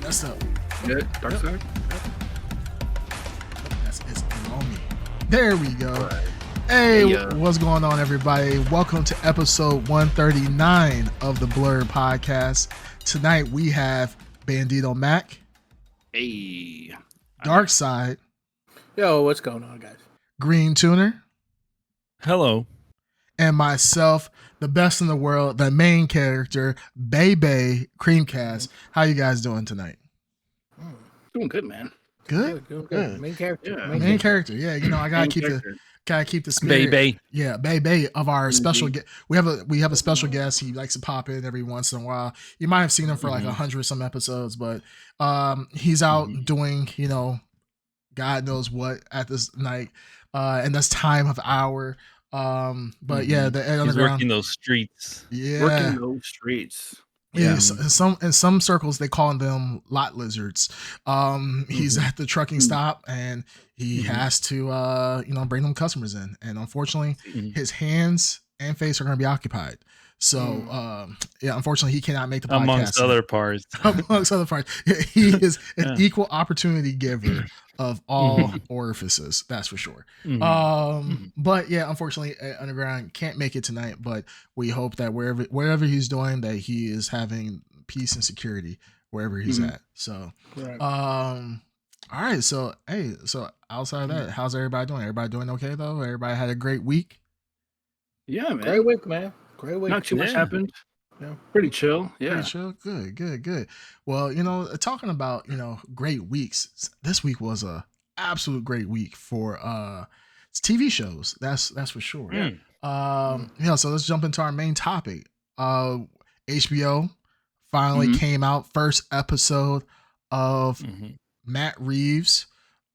That's up. Good. Dark side. It's on me. There we go. Right. Hey, what's going on, everybody? Welcome to episode 139 of the Blrd podcast. Tonight we have Bandito Mac. Hey. Dark Side. Yo, what's going on, guys? Green Tuner. Hello. And myself, the best in the world, the main character, Bay Creamcast. How you guys doing tonight? Doing good, man. Good. Good. Main character. Yeah. Main character. Yeah, you know I gotta keep the spirit. Bay. Yeah, Bay of our special guest. We have a special guest. He likes to pop in every once in a while. You might have seen him for like 100 some episodes, but he's out doing, God knows what at this night, and that's time of hour. But yeah, the Ed He's Underground working those streets. Yeah, Working those streets. Yeah, in some circles they call them lot lizards. He's at the trucking stop and he has to bring them customers in, and unfortunately his hands and face are going to be occupied. So unfortunately he cannot make the podcast. Amongst other parts. He is an equal opportunity giver of all orifices, that's for sure. But yeah, unfortunately Underground can't make it tonight, but we hope that wherever he's doing, that he is having peace and security wherever he's at. So all right, so outside of that, how's everybody doing? Everybody doing okay though? Everybody had a great week? Yeah, man. Great week, man. Great week. Not too much happened. Yeah. Pretty chill. Yeah. Pretty chill. Good. Well, talking about, great weeks, this week was a absolute great week for TV shows. That's for sure. So let's jump into our main topic. HBO finally came out, first episode of Matt Reeves'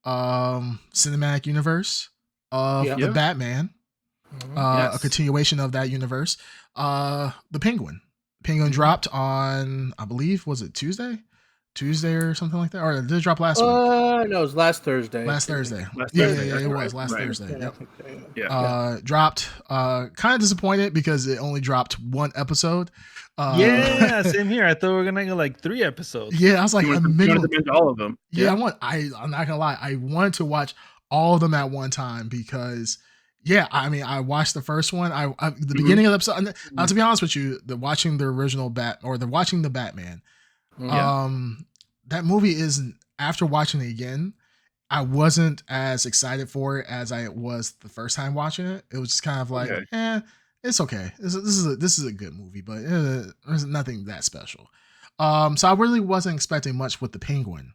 cinematic universe of the Batman. A continuation of that universe. The Penguin dropped on, I believe, was it Tuesday or something like that, or did it drop last week? No, it was last Thursday. It was last Thursday. Yep. Dropped. Kind of disappointed because it only dropped one episode. Same here. I thought we were gonna get like 3 episodes. Yeah, I was like, you wanted to all of them. Yeah, I'm not gonna lie, I wanted to watch all of them at one time because. Yeah, I mean, I watched the first one. The beginning of the episode. To be honest with you, watching the Batman. That movie is, after watching it again, I wasn't as excited for it as I was the first time watching it. It was just kind of like, it's okay. This is a good movie, but there's nothing that special. So I really wasn't expecting much with the Penguin,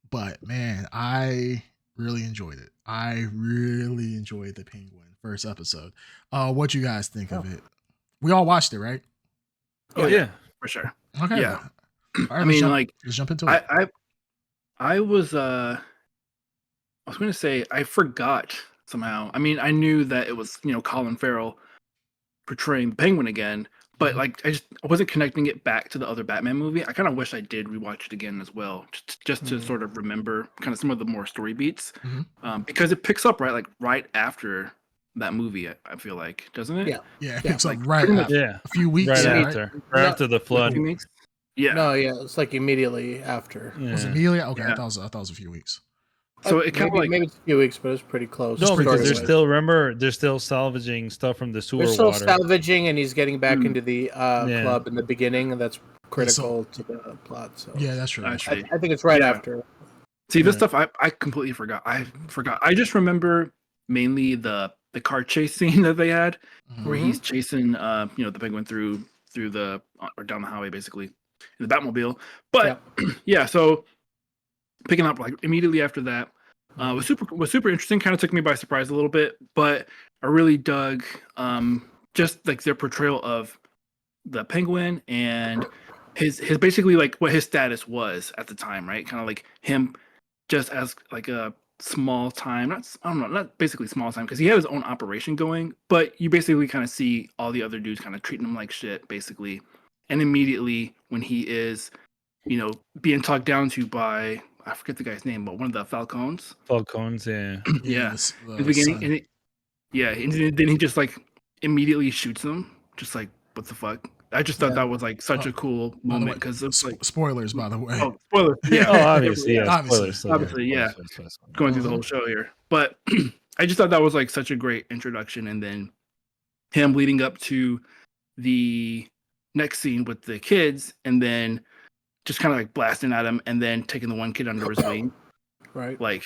but man, I really enjoyed it. I really enjoyed the Penguin first episode. What you guys think of it? We all watched it, right? Oh yeah, for sure. Okay. Yeah. All right, let's jump into it. I was gonna say I forgot somehow. I mean, I knew that it was Colin Farrell portraying the Penguin again, but I wasn't connecting it back to the other Batman movie. I kind of wish I did rewatch it again as well, just to sort of remember kind of some of the more story beats, because it picks up right after that movie. I feel like, doesn't it? Yeah, it picks up right after a few weeks. Right after the flood. Yeah. No, it's like immediately after. Yeah. Was it immediately? Okay, I thought it was a few weeks. So it kind of maybe it's a few weeks, but it's pretty close. No, because they're still salvaging stuff from the sewer water. They're still salvaging, and he's getting back into the club in the beginning, and that's critical to the plot. So yeah, that's true. I think it's right after. See, this stuff I completely forgot. I just remember mainly the car chase scene that they had, where he's chasing the Penguin through the or down the highway basically in the Batmobile. But so picking up immediately after that was super interesting. Kind of took me by surprise a little bit, but I really dug just their portrayal of the Penguin and his basically what his status was at the time, right? Kind of like him just as a small time, not basically small time, because he had his own operation going, but you basically kind of see all the other dudes kind of treating him like shit basically, and immediately when he is being talked down to by, I forget the guy's name, but one of the Falcons, yeah. In the beginning, and then he just immediately shoots him, just what the fuck. I just thought that was like such a cool moment because it's like spoilers, by the way. Oh, spoilers! Yeah. Oh, obviously, yeah. Obviously. Spoilers. Obviously, yeah. Going through the whole show here, but I just thought that was like such a great introduction, and then him leading up to the next scene with the kids, and then just kind of like blasting at him, and then taking the one kid under his wing. Right. Like,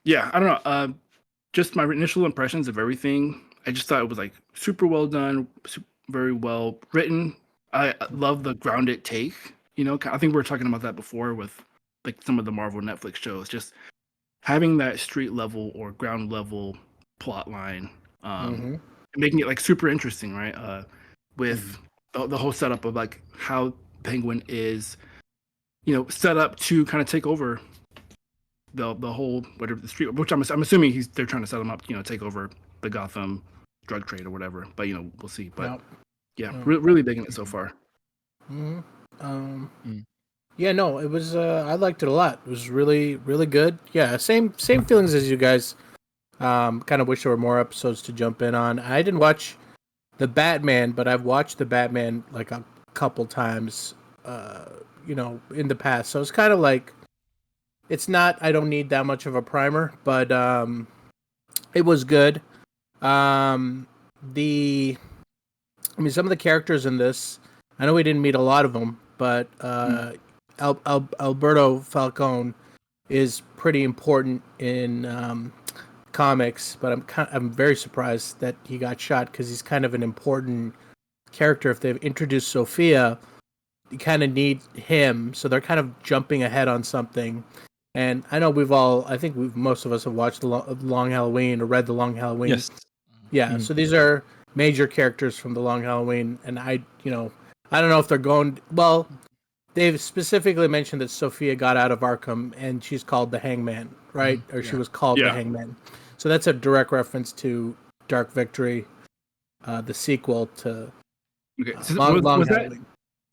yeah, I don't know. Just my initial impressions of everything. I just thought it was like super well done, very well written. I love the grounded take. You know, I think we were talking about that before with like some of the Marvel Netflix shows. Just having that street level or ground level plot line, making it like super interesting, right? With the whole setup of like how Penguin is, set up to kind of take over the whole whatever the street, which I'm assuming they're trying to set him up, take over the Gotham drug trade or whatever. But we'll see. But really digging it so far. Yeah, no, it was. I liked it a lot. It was really, really good. Yeah, same feelings as you guys. Kind of wish there were more episodes to jump in on. I didn't watch the Batman, but I've watched the Batman like a couple times. In the past, so it's kind of like it's not. I don't need that much of a primer, but it was good. Some of the characters in this, I know we didn't meet a lot of them, but Alberto Falcone is pretty important in comics. But I'm very surprised that he got shot because he's kind of an important character. If they've introduced Sophia, you kind of need him, so they're kind of jumping ahead on something. And I know most of us have watched the Long Halloween or read the Long Halloween. Yes. Yeah. So these are major characters from the Long Halloween, and I don't know if they're going. Well, they've specifically mentioned that Sophia got out of Arkham and she's called the Hangman, right? Or she was called the Hangman. So that's a direct reference to Dark Victory, the sequel to Long Halloween.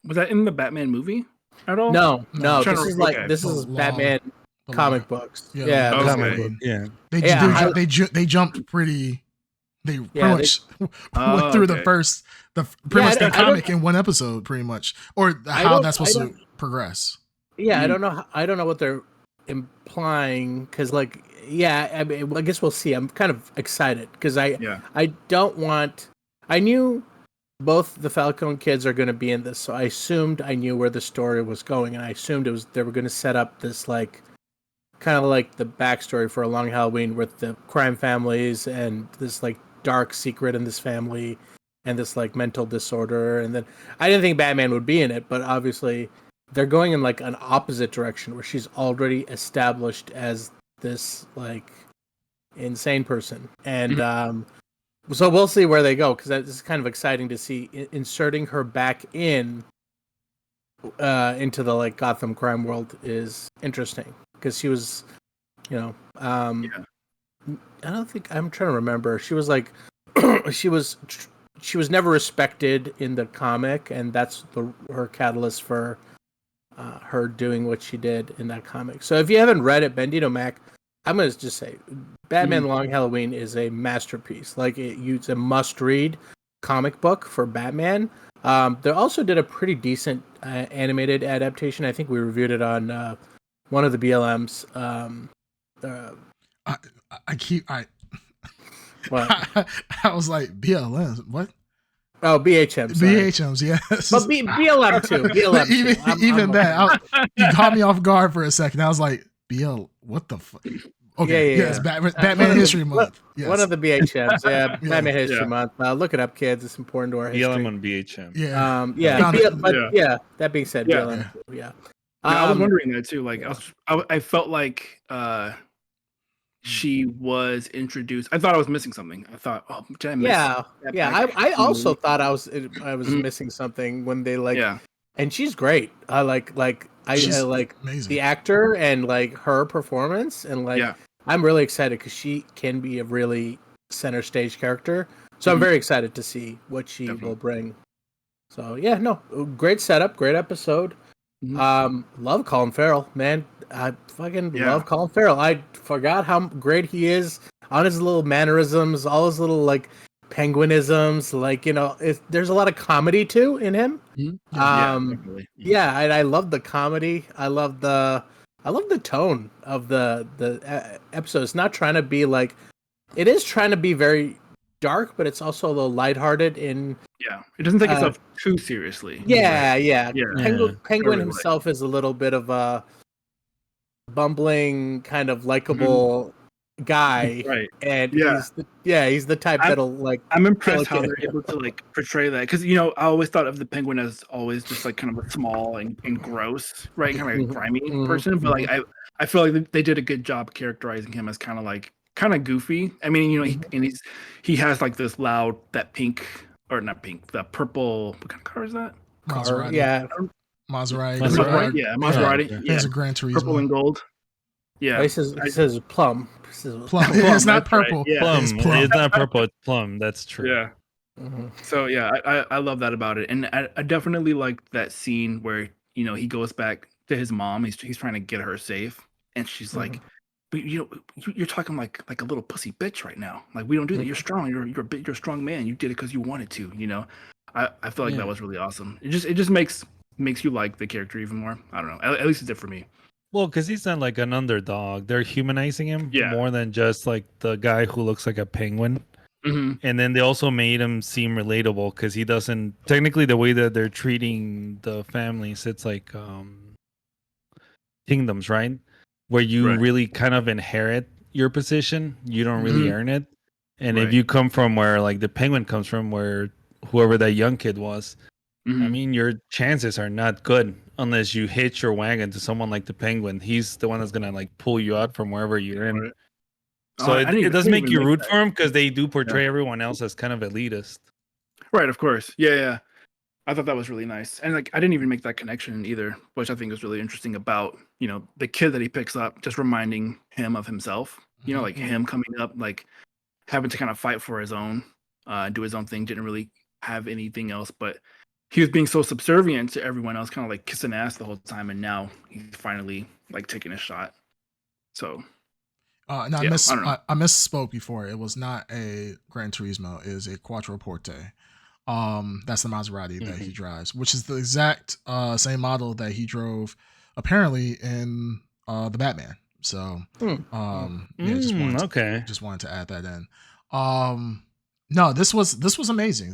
Was that in the Batman movie at all? No. This is Batman comic books. Yeah. Comic book. Yeah. They jumped pretty. They pretty much went through the comic in one episode, pretty much, or how that's supposed to progress. Yeah, I don't know. I don't know what they're implying because, I guess we'll see. I'm kind of excited because I don't want. I knew both the Falcone kids are going to be in this, so I assumed I knew where the story was going, and I assumed they were going to set up this kind of like the backstory for a Long Halloween with the crime families and this dark secret in this family and this mental disorder. And then I didn't think Batman would be in it, but obviously they're going in an opposite direction where she's already established as this insane person. And so we'll see where they go, because it's kind of exciting to see inserting her back into the Gotham crime world is interesting, because she was, I don't think, I'm trying to remember. She was she was never respected in the comic, and that's her catalyst for her doing what she did in that comic. So if you haven't read it, Bendito Mac, I'm going to just say Batman Long Halloween is a masterpiece. It's a must-read comic book for Batman. They also did a pretty decent animated adaptation. I think we reviewed it on one of the BLMs. I was like, BLMs, what? Oh, BHMs. BHMs, yes. But BLM too. BLM even that. You caught me off guard for a second. I was like, what the fuck? Okay, yes, Batman History Month. Yes. One of the BHMs, Batman History Month. Look it up, kids. It's important to our history. BLM on BHM. That being said, BLM. I was wondering that too. I felt like she was introduced. I thought I was missing something. I thought, did I miss I also thought I was missing something when they and she's great. I like amazing. The actor and her performance, and I'm really excited because she can be a really center stage character. So I'm very excited to see what she will bring. So great setup, great episode. Love Colin Farrell, man. I fucking love Colin Farrell. I forgot how great he is on his little mannerisms, all his little penguinisms, like there's a lot of comedy too in him. Definitely. Yeah, and I love the comedy. I love the tone of the episode. It's not trying to be like, it is trying to be very dark, but it's also a little lighthearted. It doesn't take itself too seriously. Yeah. Penguin Totally himself is a little bit of a bumbling, kind of likable guy, right? And he's the type that'll like. I'm impressed how they're able to like portray that, because I always thought of the Penguin as always just like kind of a small and gross, right, kind of like a grimy person, but like I feel like they did a good job characterizing him as kind of goofy. I mean, he has like this loud, that pink, or not pink, the purple. What kind of car is that? Maserati. Yeah. Maserati. Yeah, Maserati. Yeah, it's a Gran Turismo. Purple and gold. Yeah, he says plum. Plum. It's not purple. Right. Yeah. Plum. It's plum. It's not purple. It's plum. That's true. Yeah. So I love that about it, and I definitely like that scene where he goes back to his mom. He's trying to get her safe, and she's like, "But you're talking like a little pussy bitch right now. Like, we don't do that. You're strong. You're a strong man. You did it because you wanted to. I feel like that was really awesome. It just makes you like the character even more. I don't know. At least it did for me. Well, because he's not like an underdog. They're humanizing him more than just like the guy who looks like a penguin. And then they also made him seem relatable, because he doesn't, technically the way that they're treating the families, it's like kingdoms, right? Where you really kind of inherit your position. You don't really earn it. And if you come from where like the penguin comes from, where whoever that young kid was, I mean, your chances are not good unless you hitch your wagon to someone like the penguin. He's the one that's gonna like pull you out from wherever you're in. Right. So it does make you root for him, because they do portray everyone else as kind of elitist. Right, of course. Yeah. I thought that was really nice, and like I didn't even make that connection either, which I think is really interesting about the kid that he picks up, just reminding him of himself. Like him coming up, like having to kind of fight for his own, do his own thing, didn't really have anything else, but he was being so subservient to everyone else, kind of like kissing ass the whole time, and now he's finally like taking a shot. So, I misspoke before. It was not a Gran Turismo. It is a Quattroporte. That's the Maserati that he drives, which is the exact same model that he drove apparently in the Batman. So, just wanted to add that in. No, this was amazing.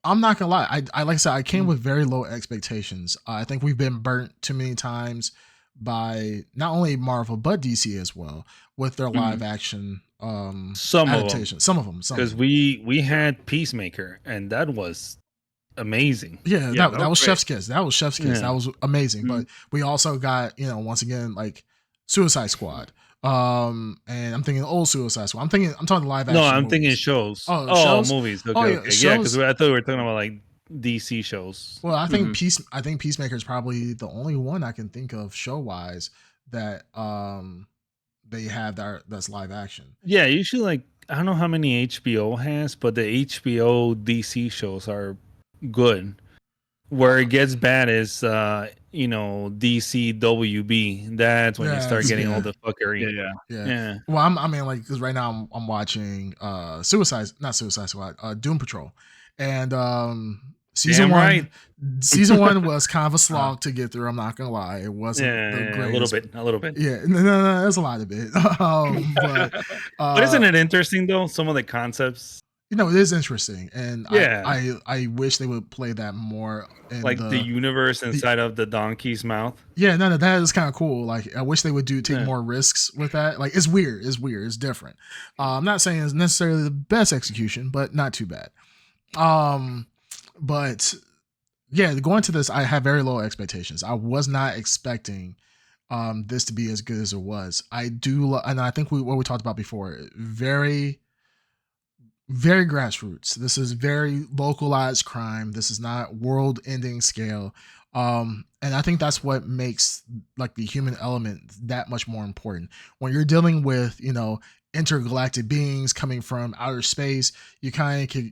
I'm not gonna lie. I like I said, I came with very low expectations. I think we've been burnt too many times by not only Marvel but DC as well with their live action adaptations. Some of them, because we had Peacemaker, and that was amazing. Yeah, that was chef's kiss. That was chef's kiss. That was amazing. But we also got once again like Suicide Squad. And I'm thinking old Suicide Squad. I'm talking live action. No, I'm movies. thinking shows. Shows? Movies. Okay, Shows? because I thought we were talking about like DC shows. Well, I think Peacemaker is probably the only one I can think of show wise that they have that's live action. Yeah, usually like I don't know how many HBO has, but the HBO DC shows are good. Where it gets bad is DC WB. That's when you start getting all the fuckery. Yeah. Well, I mean, like, because right now I'm watching not Suicide Squad, Doom Patrol, and season one was kind of a slog to get through. I'm not gonna lie, it wasn't the greatest. A little bit. Yeah, no, there's a lot of it. But isn't it interesting though? Some of the concepts. It is interesting, and I wish they would play that more. In like the universe inside of the donkey's mouth. Yeah, no, that is kind of cool. Like, I wish they would take more risks with that. Like, it's weird, it's different. I'm not saying it's necessarily the best execution, but not too bad. But yeah, going to this, I have very low expectations. I was not expecting this to be as good as it was. I do, and I think what we talked about before, very grassroots. This is very localized crime. This is not world-ending scale. And I think that's what makes like the human element that much more important. When you're dealing with, intergalactic beings coming from outer space, you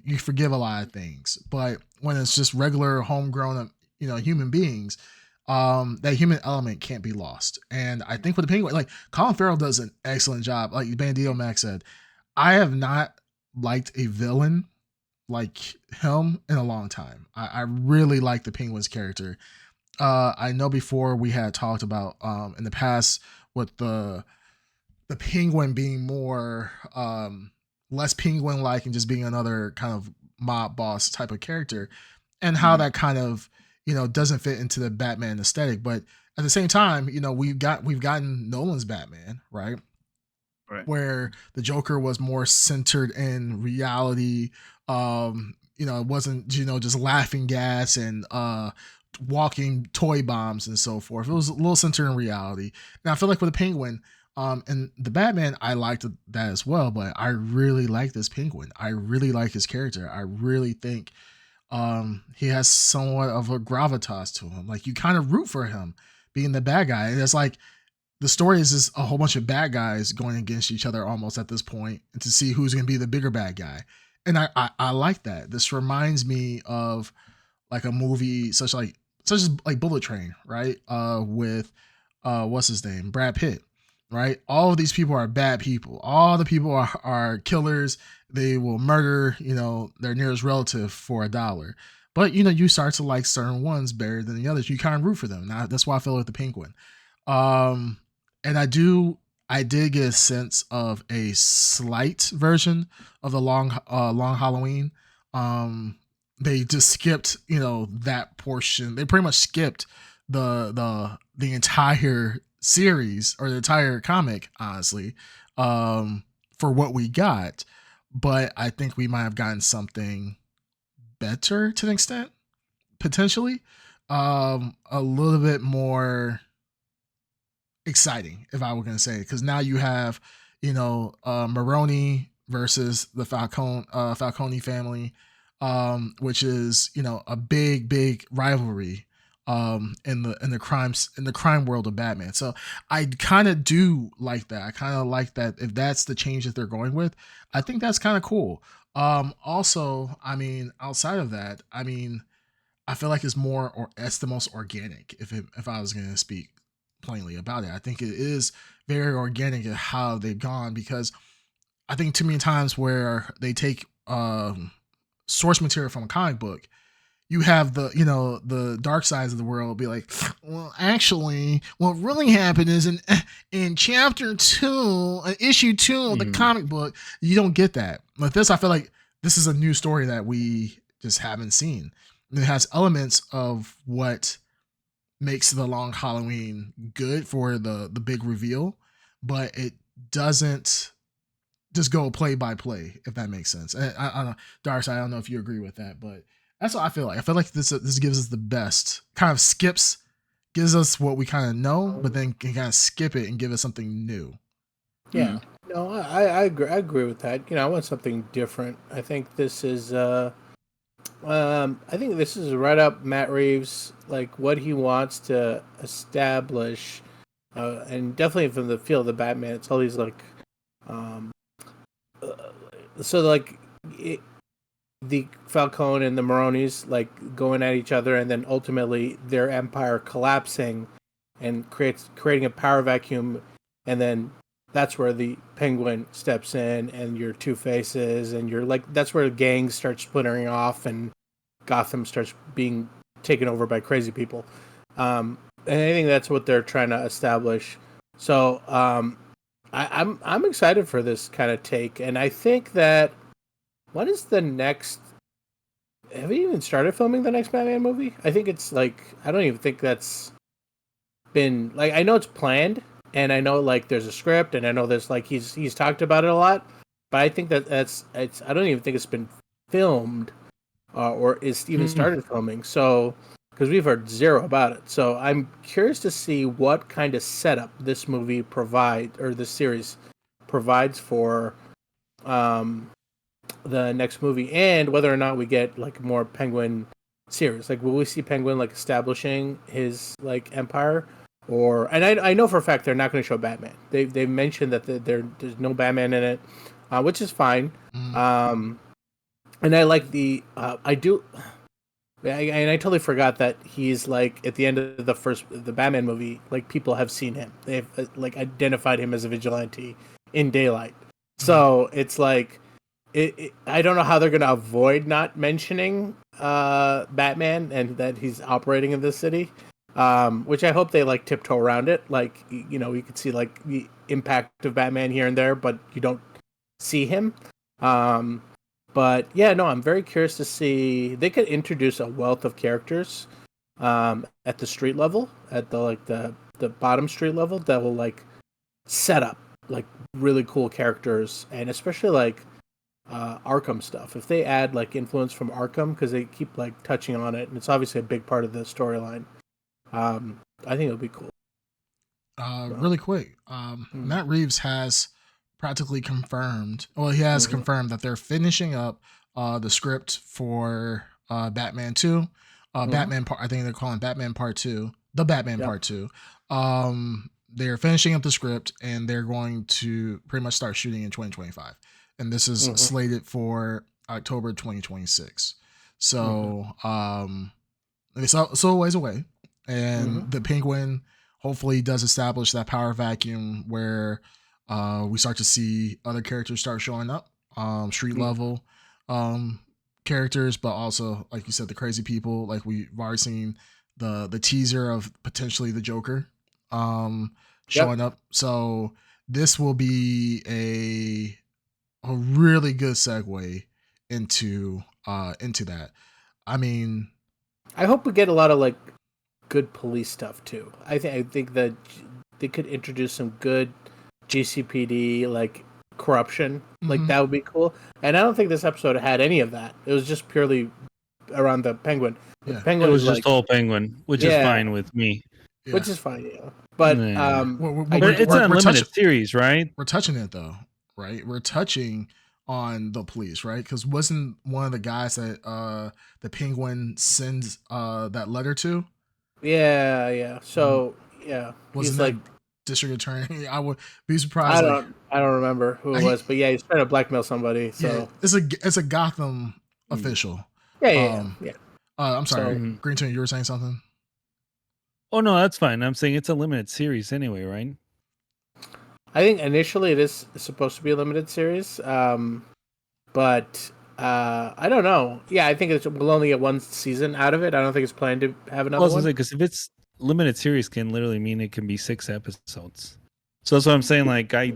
you forgive a lot of things. But when it's just regular homegrown, human beings, that human element can't be lost. And I think with the Penguin, like Colin Farrell does an excellent job. Like Bandito Max said, I have not liked a villain like him in a long time. I really like the Penguin's character. I know before we had talked about in the past with the Penguin being more less Penguin like and just being another kind of mob boss type of character, and how that kind of doesn't fit into the Batman aesthetic. But at the same time, we've gotten Nolan's Batman, right? Where the Joker was more centered in reality. It wasn't just laughing gas and walking toy bombs and so forth. It was a little centered in reality. And I feel like with the Penguin, and the Batman, I liked that as well, but I really like this Penguin. I really like his character. I really think he has somewhat of a gravitas to him. Like, you kind of root for him being the bad guy. And it's like the story is just a whole bunch of bad guys going against each other almost at this point, and to see who's going to be the bigger bad guy. And I like that. This reminds me of like a movie such as like Bullet Train, right? With what's his name? Brad Pitt, right? All of these people are bad people. All the people are killers. They will murder, their nearest relative for $1. But you start to like certain ones better than the others. You kind of root for them. Now, that's why I feel like the Penguin. And I did get a sense of a slight version of the long Halloween. They just skipped, that portion. They pretty much skipped the entire series or the entire comic, honestly, for what we got. But I think we might have gotten something better to an extent, potentially, a little bit more exciting, if I were going to say, because now you have, Maroni versus the Falcone family, which is, a big rivalry in the crime world of Batman. So I kind of do like that. I kind of like that. If that's the change that they're going with, I think that's kind of cool. Also, I mean, outside of that, I mean, I feel like it's the most organic. If I was going to speak plainly about it, I think it is very organic in how they've gone, because I think too many times where they take source material from a comic book, you have the dark sides of the world be like, well, actually, what really happened is in chapter 2, issue 2 of the comic book, you don't get that. With this, I feel like this is a new story that we just haven't seen. It has elements of what makes the Long Halloween good for the big reveal, but it doesn't just go play by play, if that makes sense. And I don't know, Darcy, I don't know if you agree with that, but that's what I feel like. I feel like this gives us the best, kind of gives us what we kind of know, but then can kind of skip it and give us something new. Yeah. No, I agree with that. I want something different. I think this is right up Matt Reeves, like what he wants to establish, and definitely from the feel of the Batman, it's all these like, the Falcone and the Maronis like going at each other, and then ultimately their empire collapsing and creating a power vacuum, and then that's where the Penguin steps in, and your Two Faces, and you're like, that's where gangs start splintering off, and Gotham starts being taken over by crazy people. And I think that's what they're trying to establish. So I'm excited for this kind of take, and I think that what is the next? Have we even started filming the next Batman movie? I think it's like, I don't even think that's been like, I know it's planned, and I know like there's a script, and I know there's like he's talked about it a lot, but I think it's I don't even think it's been filmed or is even started filming. So because we've heard zero about it, so I'm curious to see what kind of setup this movie this series provides for the next movie, and whether or not we get like more Penguin series. Like, will we see Penguin like establishing his like empire? And I know for a fact they're not going to show Batman. They mentioned that there's no Batman in it, which is fine. And I like I totally forgot that he's like at the end of the Batman movie, like people have seen him. They've like identified him as a vigilante in daylight. So it's like I don't know how they're going to avoid not mentioning Batman and that he's operating in this city, which I hope they like tiptoe around it. Like, you know, you could see like the impact of Batman here and there, but you don't see him. But yeah, no, I'm very curious to see. They could introduce a wealth of characters at the street level, at the bottom street level, that will like set up like really cool characters, and especially like Arkham stuff. If they add like influence from Arkham, because they keep like touching on it, and it's obviously a big part of the storyline. I think it'll be cool. Really quick, Matt Reeves has practically confirmed. Well, he has confirmed that they're finishing up the script for Batman 2. Batman part. I think they're calling Batman Part 2. The Batman Part 2. They're finishing up the script, and they're going to pretty much start shooting in 2025. And this is slated for October 2026. So it's a ways away. And the Penguin hopefully does establish that power vacuum where we start to see other characters start showing up, street level characters, but also, like you said, the crazy people. Like we've already seen the teaser of potentially the Joker showing up. So this will be a really good segue into that. I mean, I hope we get a lot of like good police stuff too. I think that they could introduce some good GCPD like corruption. Like that would be cool. And I don't think this episode had any of that. It was just purely around the Penguin. Yeah. Penguin was just all Penguin, which is fine with me. Yeah. Which is fine, yeah. But it's an unlimited series, right? We're touching it though, right? We're touching on the police, right? Because wasn't one of the guys that the Penguin sends that letter to? Yeah. So wasn't like district attorney? I would be surprised. I don't remember who it was, but yeah, he's trying to blackmail somebody. So it's a Gotham official. Yeah. I'm sorry, Greenton, you were saying something? Oh no, that's fine. I'm saying it's a limited series anyway, right? I think initially it is supposed to be a limited series, but I don't know. Yeah, I think we'll only get one season out of it. I don't think it's planned to have another one. Because if it's limited series, can literally mean it can be 6 episodes. So that's what I'm saying. Like I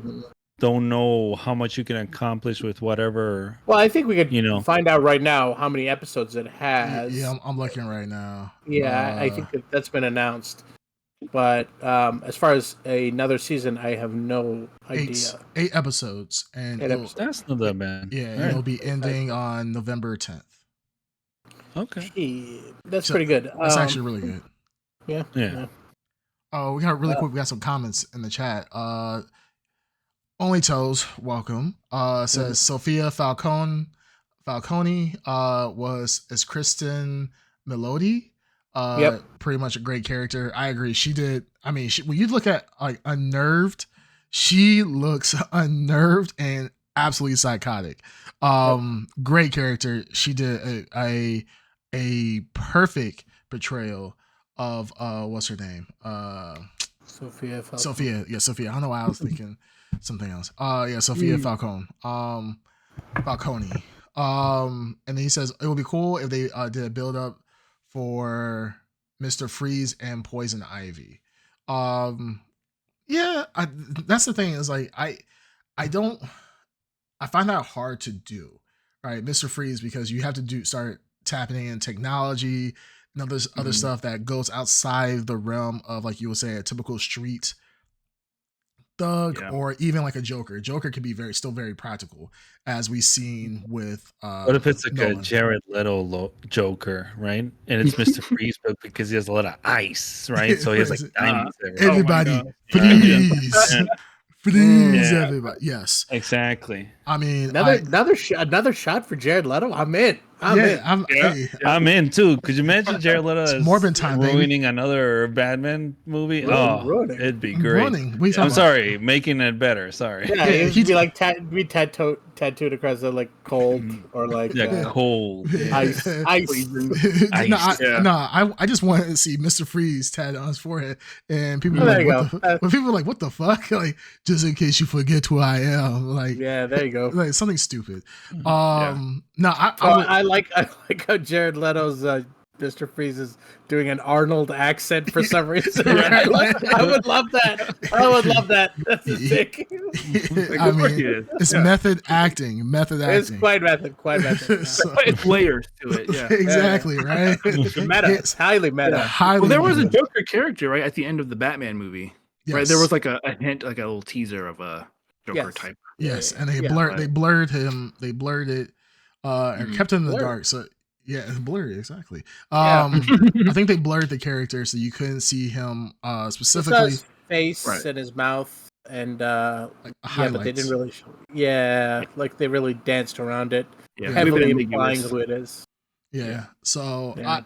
don't know how much you can accomplish with whatever. Well, I think we could find out right now how many episodes it has. Yeah, I'm looking right now. Yeah, I think that's been announced. But as far as another season, I have no idea. 8 episodes, and that's not that bad. Yeah, it'll be ending on November 10th. Okay, that's pretty good. That's actually really good. Yeah. Oh, we got really quick. We got some comments in the chat. Only Toes, welcome. Says Sophia Falcone is Kristen Melody. Pretty much a great character. I agree. She did. I mean, when you look at like Unnerved, she looks unnerved and absolutely psychotic. Great character. She did a perfect portrayal of what's her name? Sophia Falcone. Sophia. Yeah, Sophia. I don't know why I was thinking something else. Sophia Falcone. Falcone. And then he says it would be cool if they did a build up for Mr. Freeze and Poison Ivy. That's the thing, is like I find that hard to do, right? Mr. Freeze, because you have to start tapping in technology and other stuff that goes outside the realm of, like you would say, a typical street thug, or even like a Joker. Joker can be still very practical, as we've seen with what if it's like Nolan. A Jared Leto Joker, right? And it's Mr. Freeze, but because he has a lot of ice, right? So he has like diamonds everywhere. Everybody, please. Please, everybody. Yes, exactly. I mean, another shot for Jared Leto. I'm in. I'm in too. Could you imagine Jared Leto as Morbid time, ruining another Batman movie? It'd be great. I'm sorry, making it better. Sorry. Yeah, he'd be like tattooed across the cold or cold. Ice. I just wanted to see Mr. Freeze tatted on his forehead, and people were like, "What the fuck?" Like, just in case you forget who I am. Like, yeah, there you go. Like something stupid. I like how Jared Leto's Mr. Freeze is doing an Arnold accent for some reason. I would love that. That's sick. It's method acting. It's quite method. It's layers to it. Yeah, exactly. Right. Meta. It's highly meta. Well, there was a Joker character right at the end of the Batman movie. Yes. Right, there was like a hint, like a little teaser of a Joker type. Yes, and they blurred him. They blurred it, and kept it in the dark. So. Yeah, blurry, exactly. I think they blurred the character so you couldn't see him specifically. His face and his mouth and but they didn't really show. Like they really danced around it, heavily implying who it is. Yeah. So I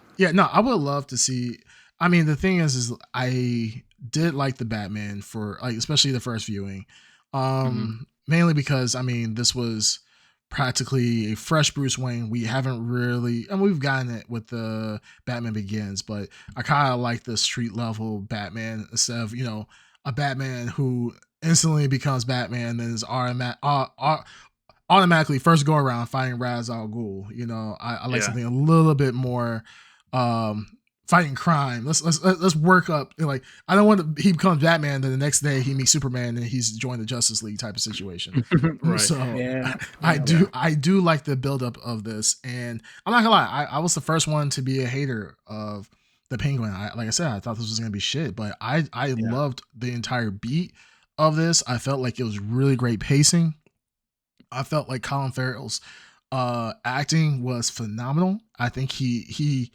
would love to see. I mean, the thing is I did like the Batman for especially the first viewing, mainly because this was practically a fresh Bruce Wayne. We haven't really, and we've gotten it with the Batman Begins, but I kind of like the street level Batman instead of a Batman who instantly becomes Batman and is automatically first go around fighting Ra's al Ghul. I like something a little bit more fighting crime. Let's work up. I don't want he becomes Batman, then the next day he meets Superman and he's joined the Justice League type of situation. Right. So I do like the buildup of this, and I'm not gonna lie, I was the first one to be a hater of the Penguin. Like I said, I thought this was gonna be shit, but I loved the entire beat of this. I felt like it was really great pacing. I felt like Colin Farrell's acting was phenomenal. I think he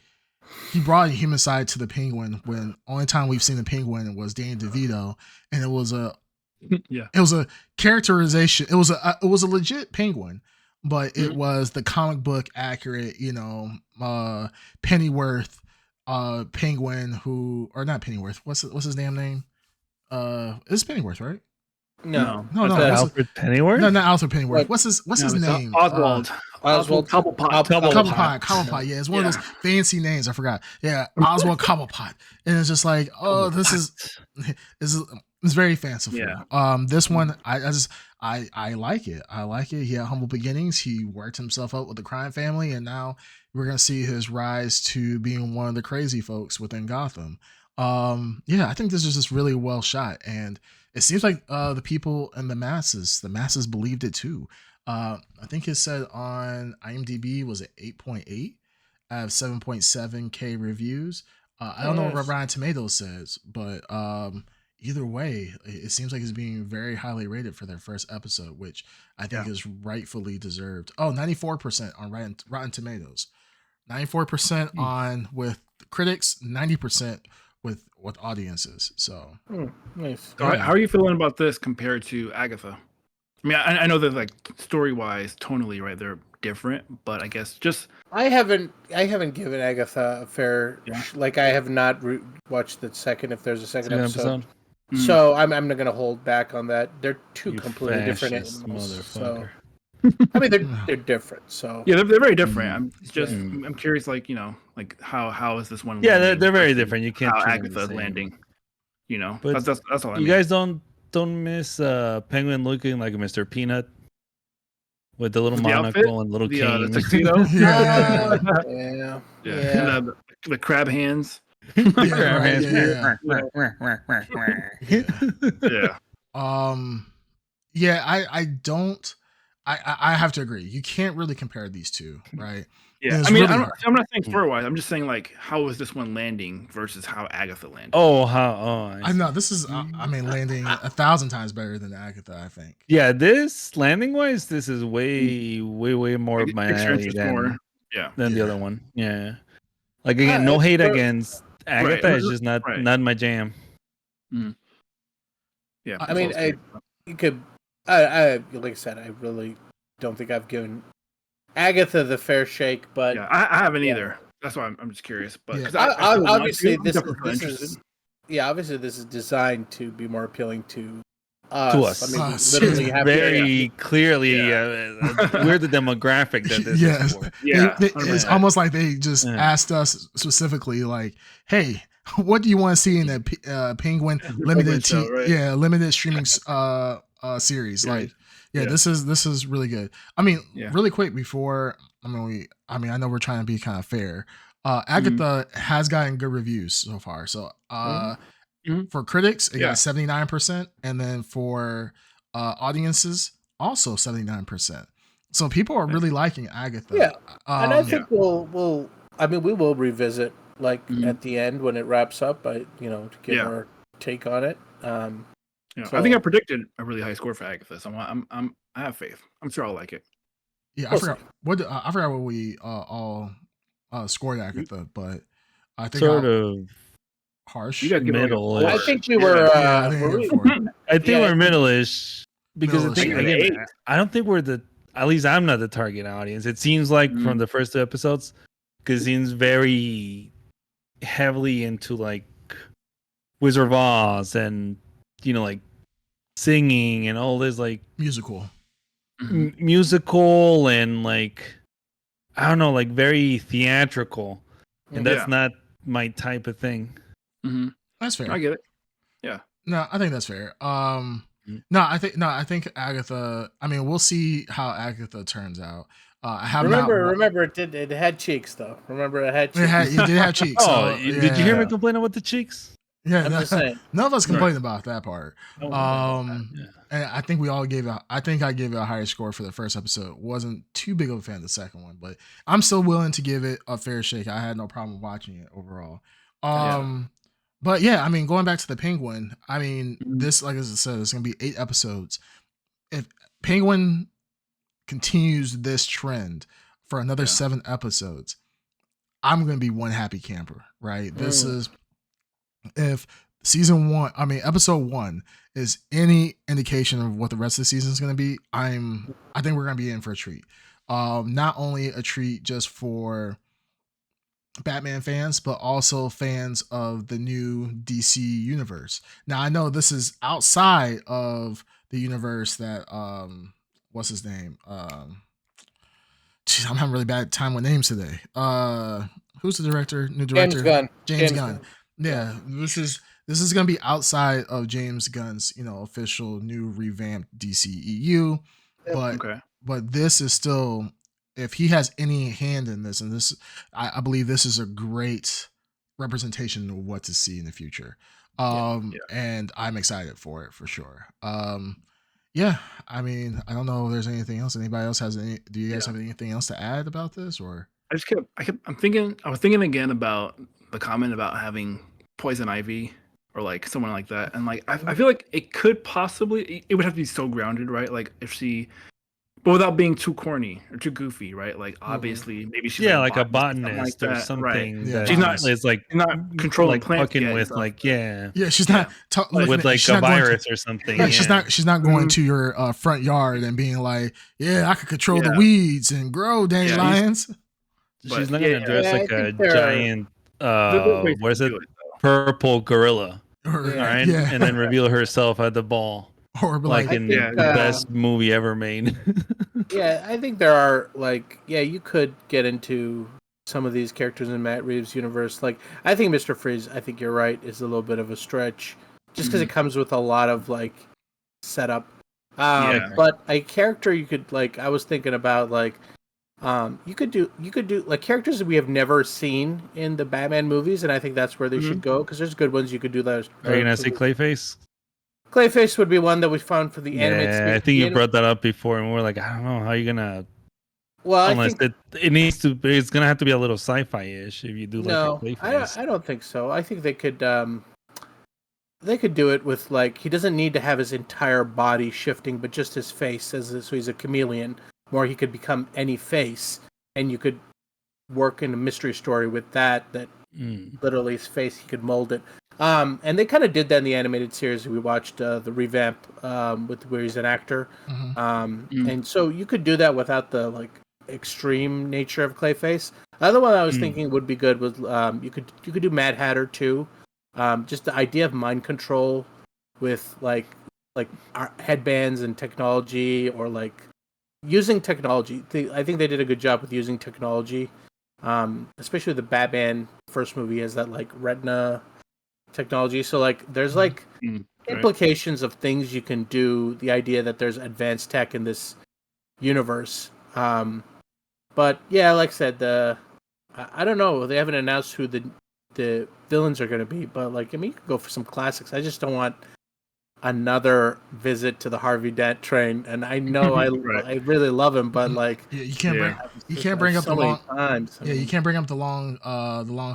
brought a human side to the Penguin when only time we've seen the Penguin was Danny DeVito, and it was a characterization. It was a legit Penguin, but it was the comic book accurate, Pennyworth Penguin or not Pennyworth. What's his damn name? It's Pennyworth, right? No. Alfred Pennyworth? No, not Alfred Pennyworth. What's his name? Oswald. Oswald Cobblepot. Yeah, it's one of those fancy names. I forgot. Yeah, Oswald Cobblepot. And it's just like, this is very fanciful. Yeah. This one, I like it. I like it. He had humble beginnings. He worked himself up with the crime family, and now we're gonna see his rise to being one of the crazy folks within Gotham. I think this is just really well shot, and it seems like the people and the masses believed it too. I think it said on IMDb was it 8.8 out of 7.7K reviews. I don't know what Rotten Tomatoes says, but either way, it seems like it's being very highly rated for their first episode, which I think is rightfully deserved. 94% on Rotten Tomatoes, 94% on with critics, 90% with audiences. So nice. So how are you feeling about this compared to Agatha? I mean, I know that story wise, tonally, right, they're different, but I guess just I haven't given Agatha a fair I have not watched the second, if there's a second episode. So I'm not gonna hold back on that. They're two completely different animals. So I mean, they're different. So they're very different. I'm curious, how is this one? Yeah, they're very different. You can't how Agatha landing. But that's all. You guys don't miss Penguin looking like a Mr. Peanut with the little monocle and little cane. The tuxedo. Yeah. The crab hands. I don't. I have to agree. You can't really compare these two, right? Yeah, I mean, I'm not saying story-wise. I'm just saying, how is this one landing versus how Agatha landed? I know this is. Landing 1,000 times better than Agatha. I think. Yeah, this landing-wise, this is way more of my alley than the other one. Yeah, again, no hate against Agatha. It's just not my jam. Yeah, I mean, you could. I like I said, I really don't think I've given Agatha the Fair Shake, but yeah, I haven't either. That's why I'm just curious. But because obviously I'm this interested. is obviously this is designed to be more appealing to To us. I mean, Us, literally yeah. have Very clearly, Yeah. we're the demographic that this Yes. is for. Yeah, It's 100%. almost like they just asked us specifically, like, "Hey, what do you want to see in that Penguin limited show, right? limited streaming series?" Like, yeah, this is really good. I mean, really quick before I know we're trying to be kind of fair. Agatha has gotten good reviews so far. So for critics, it got 79%, and then for audiences, also 79%. So people are really liking Agatha. Yeah, and I think we'll. I mean, we will revisit at the end when it wraps up. To give our take on it. So, I think I predicted a really high score for Agatha. So I have faith. I'm sure I'll like it. Yeah, I forgot what we all scored Agatha, but I think sort of harsh. You got to give middle. It like I think we were. I think we're middle-ish because the thing middle-ish, again, I don't think we're the. At least I'm not the target audience. It seems like from the first 2 episodes, because it seems very heavily into like Wizard of Oz and like singing and all this like musical and like I don't know, like very theatrical, and that's not my type of thing. That's fair. I get it. Yeah. No, I think that's fair. No, I think Agatha. I mean, we'll see how Agatha turns out. I have remember it had cheeks though. Remember it had cheeks. It did have cheeks. Oh, did you hear me complain about the cheeks? Yeah, I'm just saying. None of us complained about that part. And I think we all gave it. I think I gave it a higher score for the first episode. Wasn't too big of a fan of the second one, but I'm still willing to give it a fair shake. I had no problem watching it overall. But yeah, I mean, going back to the Penguin, I mean, this, like as I said, it's gonna be 8 episodes. If Penguin continues this trend for another 7 episodes, I'm gonna be one happy camper, right? This is if episode 1 is any indication of what the rest of the season is gonna be. I think we're gonna be in for a treat. Not only a treat just for Batman fans, but also fans of the new DC universe. Now I know this is outside of the universe that what's his name? I'm having really bad time with names today. Who's the director? New director? James Gunn. Yeah, this is gonna be outside of James Gunn's, official new revamped DCEU. But this is still, if he has any hand in this, and this, I believe this is a great representation of what to see in the future. And I'm excited for it for sure. Yeah, I mean, I don't know if there's anything else. Anybody else has any? Do you guys have anything else to add about this, or? I was thinking again about the comment about having Poison Ivy or like someone like that, and like I feel like it could possibly, it would have to be so grounded, right? Like if she, but without being too corny or too goofy, right? Like obviously maybe she's like a botanist or something. Right. Yeah, she's not. It's like not controlling like plants fucking yet, with so. like she's not with like a virus or something. Yeah, she's not going to your front yard and being like, I could control the weeds and grow dandelions. She's not gonna dress like a giant what is it? Purple gorilla. All right. And then reveal herself at the ball. Or like in the best movie ever made. Yeah, I think there are you could get into some of these characters in Matt Reeves' universe. Like I think Mr. Freeze, I think you're right, is a little bit of a stretch. Just because it comes with a lot of setup. But a character you could I was thinking about you could do like characters that we have never seen in the Batman movies, and I think that's where they should go because there's good ones you could do. That are you gonna say Clayface? Clayface would be one that we found for the animated series. I think you brought that up before, and we're like, I don't know how you're gonna. Well, unless it needs to, it's gonna have to be a little sci-fi-ish if you do a Clayface. I don't think so. I think they could do it with he doesn't need to have his entire body shifting, but just his face, so he's a chameleon. Or he could become any face, and you could work in a mystery story with that literally his face, he could mold it. And they kind of did that in the animated series. We watched the revamp with where he's an actor. And so you could do that without the extreme nature of Clayface. The other one I was thinking would be good was you could do Mad Hatter too. Just the idea of mind control with like headbands and technology, or like using technology. I think they did a good job with using technology, especially the Batman first movie has that like retina technology. So like there's like implications of things you can do. The idea that there's advanced tech in this universe. But yeah, like I said, I don't know. They haven't announced who the villains are going to be, but like, I mean, you could go for some classics. I just don't want another visit to the Harvey Dent train. And I know I really love him, but like, you can't bring up so the long times. you can't bring up the long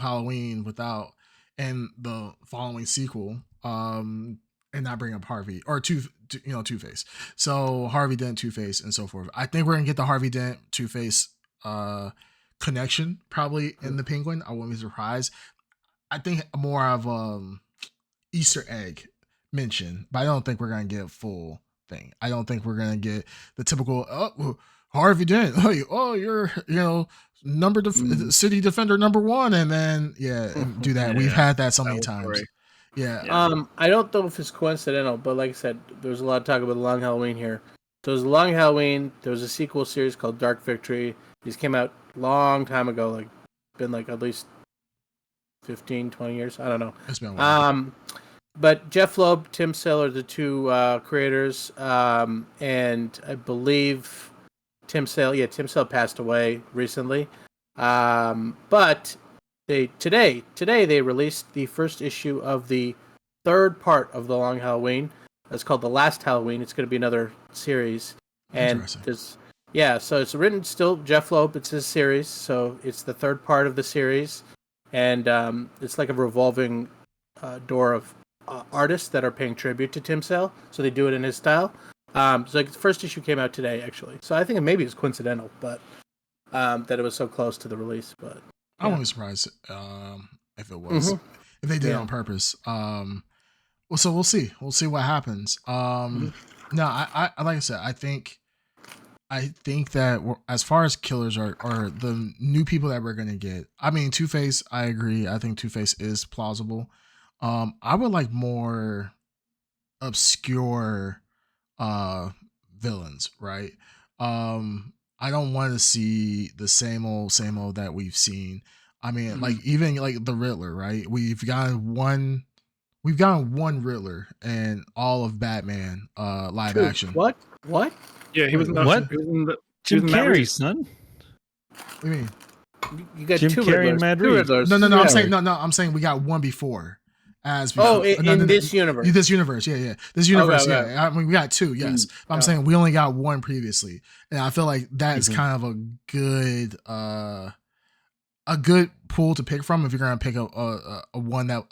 Halloween without and the following sequel and not bring up Harvey or Two-Face. So Harvey Dent, Two-Face, and so forth. I think we're gonna get the Harvey Dent, Two-Face connection probably in the Penguin. I wouldn't be surprised. I think more of Easter egg mention, but I don't think we're gonna get a full thing. I don't think we're gonna get the typical Harvey Dent. Oh, you're city defender number 1, and then do that. We've had that so many times. Great. Yeah. I don't know if it's coincidental, but like I said, there's a lot of talk about the Long Halloween here. So there's a Long Halloween. There was a sequel series called Dark Victory. These came out long time ago, like been like at least 15, 20 years. I don't know. It's been a while. But Jeff Loeb, Tim Sale are the two creators, and I believe Tim Sale passed away recently. But today they released the first issue of the third part of the Long Halloween. It's called The Last Halloween. It's going to be another series, and so it's written still Jeff Loeb. It's his series, so it's the third part of the series, and it's like a revolving door of artists that are paying tribute to Tim Sale, so they do it in his style. So like the first issue came out today, actually. So I think maybe it's coincidental, but that it was so close to the release. But I wouldn't be surprised if it was if they did it on purpose. Well, so we'll see. We'll see what happens. No, I like I said, I think that as far as killers are the new people that we're gonna get. I mean, Two-Face, I agree. I think Two-Face is plausible. I would like more obscure villains, right? I don't want to see the same old that we've seen. I mean, like even like the Riddler, right? We've gotten one Riddler in all of Batman live action. What? Yeah, he was in the Jim Carrey, son. What do you mean? You got Jim two Carrey and Mad Reeves. Riddlers. No, I'm saying we got one before. In this universe. This universe, yeah. This universe, okay. I mean, we got two, yes. But I'm saying we only got one previously, and I feel like that's kind of a good pool to pick from if you're gonna pick a one that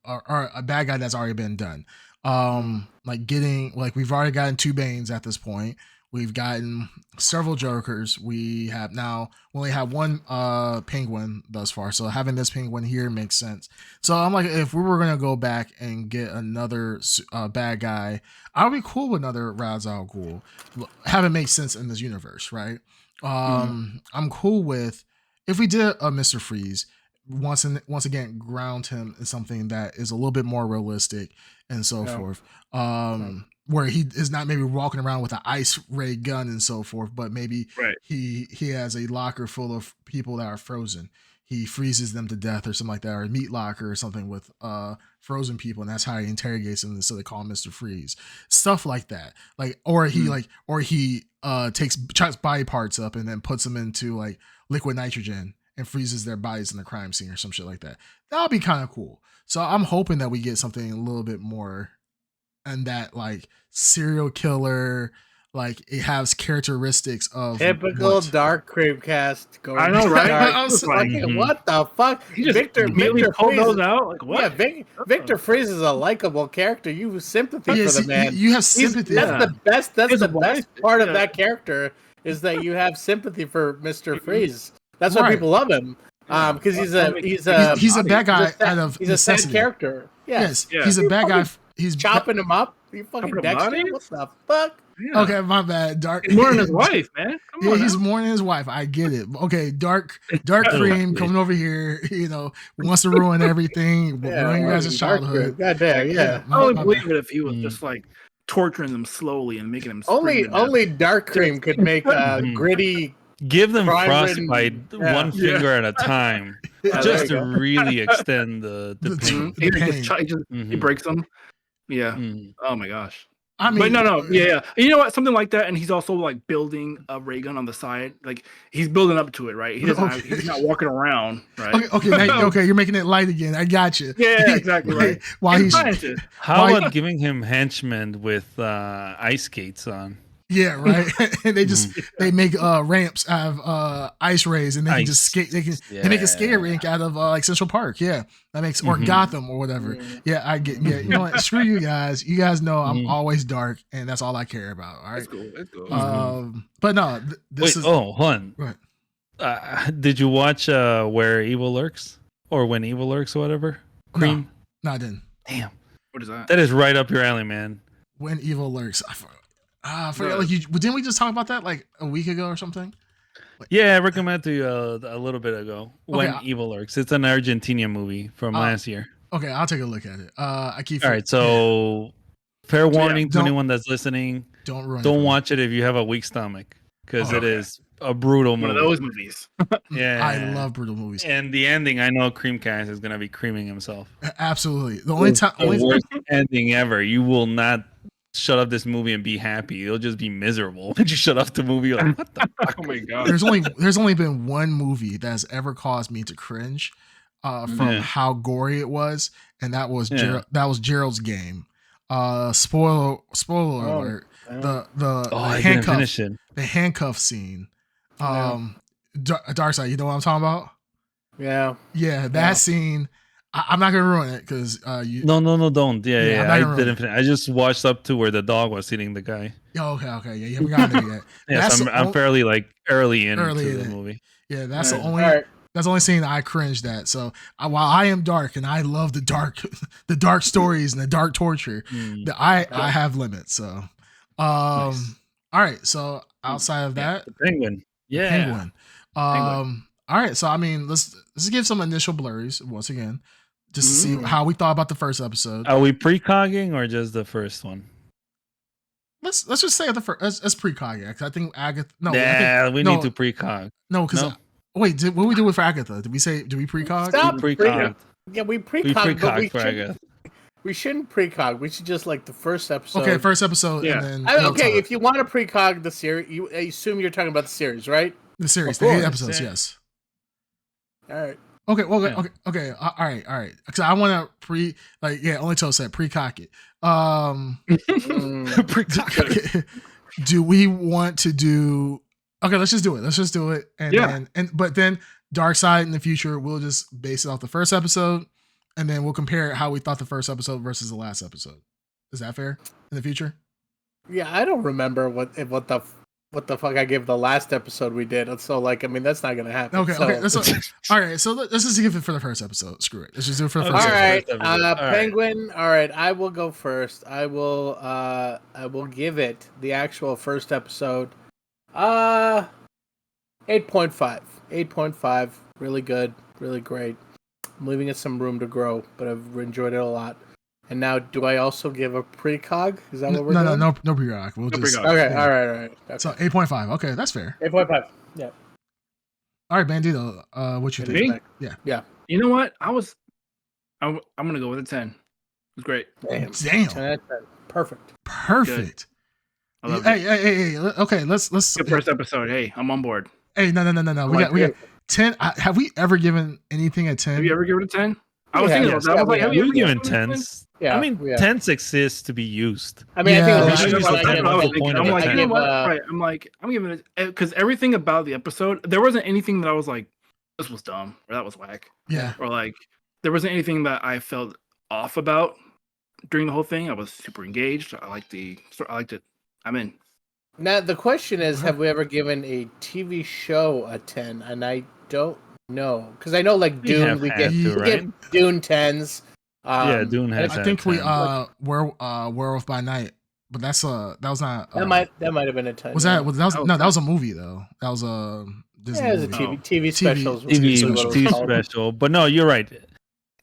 or a bad guy that's already been done. We've already gotten 2 Banes at this point. We've gotten several Jokers. We only have one Penguin thus far. So having this Penguin here makes sense. So I'm like, if we were going to go back and get another bad guy, I would be cool with another Ra's al Ghul. Have it make sense in this universe, right? I'm cool with if we did a Mr. Freeze, once again, ground him in something that is a little bit more realistic and so forth. Where he is not maybe walking around with an ice ray gun and so forth, but maybe he has a locker full of people that are frozen. He freezes them to death or something like that, or a meat locker or something with frozen people, and that's how he interrogates them. So they call him Mr. Freeze. Stuff like that. He chops body parts up and then puts them into like liquid nitrogen and freezes their bodies in the crime scene or some shit like that. That would be kind of cool. So I'm hoping that we get something a little bit more. And that like serial killer, like it has characteristics of typical dark Creepcast. I know, right? What the fuck? Victor pulled those out. Like what? Yeah, Victor Freeze is a likable character. You have sympathy for the man. You have sympathy. That's the best. That's the best part of that character is that you have sympathy for Mr. Freeze. That's why people love him. Because he's a bad guy out of he's a sad character. Yes. He's a bad guy. He's chopping him up. you fucking Dexter? What the fuck? Yeah. Okay, my bad. Dark. He's mourning his wife, man. Come on. He's mourning his wife. I get it. Okay, Dark Cream coming over here. Wants to ruin everything. Ruin your guys' childhood. Goddamn, yeah. I would believe it if he was just like torturing them slowly and making them. Only Dark Cream could make gritty. Give them frostbite one finger at a time, just to really extend the pain. He breaks them. Yeah. Oh my gosh. I mean, but no. Yeah. You know what? Something like that, and he's also like building a ray gun on the side. Like he's building up to it, right? He doesn't. He's not walking around, right? Okay. You're making it light again. I got you. Yeah, exactly. Right. How about giving him henchmen with ice skates on? Yeah, right. And they make ramps out of ice rays, and they can just skate. They make a skate rink out of like Central Park. Yeah, that makes or Gotham or whatever. Yeah, I get. Yeah, you know what? Screw you guys. You guys know I'm always dark, and that's all I care about. All right. That's cool. But no, this is. Oh, hold on. Did you watch Where Evil Lurks or When Evil Lurks or whatever? Cream? No, I didn't. Damn. What is that? That is right up your alley, man. When Evil Lurks. I forgot. Like didn't we just talk about that like a week ago or something? Yeah, I recommended to you a little bit ago. When Evil Lurks. It's an Argentinian movie from last year. Okay, I'll take a look at it. I keep. All right, so fair warning to anyone that's listening: don't watch it if you have a weak stomach, because it is a brutal movie. One of those movies. Yeah, I love brutal movies. And the ending, I know Creamcast is gonna be creaming himself. Absolutely, the worst ending ever. You will not shut up this movie and be happy. You'll just be miserable when you shut off the movie. Like, what the fuck? Oh my god! There's only been one movie that's ever caused me to cringe from how gory it was, and that was Gerald's Game. Spoiler alert. The handcuff scene. Darkseid, you know what I'm talking about? Yeah, that scene. I'm not gonna ruin it because you. No, don't. Yeah. I didn't finish. I just watched up to where the dog was hitting the guy. Oh, okay. Yeah, you haven't gotten there yet. Yes, I'm fairly like early into the movie. Yeah, that's the only. Right. That's the only scene that I cringed at. So while I am dark and I love the dark stories and the dark torture, I have limits. So, all right. So outside of that, the Penguin. Yeah, Penguin. All right. So I mean, let's give some initial blurries once again. Just to see how we thought about the first episode. Are we precogging or just the first one? Let's just say the first. Let's precogging. I think Agatha. No, yeah, we need to precog. No, because wait, what did we do with Agatha? Did we precog? Stop precog. Yeah, we precog. For Agatha. We shouldn't precog. We should just like the first episode. Okay, first episode. Yeah. And then if you want to precog the series, I assume you're talking about the series, right? The series, the 8 episodes. Yes. All right. Okay. Well, okay. All right. Because I want to only Toe said precock it. Do we want to do? Okay, let's just do it. But then Darkseid in the future, we'll just base it off the first episode, and then we'll compare how we thought the first episode versus the last episode. Is that fair in the future? Yeah, I don't remember what the fuck I gave the last episode we did. So that's not gonna happen. Okay. All right. So let's just give it for the first episode. Screw it. Let's just do it for the first episode. All right. Penguin. All right. I will go first. I will give it the actual first episode. 8.5. 8.5. Really good. Really great. I'm leaving it some room to grow, but I've enjoyed it a lot. And now, do I also give a precog? Is that what we're doing? No precog. We'll just precog. Okay, all right. Okay. So 8.5. Okay, that's fair. 8.5. Yeah. All right, Bandito. What you think? Yeah. You know what? I'm gonna go with a 10. It was great. Damn. 10. Perfect. Good. I love it. Hey. Okay, let's. The first episode. Hey, I'm on board. Hey, no. We got 10. Have we ever given anything a 10? Have you ever given it a 10? I was thinking about that. I was like, have you given 10s? Yeah, 10s exist to be used. I mean, I think I'm giving it because everything about the episode, there wasn't anything that I was like, this was dumb or that was whack. Yeah. Or like, there wasn't anything that I felt off about during the whole thing. I was super engaged. I liked it. I'm in. Now the question is, have we ever given a TV show a 10? And I don't know, because I know like Dune, we get Dune 10s. Dune has. I think we Werewolf by Night, but that was not. That might have been a 10. That was a movie though. That was a Disney. Yeah, it was a TV special. TV special. But no, you're right.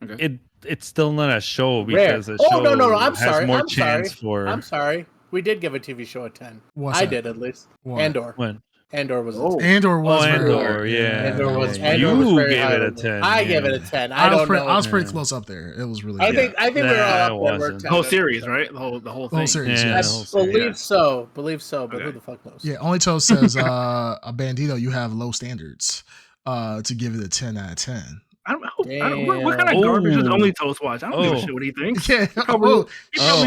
Okay. It's still not a show because a show no. I'm sorry. We did give a TV show a 10. I did at least. What? Andor. When? Andor was. Andor was. Andor, Andor was. Andor was very gave high. it a 10. I gave it a 10. I was pretty close up there. It was really. I think we were all up there. The whole series, right? The whole thing. The whole series. I believe so. But who the fuck knows? Yeah. Only Toast says a Bandito. You have low standards. To give it a 10 out of 10. I don't know. What kind of garbage does Only Toast watch? I don't give a shit what he thinks. Yeah. He probably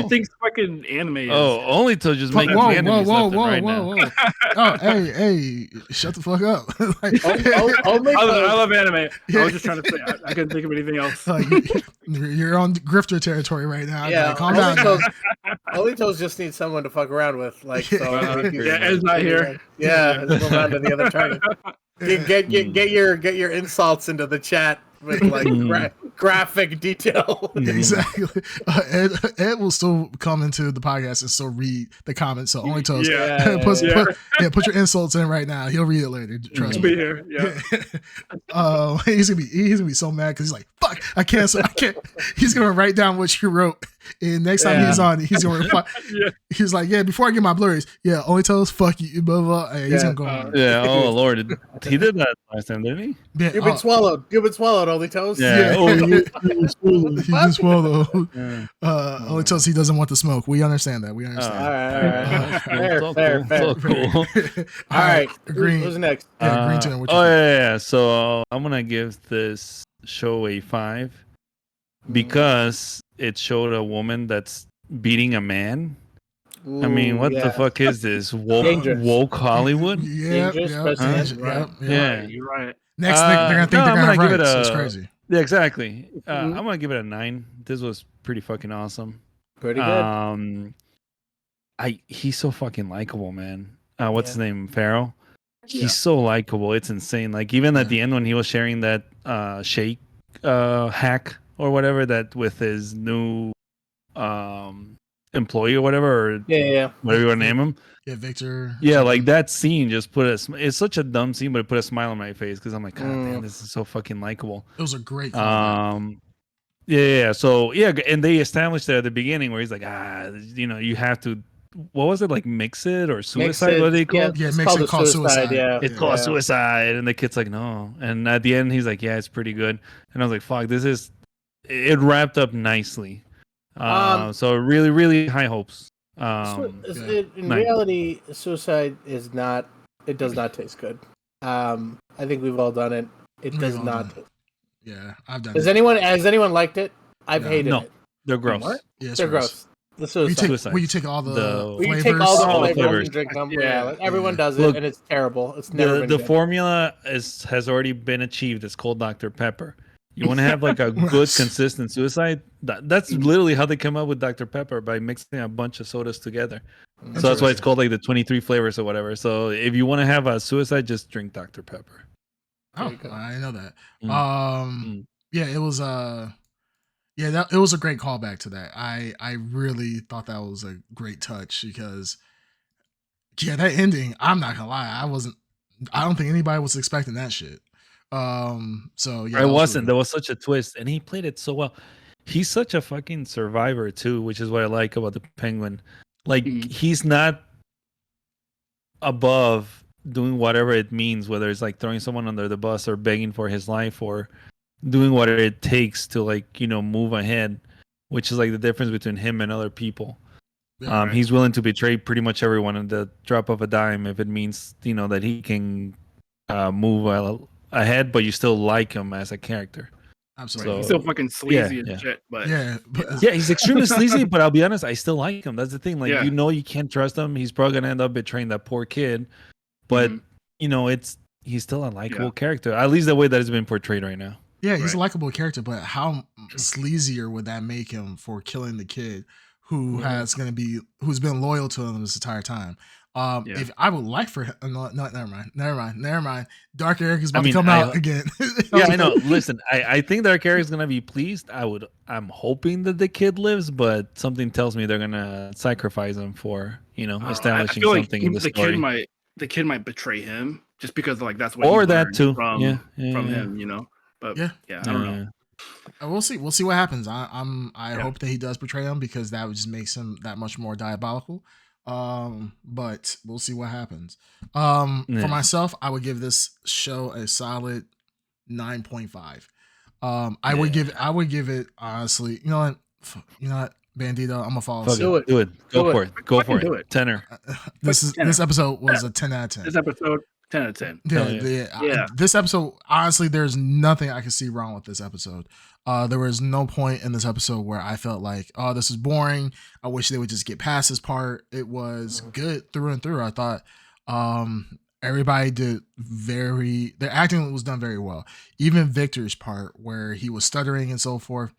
thinks fucking anime is. Only Toast just making anime right now. Oh, hey, shut the fuck up. I love anime. Yeah. I was just trying to say, I couldn't think of anything else. You're on grifter territory right now. Yeah, calm down. Only Toast just needs someone to fuck around with. Ed's not here. Yeah, let's move on to the other target. Get your insults into the chat with graphic detail. Exactly. Ed will still come into the podcast and still read the comments. So Only Toast, put your insults in right now. He'll read it later. Trust me. Be here. Yeah. He's gonna be so mad because he's like, fuck, I can't. He's gonna write down what you wrote, and next time he's on, he's gonna reply. He's like, before I get my blurries, Only Toast, fuck you, blah blah. And he's gonna go on. Oh Lord, he did that last time, didn't he? Yeah, You've been swallowed. Only Toast. He just swallowed. Only Toast, he doesn't want the smoke. We understand that. We understand. All right. Fair. All right. Green. Who's next? Green Tune. Yeah. So I'm gonna give this show a 5 because it showed a woman that's beating a man. I mean, what the fuck is this? Woke Hollywood? Yeah. You're right. Next, they're gonna think they're gonna have rights. It's crazy. Yeah, exactly. I'm gonna give it a 9. This was pretty fucking awesome. Pretty good. He's so fucking likable, man. What's his name? Farrell. He's so likable. It's insane. Like even at the end when he was sharing that shake hack or whatever that with his new employee or whatever, or whatever you want to name him. Yeah, Victor. Yeah, like that scene just put it's such a dumb scene, but it put a smile on my face because I'm like, God damn, this is so fucking likable. It was a great So and they established that at the beginning where he's like, you have to, what was it, like mix it or suicide? What they call it? Yeah, mix it, called suicide. Yeah, it's called suicide, and the kid's like, no. And at the end, he's like, yeah, it's pretty good. And I was like, fuck, it wrapped up nicely. So really, really high hopes. In reality, suicide does not taste good. I think we've all done it. It does not. Yeah, I've done it. Has anyone liked it? I've hated it. They're gross. What? Yeah, they're gross. The suicide. You take all the flavors. You take all the flavors and drink them. Everyone does it, and it's terrible. It's never been the good. formula has already been achieved. It's called Dr. Pepper. You want to have like a good, consistent suicide? That's literally how they come up with Dr. Pepper, by mixing a bunch of sodas together. So that's why it's called like the 23 flavors or whatever. So if you want to have a suicide, just drink Dr. Pepper. Oh, I didn't know that. Yeah, it was it was a great callback to that. I really thought that was a great touch because that ending, I'm not gonna lie, I don't think anybody was expecting that shit. So yeah, it wasn't. There was such a twist, and he played it so well. He's such a fucking survivor too, which is what I like about the Penguin. Like he's not above doing whatever it means, whether it's like throwing someone under the bus or begging for his life or doing whatever it takes to move ahead, which is like the difference between him and other people. Yeah, he's willing to betray pretty much everyone at the drop of a dime if it means that he can move ahead, but you still like him as a character. Absolutely. So, he's still fucking sleazy and shit, but he's extremely sleazy, but I'll be honest, I still like him. That's the thing. Like you can't trust him. He's probably gonna end up betraying that poor kid. But he's still a likable character. At least the way that it's been portrayed right now. Yeah, he's a likable character, but how sleazier would that make him for killing the kid who's been loyal to him this entire time. If I would like for him, no, never mind. Dark Eric is about to come out again. Yeah, I know. Listen, I think Dark Eric is gonna be pleased. I'm hoping that the kid lives, but something tells me they're gonna sacrifice him for establishing something in the story. The kid might betray him just because that's what or that too from him, But I don't know. We'll see. We'll see what happens. I hope that he does betray him because that would just makes him that much more diabolical. But we'll see what happens. For myself, I would give this show a solid 9.5. I would give it honestly. You know what, Bandito, I'm gonna follow. Do it. Go for it. Tenor. This episode was a 10 out of 10. This episode 10 out of 10. Yeah. This episode, honestly, there's nothing I can see wrong with this episode. There was no point in this episode where I felt like, oh, this is boring. I wish they would just get past this part. It was good through and through. I thought everybody did their acting was done very well. Even Victor's part where he was stuttering and so forth,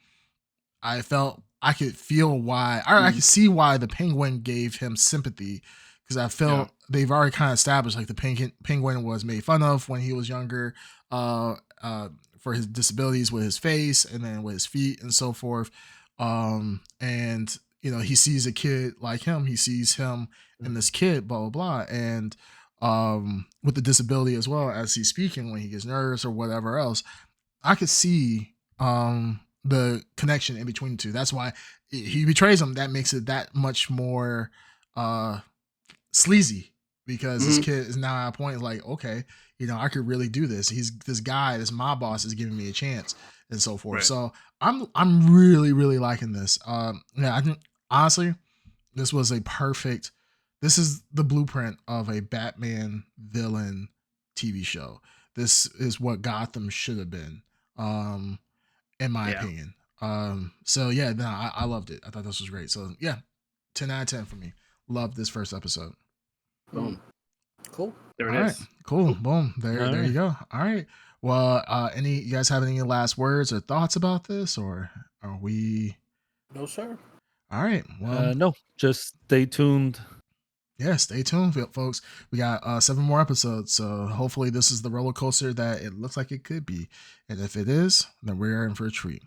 I felt I could feel why, or I could see why the Penguin gave him sympathy, because I felt they've already kind of established like the Penguin was made fun of when he was younger for his disabilities with his face and then with his feet and so forth. And he sees a kid like him. He sees him in this kid, blah, blah, blah. And with the disability as well as he's speaking when he gets nervous or whatever else, I could see the connection in between the two. That's why he betrays him. That makes it that much more sleazy, because this kid is now at a point like, okay, I could really do this. This mob boss is giving me a chance and so forth. Right. So I'm really, really liking this. I think honestly, this is the blueprint of a Batman villain TV show. This is what Gotham should have been, in my opinion. I loved it. I thought this was great. So 10 out of 10 for me. Loved this first episode. Boom. Cool. There it is. Right. Cool. Boom. There you go. All right. Well, you guys have any last words or thoughts about this, or are we? No, sir. All right. Well, no, just stay tuned. Yeah, stay tuned, folks. We got 7 more episodes, so hopefully this is the roller coaster that it looks like it could be. And if it is, then we're in for a treat.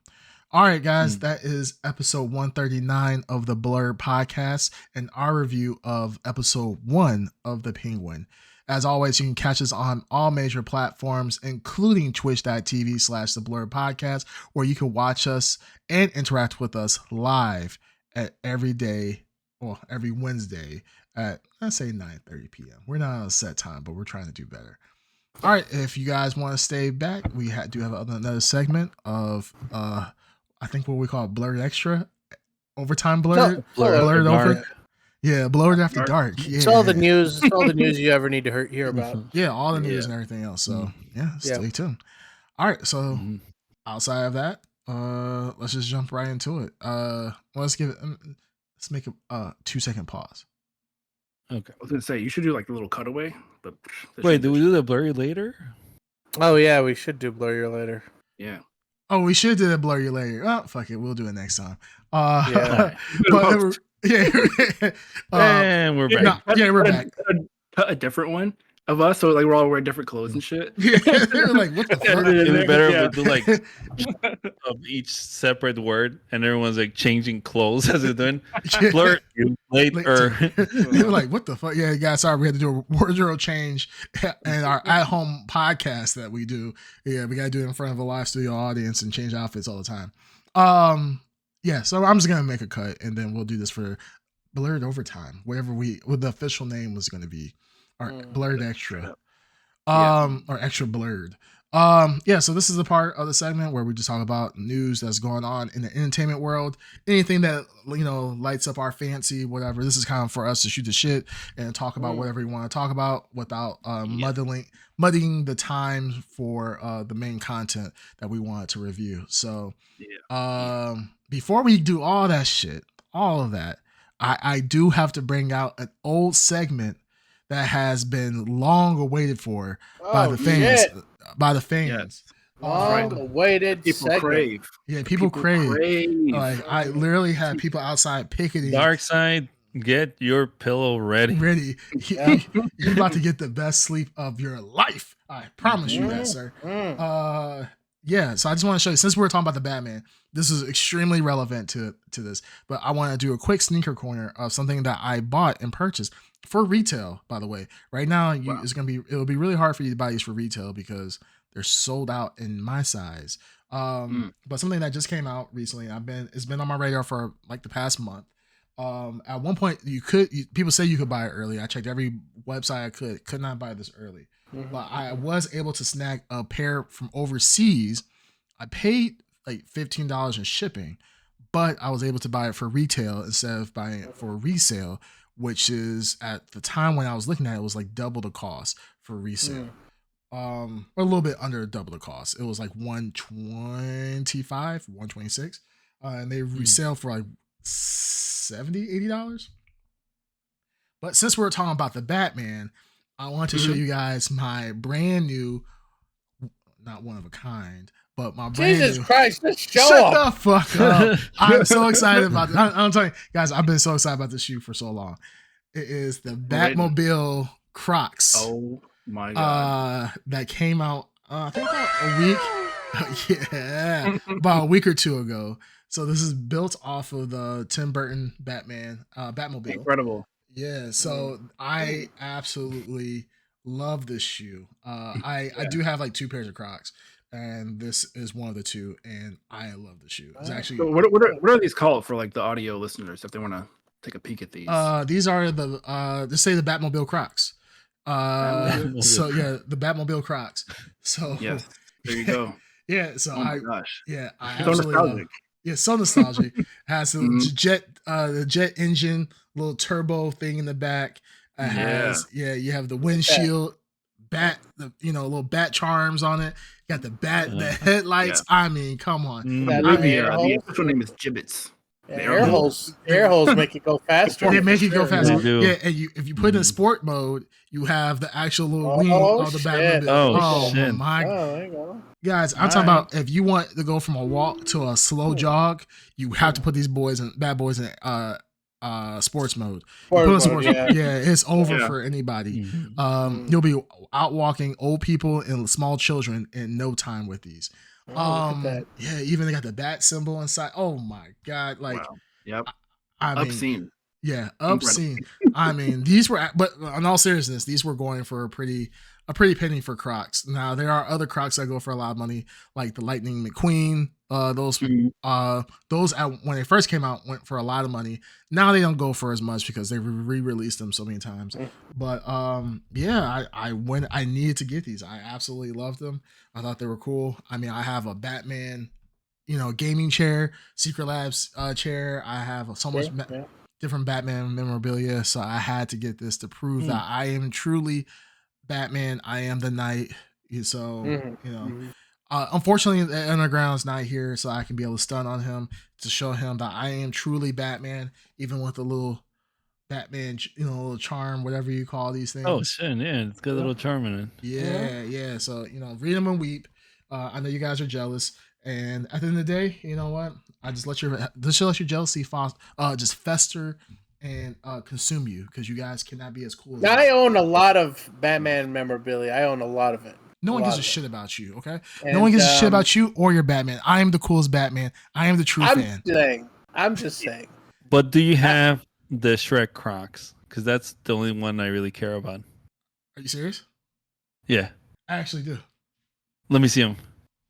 All right, guys, that is episode 139 of the Blrd podcast and our review of episode 1 of The Penguin. As always, you can catch us on all major platforms, including twitch.tv/the Blrd podcast, where you can watch us and interact with us live every Wednesday at, let's say, 9:30 p.m. We're not on a set time, but we're trying to do better. All right, if you guys want to stay back, we do have another segment of I think what we call Blrd Extra, Overtime Blrd, Blrd over. Yeah, Blrd After Dark. Yeah. It's all the news. It's all the news you ever need to hear about. Yeah, all the news and everything else. So stay tuned. All right, so outside of that, let's just jump right into it. Let's make a 2-second pause. Okay. I was gonna say you should do like a little cutaway, but wait, do we do the blurry later? Oh yeah, we should do blurry later. Yeah. Oh, we should do the blurry later. Oh, fuck it, we'll do it next time. Yeah. And we're back. We're back. Cut a different one of us, so like we're all wearing different clothes and shit. Yeah, they're like, what the fuck? Is it better if we do like of each separate word and everyone's like changing clothes as they're doing? Blur later. They were like, what the fuck? Yeah, guys, sorry, we had to do a wardrobe change and our at-home podcast that we do. Yeah, we gotta do it in front of a live studio audience and change outfits all the time. So I'm just gonna make a cut and then we'll do this for Blrd Overtime, what the official name was gonna be. Or Blrd Extra. Or Extra Blrd. So this is the part of the segment where we just talk about news that's going on in the entertainment world. Anything that, lights up our fancy, whatever. This is kind of for us to shoot the shit and talk about whatever we want to talk about without muddying the time for the main content that we wanted to review. So before we do all that shit, all of that, I do have to bring out an old segment that has been long awaited for by the fans. Yes. Long-awaited People segment. crave. Yeah, people crave. Like I literally had people outside picketing. Dark side, get your pillow ready. You're about to get the best sleep of your life. I promise you that, sir. Yeah, so I just want to show you, since we're talking about the Batman, this is extremely relevant to this, but I want to do a quick sneaker corner of something that I bought and purchased for retail, by the way. Right now, it'll be really hard for you to buy these for retail because they're sold out in my size. But something that just came out recently, it's been on my radar for like the past month. At one point, people say you could buy it early. I checked every website I could not buy this early. But I was able to snag a pair from overseas. I paid like $15 in shipping, but I was able to buy it for retail instead of buying it for resale, which is, at the time when I was looking at it, was like double the cost for resale. Or a little bit under double the cost. It was like $125, $126, and they resell for like $70, $80. But since we're talking about the Batman, I want to show you guys my brand new, not one of a kind, but my brand Jesus new. Christ, just Shut up. the fuck up. I'm so excited about it. I'm telling you, guys, I've been so excited about this shoe for so long. It is the Batmobile Crocs. Oh my God. That came out, I think about a week. About a week or two ago. So this is built off of the Tim Burton Batmobile. Incredible. Yeah, so I absolutely love this shoe. I do have like 2 pairs of Crocs, and this is one of the 2, and I love the shoe. It's actually. So what are these called for like the audio listeners if they want to take a peek at these? These are just say the Batmobile Crocs. So yeah, the Batmobile Crocs. So yes, there you go. Yeah, so oh my gosh, yeah, I so absolutely nostalgic. Yeah, so nostalgic. Has the jet engine, little turbo thing in the back. It has you have the windshield, little bat charms on it. You got the headlights. Yeah. I mean, come on. The official name is Gibbets. Yeah, air holes make it go faster. They make it go faster. Yeah, and if you put it in sport mode, you have the actual little wing of the Batmobile. Oh shit! My there you go. Guys, I'm talking about if you want to go from a walk to a slow jog, you have to put these bad boys in sports mode. It's over for anybody. You'll be out walking old people and small children in no time with these. Yeah, even they got the bat symbol inside. Oh my God! Like, wow. Yep. I mean, obscene. Yeah, obscene. I mean, these were, but in all seriousness, these were going for a pretty penny for Crocs. Now there are other Crocs that go for a lot of money, like the Lightning McQueen. Those when they first came out went for a lot of money. Now they don't go for as much because they re-released them so many times. But I needed to get these. I absolutely loved them. I thought they were cool. I mean, I have a Batman, gaming chair, Secret Labs chair. I have so much different Batman memorabilia, so I had to get this to prove that I am truly Batman. I am the Knight. So unfortunately, the Underground's not here, so I can be able to stun on him to show him that I am truly Batman, even with a little Batman, little charm, whatever you call these things. Oh shit! Yeah, it's got a little charm in it. Yeah. So read them and weep. I know you guys are jealous, and at the end of the day, you know what? I just let your jealousy just fester and consume you, because you guys cannot be as cool as I own a lot of Batman memorabilia. I own a lot of it. No one gives a shit about you, okay? And no one gives a shit about you or your Batman. I am the coolest Batman. I am the true fan. I'm just saying. But do you have the Shrek Crocs? Because that's the only one I really care about. Are you serious? Yeah. I actually do. Let me see them.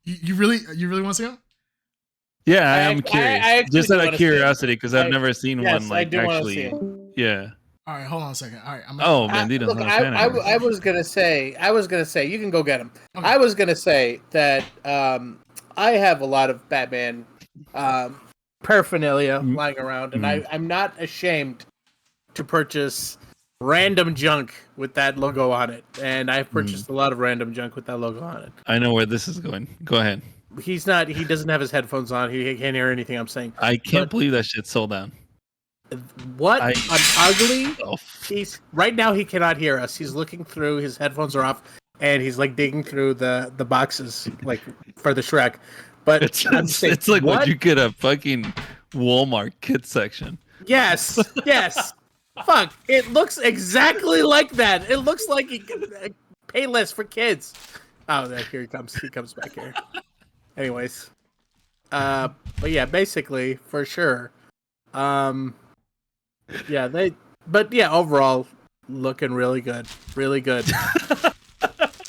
You really want to see them? Yeah, I am curious. Just out of curiosity, because I've never seen one like actually. Yeah. All right, hold on a second. All right, Bandito's not a fan of I was gonna say, you can go get them. Okay. I was gonna say that I have a lot of Batman paraphernalia lying around, and I'm not ashamed to purchase random junk with that logo on it. And I've purchased a lot of random junk with that logo on it. I know where this is going. Go ahead. He doesn't have his headphones on. He can't hear anything I'm saying. I can't believe that shit sold out. What? I'm ugly. Right now he cannot hear us. He's looking through. His headphones are off. and he's like digging through the boxes like for the Shrek. But it's like what you get a fucking Walmart kids section. Yes. Fuck! It looks exactly like that. It looks like Payless for kids. Oh, there here he comes. He comes back here. Anyways, but yeah, basically for sure. Overall looking really good,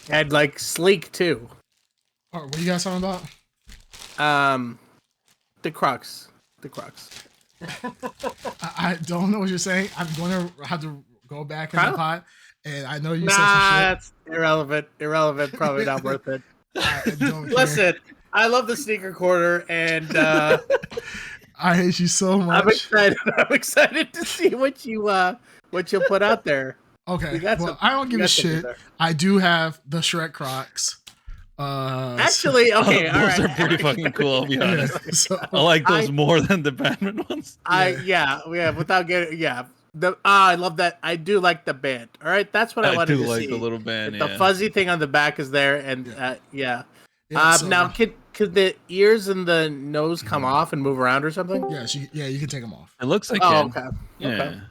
and like sleek too. Oh, what are you guys talking about? The Crocs. I don't know what you're saying. I'm going to have to go back in the pod, and I know you said some shit. That's irrelevant. Probably not worth it. I don't care. Listen, I love the sneaker quarter, and I hate you so much. I'm excited to see what you'll put out there. Okay, well, I don't give a shit. I do have the Shrek Crocs. Actually, okay, all right. Those are pretty fucking cool, I'll be honest. I like those more than the Batman ones. Without getting I love that. I do like the band. All right, that's what I wanted to see. I do like the little band. The fuzzy thing on the back is there, and now, could the ears and the nose come off and move around or something? Yes, you can take them off. It looks like okay. Yeah.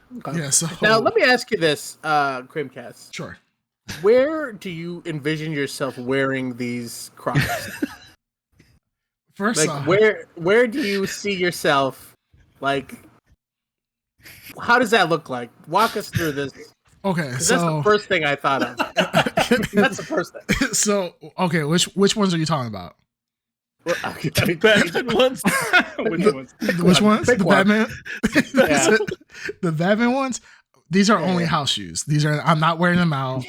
So now let me ask you this, Creamcast. Sure. Where do you envision yourself wearing these Crocs? First like, off, where do you see yourself? Like, how does that look like? Walk us through this. Okay, so that's the first thing I thought of. That's the first thing. So, okay, which ones are you talking about? Batman ones. Which ones? Pick the one. Batman. The Batman ones. These are only house shoes. I'm not wearing them out.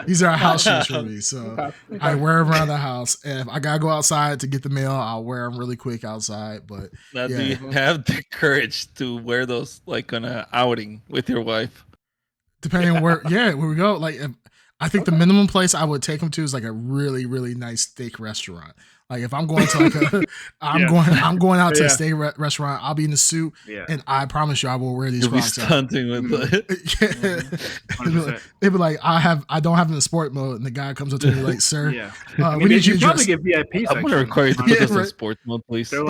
These are house shoes for me. So I wear them around the house. And if I gotta go outside to get the mail, I'll wear them really quick outside. But now, do you have the courage to wear those like on an outing with your wife? Depending on where we go. Like, I think the minimum place I would take them to is like a really, really nice steak restaurant. Like if I'm going to like I'm going out to a steak restaurant. I'll be in the suit, and I promise you, I will wear these Crocs. You'll be stunting with the. They'd be like, I don't have it in sport mode, and the guy comes up to me like, "Sir, we need you to probably get VIP. I'm gonna require you to put this in sports mode, please." Sir,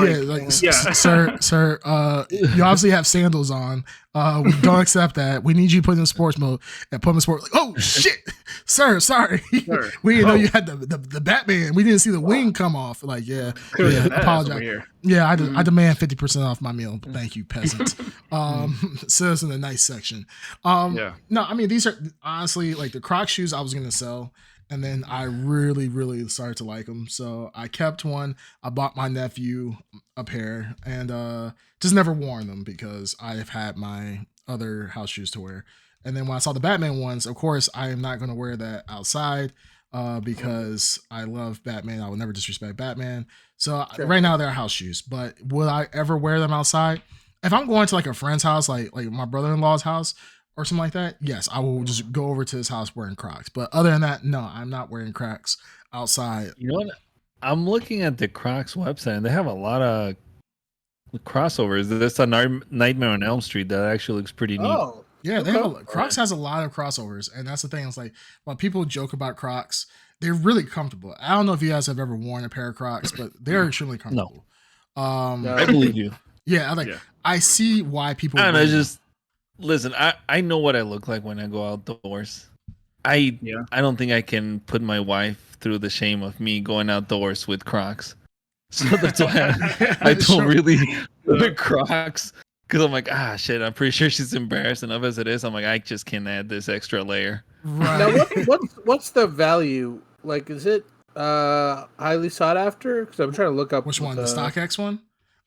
you obviously have sandals on. We don't accept that. We need you to put in sports mode and put them in sport. Like, oh shit, sir, sorry, we didn't know you had the Batman. We didn't see the wing come off. Like, apologize. I demand 50% off my meal. Thank you, peasant. So it's in the nice section. No, I mean these are honestly like the Croc shoes I was gonna sell, and then I really, really started to like them. So I kept one. I bought my nephew a pair, and just never worn them because I've had my other house shoes to wear. And then when I saw the Batman ones, of course, I am not going to wear that outside because I love Batman. I will never disrespect Batman. So right now they're house shoes, but will I ever wear them outside? If I'm going to like a friend's house, like my brother-in-law's house or something like that, yes, I will just go over to his house wearing Crocs. But other than that, no, I'm not wearing Crocs outside. You know what? I'm looking at the Crocs website, and they have a lot of crossovers. There's a Nightmare on Elm Street that actually looks pretty neat. Oh, yeah, they have Crocs has a lot of crossovers, and that's the thing. It's like when people joke about Crocs, they're really comfortable. I don't know if you guys have ever worn a pair of Crocs, but they're extremely comfortable. No. I believe you. Yeah, I see why people. I don't know. Listen. I know what I look like when I go outdoors. I don't think I can put my wife through the shame of me going outdoors with Crocs. So that's why I don't really wear Crocs. Because I'm like, shit, I'm pretty sure she's embarrassed enough as it is. I'm like, I just can't add this extra layer. Right. Now, what's the value? Like, is it highly sought after? Because I'm trying to look up. Which one? The StockX one?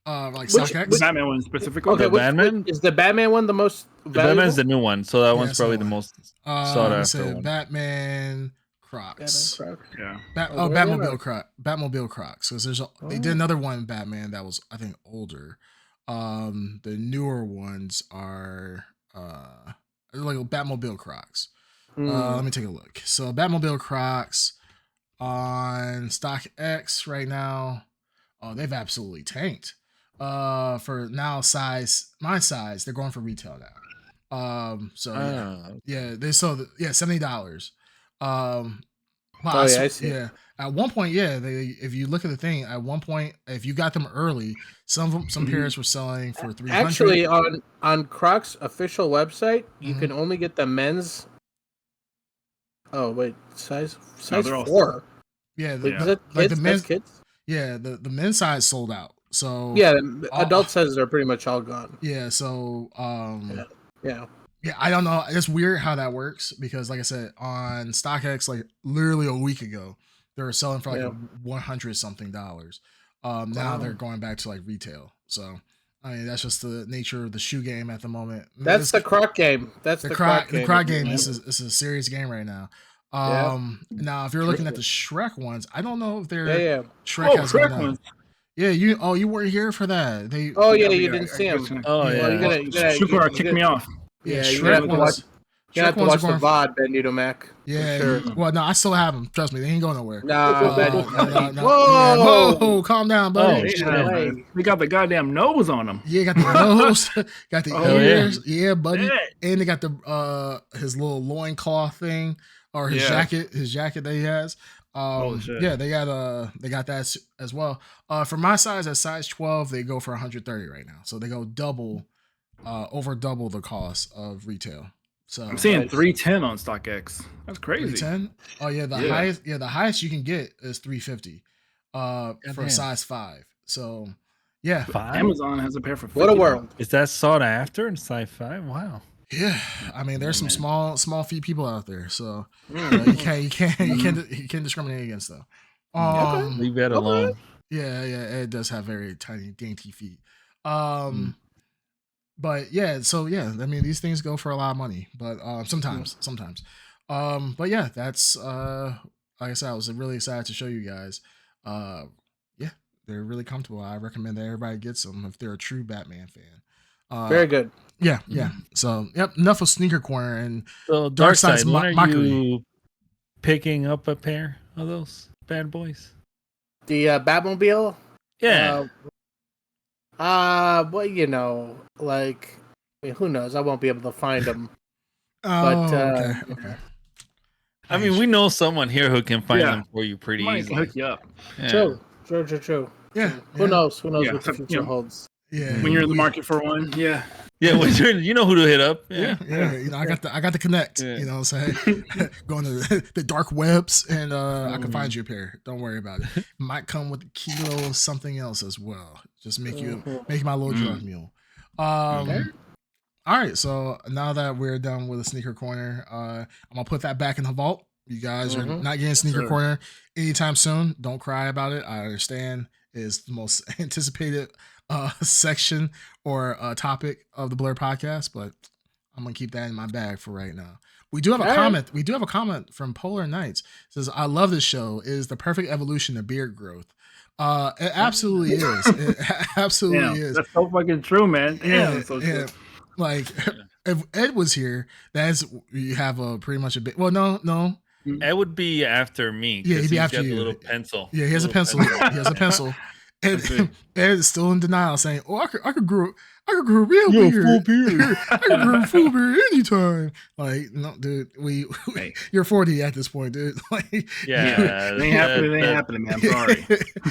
StockX? The Batman one specifically? Okay, Batman? Is the Batman one the most valuable? The Batman's the new one, so that one's probably the most sought after one. Batman Crocs. Yeah. Batmobile Crocs. Because they did another one, Batman, that was, I think, older. The newer ones are like Batmobile Crocs. Let me take a look. So Batmobile Crocs on StockX right now. Oh, they've absolutely tanked. For now my size, they're going for retail now. So yeah, they sold $70. Well, I see. Yeah. At one point, yeah, if you look at the thing, at one point, if you got them early, some pairs were selling for $300. Actually, on Crocs official website, you can only get the men's. Oh wait, size 4. Yeah, like the men's kids. Yeah, the men's size sold out. So yeah, adult sizes are pretty much all gone. Yeah, so yeah, I don't know. It's weird how that works because, like I said, on StockX, like literally a week ago, they were selling for like $100 something. Now they're going back to like retail. So I mean, that's just the nature of the shoe game at the moment. That's the Croc game. That's the Croc game. The Croc game is a serious game right now. Now if you're looking at the Shrek ones, I don't know if they're Shrek has Shrek ones. Yeah, you weren't here for that. You didn't see them. Oh yeah, you gotta tick me off. Yeah, Shrek ones. You have to watch the VOD, Bandito Mac. Yeah, sure. Well, no, I still have them. Trust me, they ain't going nowhere. No. Whoa, calm down, buddy. We got the goddamn nose on them. Yeah, got the nose, got the ears. Yeah, buddy. And they got the his little loincloth thing or his jacket that he has. Yeah, they got that as well. For my size at size 12, they go for $130 right now. So they go over double the cost of retail. So I'm seeing 310 on StockX. That's crazy. 310? Oh yeah, the highest you can get is 350 for a size 5. So yeah. Amazon has a pair for $50. What a world. Is that sought after in size 5? Wow. Yeah. I mean, there's some small feet people out there. So you can't discriminate against them. Leave that alone. Yeah, it does have very tiny, dainty feet. But yeah, so yeah, I mean, these things go for a lot of money, but sometimes. But yeah, that's like I said, I was really excited to show you guys. Yeah, they're really comfortable. I recommend that everybody gets them if they're a true Batman fan. Very good. Yeah. So yep, enough of Sneaker Corner and so Dark Side's when mockery. are you picking up a pair of those bad boys? The Batmobile? Yeah. Well, like, who knows? I won't be able to find them. Okay. I mean, we know someone here who can find them for you pretty easily. Hook you up. Yeah. True. Yeah. Who knows what the future holds? Yeah. When you're in the market for one, yeah. Yeah, you know who to hit up. Yeah. I got the connect. Yeah. You know what I'm saying? Going to the dark webs and I can find you a pair. Don't worry about it. Might come with a kilo of something else as well. Just make my little drug mule. All right, so now that we're done with the Sneaker Corner, I'm gonna put that back in the vault. You guys are not getting Sneaker Corner anytime soon. Don't cry about it. I understand it's the most anticipated section or topic of the Blrd podcast, but I'm gonna keep that in my bag for right now. We do have a comment. We do have a comment from Polar Knights. It says, "I love this show. It is the perfect evolution of beard growth." It absolutely is. It absolutely is. That's so fucking true, man. Damn, that's so true. Like if Ed was here, you have a pretty much a bit. Well, no. Ed would be after me. Yeah, he'd be after you. The little pencil. Yeah, he has a pencil. He has a pencil. And Ed is still in denial, saying, "Oh, I could grow a real beard. Full beard. I could grow a full beard anytime." Like, no, dude, you're 40 at this point, dude. Like, it ain't happening, man. I'm sorry.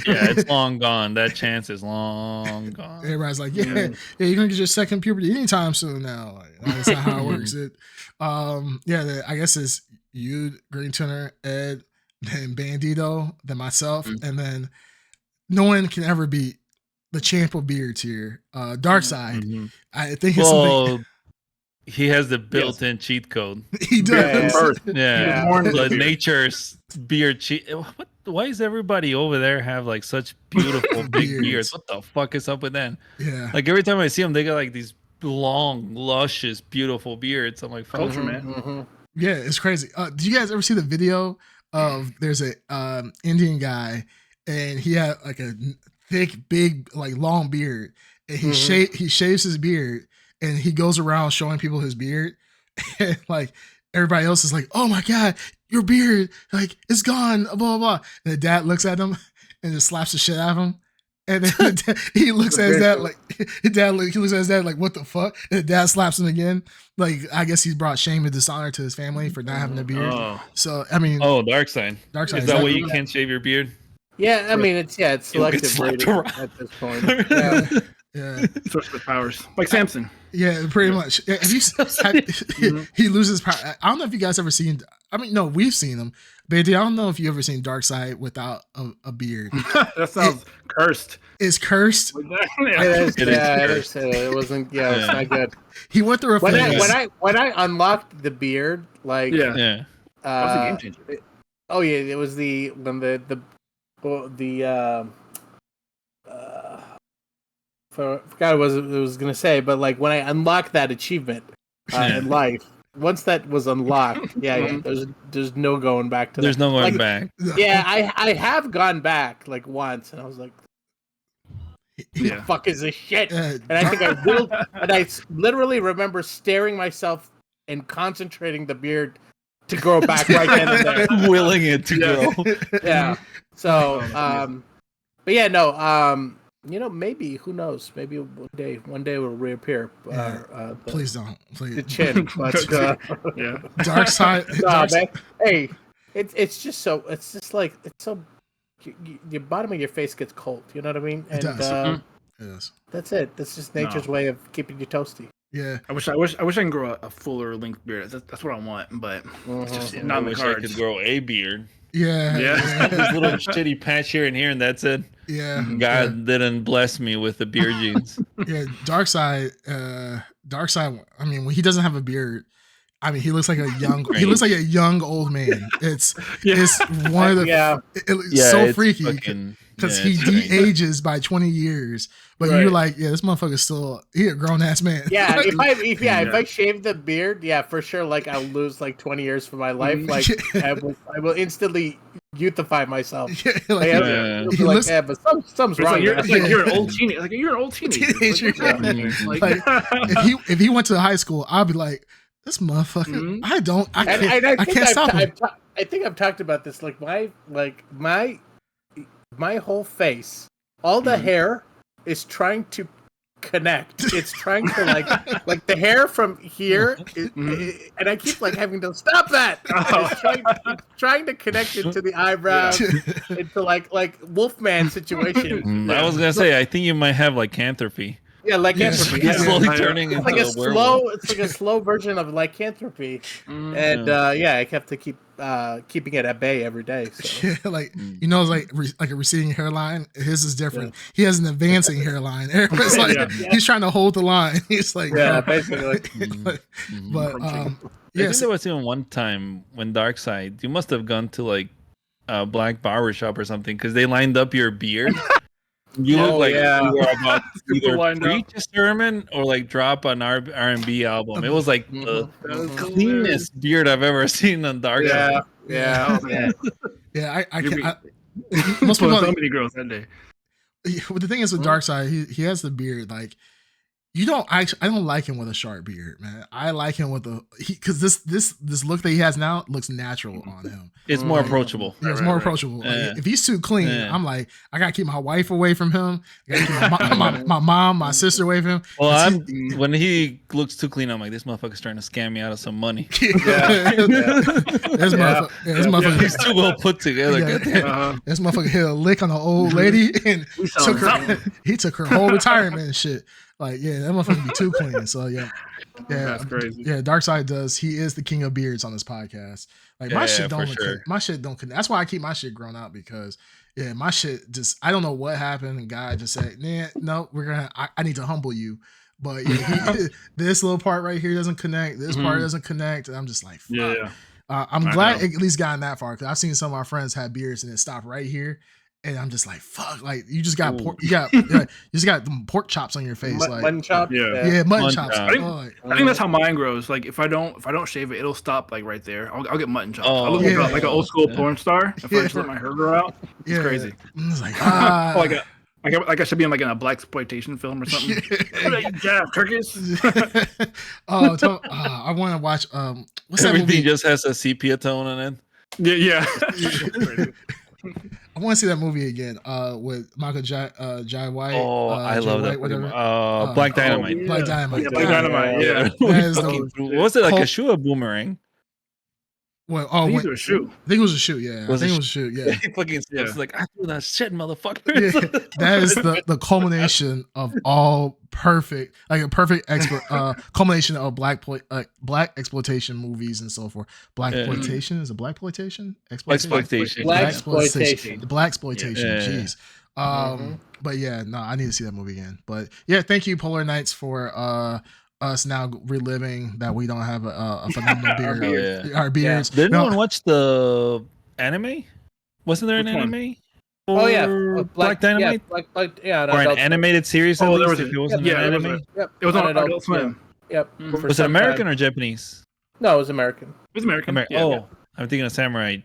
Yeah, it's long gone. That chance is long gone. Everybody's like, you're gonna get your second puberty anytime soon now. Like, no, that's not how it works. I guess it's you, Green Tuner, Ed, then Bandito, then myself, and then no one can ever beat the champ of beards here. Dark Side. I think it's something. He has the built-in cheat code. He does. Yeah. The nature's beard cheat. Why is everybody over there have like such beautiful big beards? What the fuck is up with that? Yeah. Like every time I see them, they got like these long, luscious, beautiful beards. I'm like, culture, man. Yeah, it's crazy. Did you guys ever see the video of there's a Indian guy and he had like a thick, big, like long beard, and he shaves his beard, and he goes around showing people his beard, and like everybody else is like, "Oh my god, your beard, like it's gone," blah blah blah. And the dad looks at him and just slaps the shit out of him, And then he looks at his dad like, he looks at his dad like, what the fuck? And dad slaps him again. Like, I guess he's brought shame and dishonor to his family for not having a beard. So, I mean. Oh, Darkseid. Darkseid. Is that why you can't shave your beard? Yeah, I mean, it's selective breeding at this point. Yeah. Sorts of powers. Like Samson. Yeah, pretty much. Have you he loses power. I don't know if you guys ever seen, I mean, no, we've seen him, but I don't know if you ever seen Darkseid without a beard. That sounds cursed. It's cursed. It is. It wasn't. It's not good. He went through a phase. When I unlocked the beard, like that was a game changer. It was forgot what it was gonna say, but like when I unlocked that achievement in life, once that was unlocked, there's no going back to that. There's no going back. Yeah, I have gone back like once, and I was like, "The fuck is this shit?" And I think I will. And I literally remember staring myself and concentrating the beard to grow back right then and there, willing it to grow. Yeah. So, but yeah, no. Maybe, who knows? Maybe one day will reappear. Please don't. Please. The chin. But, Darkseid. Man. Hey, it's just so. It's just like it's so. The bottom of your face gets cold. You know what I mean? And, it does. It does. That's it. That's just nature's way of keeping you toasty. Yeah. I wish I can grow a fuller length beard. That's what I want, but it's just not in the cards. I could grow a beard. Yeah. This little shitty patch here and here, and that's it. Yeah. God didn't bless me with the beard genes. Yeah, Darkseid. I mean, when he doesn't have a beard, I mean, he looks like a young old man. It's one of the it's so freaky because he de-ages by 20 years. But you're like, this motherfucker's still a grown ass man. Yeah, if I shave the beard, for sure, like I'll lose like 20 years from my life. Like I will instantly youthify myself. But something's wrong. You're an old teenager. Like you're an old teenager. If he went to high school, I'd be like, this motherfucker. I can't stop him. I think I've talked about this. Like my whole face, all the hair is trying to connect. It's trying to like the hair from here, and I keep like having to stop that. It's trying to connect it to the eyebrows, into like Wolfman situation. I was gonna say, I think you might have lycanthropy. Yeah, lycanthropy. He's slowly turning into a werewolf. It's like a slow version of lycanthropy, and I have to keep keeping it at bay every day. So. Yeah, it's like a receding hairline. His is different. Yeah. He has an advancing hairline. It's like he's trying to hold the line. He's like, basically. But I think there was even one time when Darkseid, you must have gone to like a black barbershop or something because they lined up your beard. You look like you were about to either preach a sermon or like drop an R&B album. It was like the cleanest beard I've ever seen on Darkseid. I can't. Most people, so many girls that day. But the thing is with Darkseid, he has the beard like. I don't like him with a sharp beard, man. I like him with because this look that he has now looks natural on him. It's more approachable. Yeah, it's more approachable. Like, if he's too clean, I'm like, I gotta keep my wife away from him. I gotta keep my mom, my sister away from him. Well, when he looks too clean, I'm like, this motherfucker's trying to scam me out of some money. This motherfucker, he's too well put together. This motherfucker hit a lick on an old lady and he took her whole retirement and shit. Like, that motherfucker be too clean. So that's crazy. Yeah, Darkseid does. He is the king of beards on this podcast. Like my shit don't connect. That's why I keep my shit grown out because my shit just I don't know what happened and God just said, no, I need to humble you. But this little part right here doesn't connect. This part doesn't connect, and I'm just like, fuck. I'm glad it at least gotten that far because I've seen some of our friends have beards and it stopped right here. And I'm just like, fuck! Like you just got you just got them pork chops on your face, like mutton chops. Mutton chops. I think that's how mine grows. Like if I don't shave it, it'll stop like right there. I'll get mutton chops. I look like an old school porn star if I just let my hair grow out. It's crazy. It's like I should be in like in a black exploitation film or something. Turkeys. I want to watch. What's that Everything movie? just has a sepia tone on it. Yeah. I want to see that movie again. With Michael Jai White. Oh, I love that. Whatever. Black Dynamite. yeah. Black Dynamite. Yeah, Black Dynamite. Yeah. That is was it like a shoe or boomerang? Well, I think it was a shoe. I think it was a shoe. Yeah, I think it was a shoe. Yeah, he fucking was like, I threw that shit, motherfucker. Yeah, that is the culmination of all perfect, like a perfect culmination of black exploitation movies and so forth. Black exploitation is a black exploitation. Exploitation. Black exploitation. The black exploitation. Jeez. But yeah, no, I need to see that movie again. But yeah, thank you, Polar Knights, for us now reliving that we don't have a phenomenal beard. Our beards. Did anyone watch the anime? Wasn't there an anime? Oh yeah, Black Dynamite. Yeah, or an animated series. At least, if it wasn't an anime. It was on Adult Swim. Yep. Was it American or Japanese? No, it was American. It was American. I'm thinking of Samurai.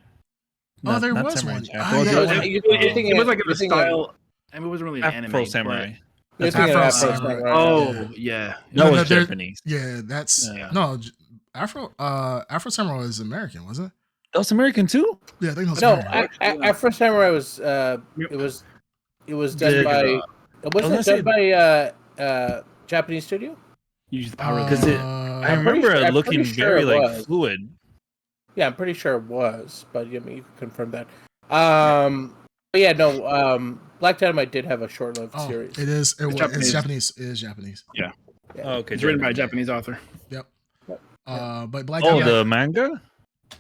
There was one. It was like a style. I mean, it wasn't really an anime. Afro Samurai. Afro Samurai. Oh yeah. That was Japanese. Yeah, that's no Afro Samurai was American, wasn't it? That was American too. Yeah, I think it was Afro Samurai was it was done by wasn't it done by Japanese studio? Use the power because I remember looking very like fluid. Yeah, I'm pretty sure it was, but you can confirm that. But yeah, no. Black Dynamite did have a short-lived series. It is. It's Japanese. It is Japanese. Yeah. Okay. It's written by a Japanese author. Yep. But Black Dynamite. The manga.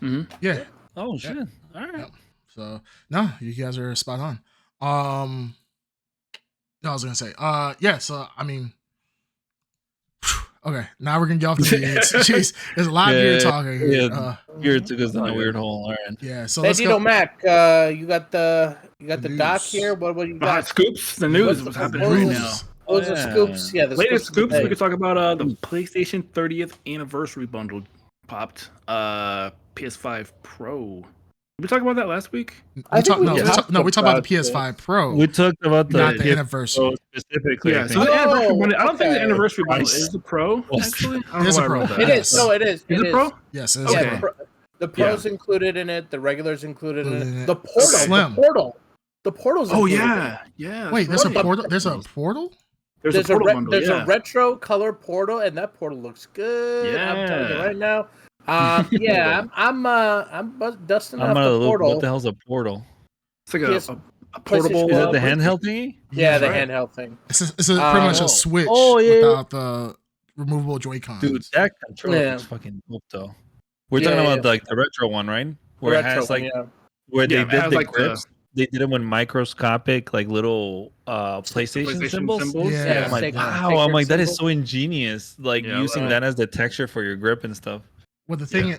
Mm-hmm. Yeah. Oh shit! All right. Yep. So no, you guys are spot on. No, I was gonna say. Yeah. So I mean. Okay, now we're gonna get off the beards. Jeez, there's a lot of beard talking here. Yeah, beard took us down a weird hole. All right. Yeah. So let's go. Mac, you got the doc here. What you got? Hot scoops. The news. What's happening right now? Those are scoops. Yeah, the latest scoops. We could talk about the PlayStation 30th anniversary bundle popped. PS5 Pro. Did we talk about that last week? We talked about the PS5 Pro. We talked about not the anniversary specifically. Yeah, so the anniversary bundle, I don't think the anniversary bundle is the Pro. Actually, it is a Pro. It is. No, it is. Is it Pro? Yes, it is. Okay. The Pro's included in it. The regular's included in it. The Portal. The Portal's. Oh yeah. Wait, there's a Portal. There's a Portal. There's a retro color Portal, and that Portal looks good. Yeah. I'm telling you right now. I'm dusting off the Portal. What the hell's a Portal? It's like a portable. Is it the handheld thingy? Yeah, the handheld thing. It's pretty much a Switch without the removable Joy-Cons. Dude, that controller is fucking dope though. We're talking about like the retro one, right? Where it has like where they did the grips. They did it with microscopic, like little PlayStation symbols. Yeah, I'm like, wow. I'm like, that is so ingenious. Like using that as the texture for your grip and stuff. Well, the thing,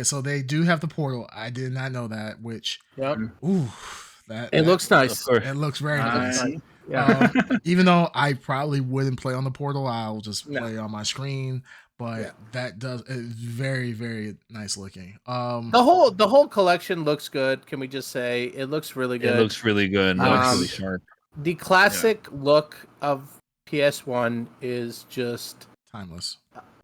so they do have the Portal. I did not know that. Which, it looks nice. It looks very nice. Yeah. Even though I probably wouldn't play on the Portal, I'll just play on my screen. But that it's very, very nice looking. The whole collection looks good. Can we just say it looks really good? It looks really good. It looks really sharp. The classic look of PS1 is just timeless.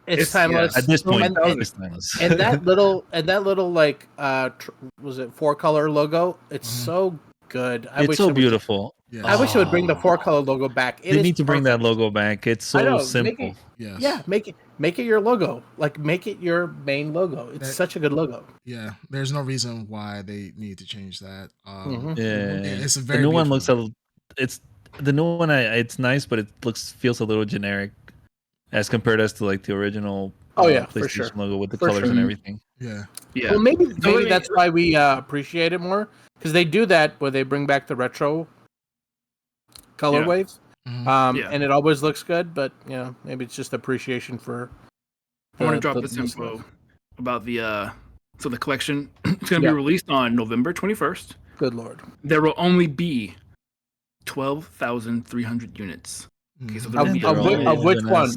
It's timeless at this point. It's timeless. and that little like was it 4-color logo? It's so good. It's so beautiful. I wish it would bring the 4-color logo back. They need to bring that logo back. It's so simple. Make it your logo. Like make it your main logo. It's such a good logo. Yeah, there's no reason why they need to change that. It's a very the new one looks it's the new one. It's nice, but it feels a little generic as compared to like the original. PlayStation logo with the colors and everything. Yeah. Well, maybe that's why we appreciate it more because they do that where they bring back the retro color waves. And it always looks good, but maybe it's just appreciation for. I want to drop this info about the the collection. It's going to be released on November 21st. Good lord! There will only be 12,300 units. Okay, so of which one?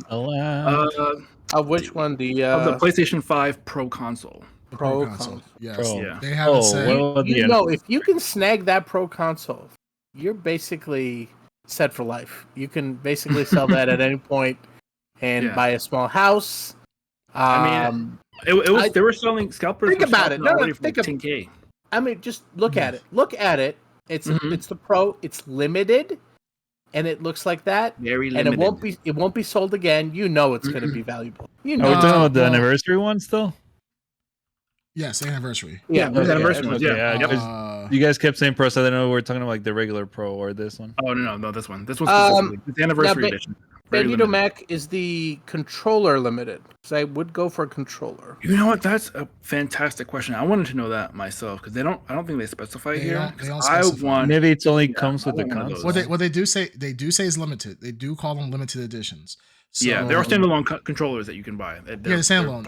Of which one? Of the PlayStation 5 Pro console. Pro console. Yes. Pro. They haven't said. If you can snag that Pro console, you're basically set for life. You can basically sell that at any point and buy a small house. I mean, they were selling scalpers. Think about it. No, think of 10K. I mean, just look at it. Look at it. It's the Pro. It's limited, and it looks like that. Very limited. And it won't be sold again. You know it's going to be valuable. You know. Are we talking about the anniversary one still? Yes, anniversary. Yeah, the anniversary ones. You guys kept saying Pro, so I didn't know we were talking about like the regular Pro or this one. Oh no, this one. This one's specifically the anniversary edition. Bandito Mac is the controller limited. So I would go for a controller. You know what? That's a fantastic question. I wanted to know that myself because I don't think they specify here. They don't specify. Maybe it's only comes with the console. What they do say is limited. They do call them limited editions. So, yeah, there are standalone controllers that you can buy. The standalone.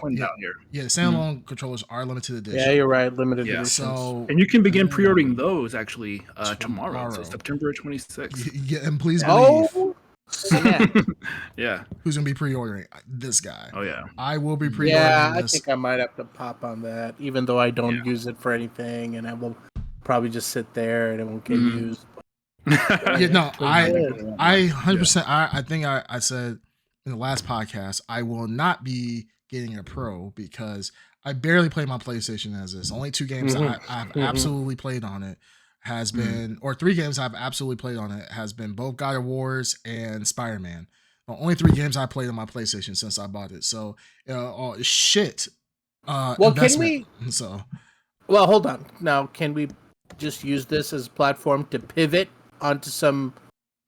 The standalone controllers are limited edition. Yeah, you're right. Limited edition. So, and you can begin pre-ordering those actually tomorrow. So September 26th. Yeah, and please believe. Yeah. Who's gonna be pre-ordering? This guy. Oh yeah. I will be pre-ordering. Yeah, I think I might have to pop on that, even though I don't use it for anything, and I will probably just sit there and it won't get used. Yeah, no, I 100%. I think I said in the last podcast, I will not be getting a Pro because I barely play my PlayStation as this. Only 2 games I've absolutely played on it has been, or 3 games I've absolutely played on it has been both God of Wars and Spider-Man. The only 3 games I played on my PlayStation since I bought it. So, shit. Well, can we? So, well, hold on. Now, can we just use this as a platform to pivot onto some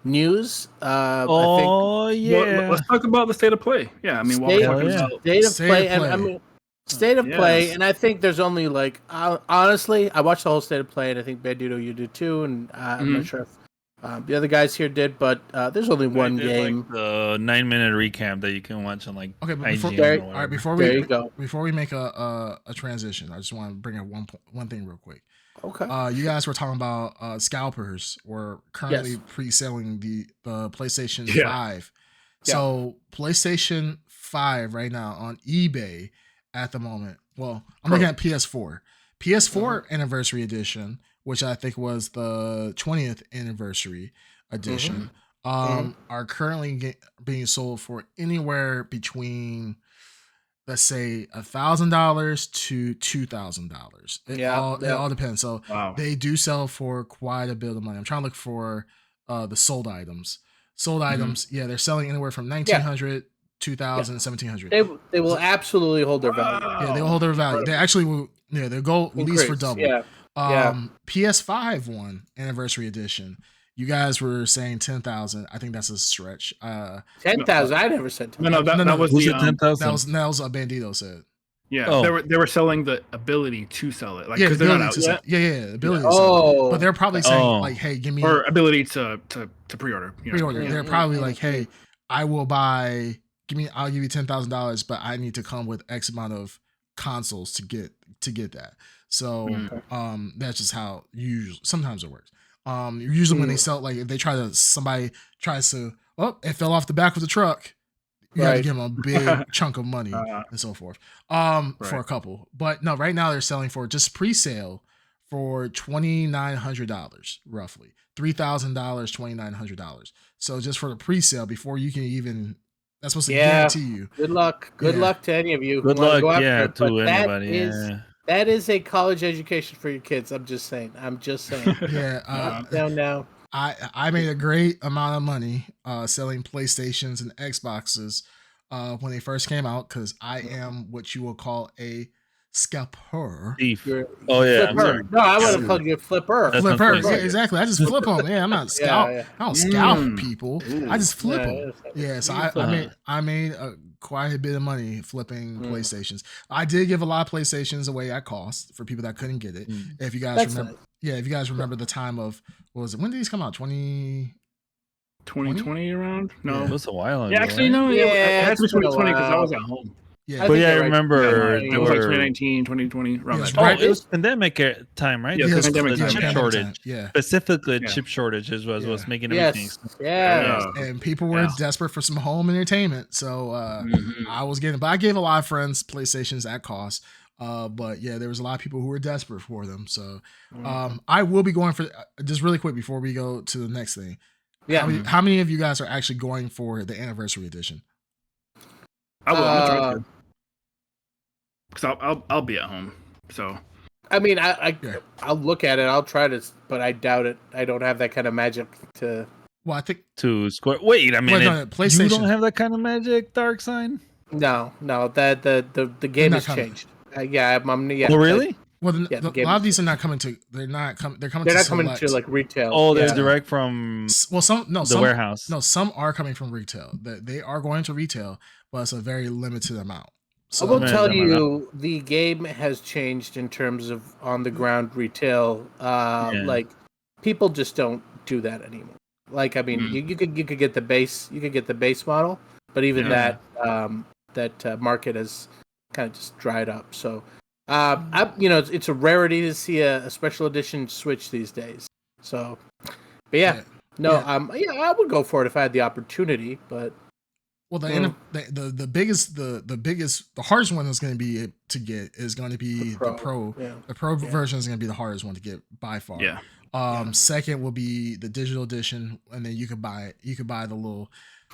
news? Yeah. Well, let's talk about the state of play. Yeah, I mean, State of play, and I think there's only like honestly, I watched the whole state of play, and I think Bandito, you did too, and I'm not sure if the other guys here did, but there's only one game. Like the 9-minute recap that you can watch on like. Okay, but before we make a transition, I just want to bring up one thing real quick. Okay. You guys were talking about scalpers were currently pre-selling the PlayStation 5. So PlayStation 5 right now on eBay at the moment. Well, I'm looking at PS4. PS4 Anniversary Edition, which I think was the 20th Anniversary Edition, are currently being sold for anywhere between, let's say, $1,000 to $2,000. It all depends. So they do sell for quite a bit of money. I'm trying to look for the sold items. Items, they're selling anywhere from $1,900, $2,000, $1,700. They will absolutely hold their value. Yeah, they will hold their value. They actually will. Yeah, they'll go at least for double. PS5 one Anniversary Edition. You guys were saying 10,000. I think that's a stretch. 10,000. I never said 10,000. No, that was the 10,000. That was a Bandito said. Yeah, they were selling the ability to sell it, like because they're not out yet. The ability to sell it. But they're probably saying like, "Hey, give me," or ability to pre-order. Pre-order. They're probably like, "Hey, I will buy. I'll give you $10,000, but I need to come with X amount of consoles to get that." So that's just how sometimes it works. Usually when they sell, like if somebody tries to, it fell off the back of the truck. You have to give them a big chunk of money and so forth. For a couple, but no, right now they're selling for just pre-sale for $2,900, roughly $3,000, $2,900. So just for the pre-sale before you can even, that's supposed to guarantee you. Good luck. Good luck to any of you. Good luck, to anybody. That is a college education for your kids. I'm just saying. Now. I made a great amount of money selling PlayStations and Xboxes when they first came out because I am what you will call a scalper. Flipper. No, I would have called you a flipper. Flipper, yeah, exactly. I just flip them. Yeah, I'm not scalp. I don't scalp people. I just flip them. Yeah, so I made quite a bit of money flipping PlayStations. I did give a lot of PlayStations away at cost for people that couldn't get it. If you guys remember. Nice. Yeah, if you guys remember the time of, what was it? When did these come out? 2020 around? No. It was a while ago. Yeah, actually, no. Yeah, it had to be 2020 because I was at home. Yeah, but I remember it was like 2019, 2020. Around that time. It was pandemic time, right? Yeah, pandemic the time. chip shortage. Yeah. Specifically, chip shortages was making everything. Yeah. And people were desperate for some home entertainment. So I gave a lot of friends PlayStations at cost. But yeah, there was a lot of people who were desperate for them. So I will be going for, just really quick before we go to the next thing. Yeah. How many of you guys are actually going for the Anniversary Edition? I will. I'm gonna try to. Because I'll be at home. So I mean, I'll look at it. I'll try to, but I doubt it. I don't have that kind of magic to. Well, I think to score. Wait a minute. no, PlayStation. You don't have that kind of magic, Dark Sign? No. That the game has changed. Yeah. Oh, really? Well, a lot of these are not coming to. They're not coming. They're coming. They're to not coming to like retail. Oh, they're direct from. Well, some warehouse. No, some are coming from retail. They are going to retail, but it's a very limited amount. So, I will tell you, the game has changed in terms of on the ground retail. Like people just don't do that anymore. Like I mean, you could get the base, model, but even that market has kind of just dried up. So. It's a rarity to see a special edition Switch these days. So, but I would go for it if I had the opportunity. But the biggest, the hardest one that's going to be to get is going to be the Pro. Yeah. The Pro version is going to be the hardest one to get by far. Yeah. Second will be the digital edition, and then you could buy the little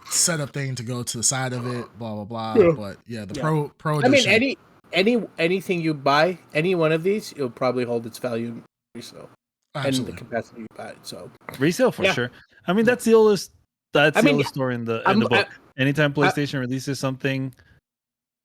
setup thing to go to the side of it. Blah blah blah. Yeah. But the Pro edition. I mean, anything you buy, any one of these, it'll probably hold its value in resale. Absolutely. And the capacity you buy it. So resale for sure. I mean, that's the oldest. That's the oldest story in the book. Anytime PlayStation releases something,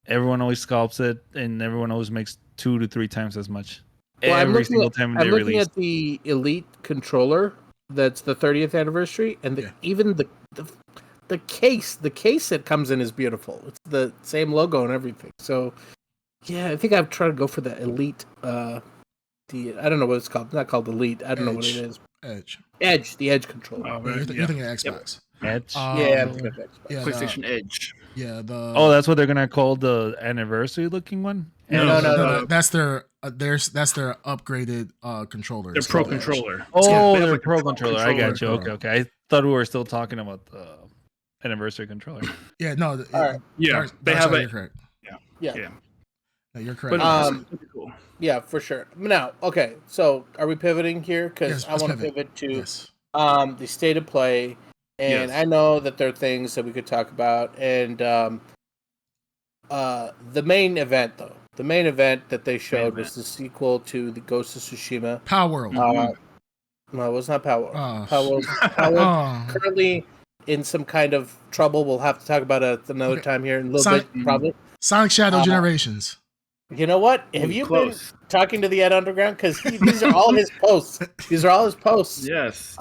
everyone always scalps it, and everyone always makes 2 to 3 times as much. Well, every single time they release. I'm looking at the Elite controller. That's the 30th anniversary, and even the case that comes in is beautiful. It's the same logo and everything. So. Yeah, I think I've tried to go for the Elite. I don't know what it's called. Not called Elite. I don't know what it is. Edge. The Edge controller. Oh, you're thinking of Xbox. Yep. Edge. I'm thinking of Xbox. Yeah, PlayStation Edge. Yeah. That's what they're gonna call the anniversary looking one. No. That's their upgraded controller. Their Pro controller. Oh, their Pro controller. I got you. Okay. I thought we were still talking about the anniversary controller. Yeah. No. Yeah. They have it. Correct. Yeah. No, you're correct. But cool. Yeah, for sure. Now, okay, so are we pivoting here? Because I want to pivot to the state of play, and I know that there are things that we could talk about, and the main event, though. The main event that they showed was the sequel to the Ghost of Tsushima. Power World. No, it was not Power World. Power World currently in some kind of trouble. We'll have to talk about it another time here in a little bit, probably. Sonic Shadow Generations. You know what? Have you been talking to the Ed Underground? Because these are all his posts. These are all his posts. Yes.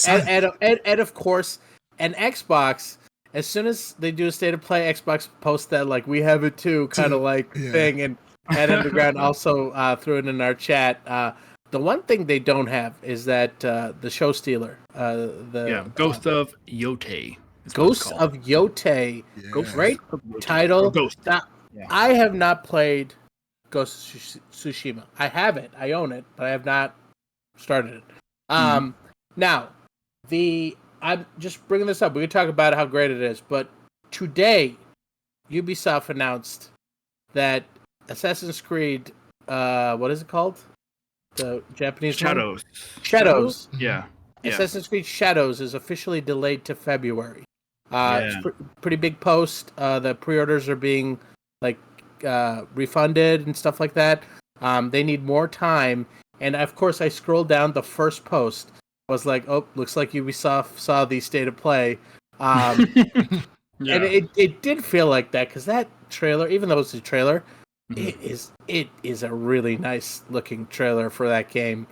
Ed, of course, and Xbox. As soon as they do a state of play, Xbox posts that like we have it too kind of like thing, and Ed Underground also threw it in our chat. The one thing they don't have is that the show stealer. Ghost of Yotei. Ghost of Yotei. Great title. Ghost. I have not played Ghost of Tsushima. I have it. I own it, but I have not started it. Now, I'm just bringing this up. We can talk about how great it is, but today, Ubisoft announced that Assassin's Creed, what is it called? The Japanese Shadows. One? Shadows. Yeah. Assassin's Creed Shadows is officially delayed to February. It's pretty big post. The pre-orders are being refunded and stuff like that. They need more time. And of course, I scrolled down the first post. I was like, oh, looks like Ubisoft saw the state of play. And it did feel like that because that trailer, even though it's a trailer, it is a really nice looking trailer for that game.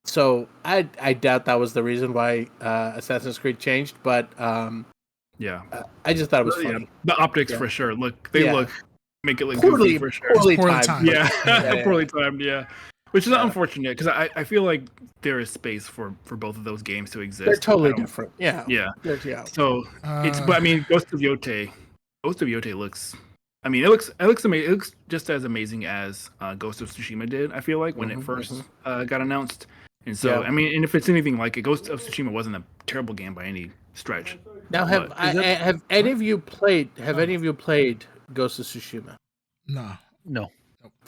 So I doubt that was the reason why Assassin's Creed changed, but I just thought it was funny. Yeah. The optics for sure. Make it look poorly, goofy for sure. Poorly timed. Poorly timed. Yeah, which is unfortunate because I feel like there is space for both of those games to exist. They're totally different. Yeah. So but I mean, Ghost of Yotei looks. I mean, it looks amazing. It looks just as amazing as Ghost of Tsushima did. I feel like when it first got announced. And so, I mean, and if it's anything like it, Ghost of Tsushima wasn't a terrible game by any stretch. Now, have any of you played? Have any of you played Ghost of Tsushima? No.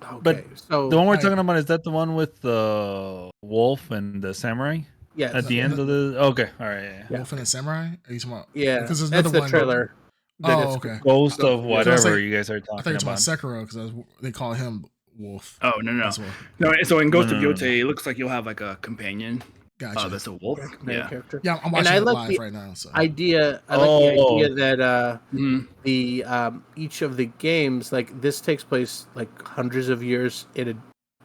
Okay, but so the one we're talking about, is that the one with the wolf and the samurai? Yeah. At the end of the all right. Yeah. Wolf and the samurai? Are you talking about? Yeah. Because there's that's another the trailer. Oh, okay. Ghost of whatever you guys are talking I thought you were talking about. about Sekiro because they call him wolf. Oh no. That's wolf. No, so in Ghost of Yotei, it looks like you'll have like a companion. Gotcha. That's a wolf. Yeah. Character. Yeah, I'm watching it live right now. So I like the idea that the each of the games, like this takes place like hundreds of years in a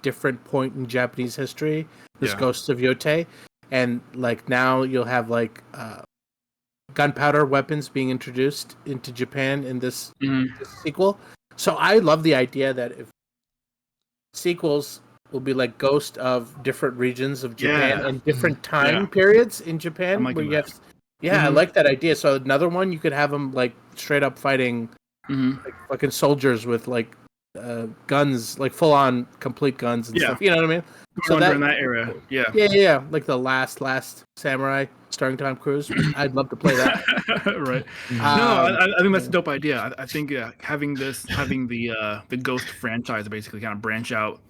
different point in Japanese history. This Ghost of Yotei, and like now you'll have like gunpowder weapons being introduced into Japan in this sequel. So I love the idea that if sequels will be like Ghost of different regions of Japan and different time periods in Japan. Where you have, I like that idea. So another one, you could have them like straight up fighting like fucking soldiers with like guns, like full on complete guns and stuff. You know what I mean? So in that era, yeah, like the last Samurai starring Tom Cruise. I'd love to play that. Right. I think that's a dope idea. I think having the Ghost franchise basically kind of branch out,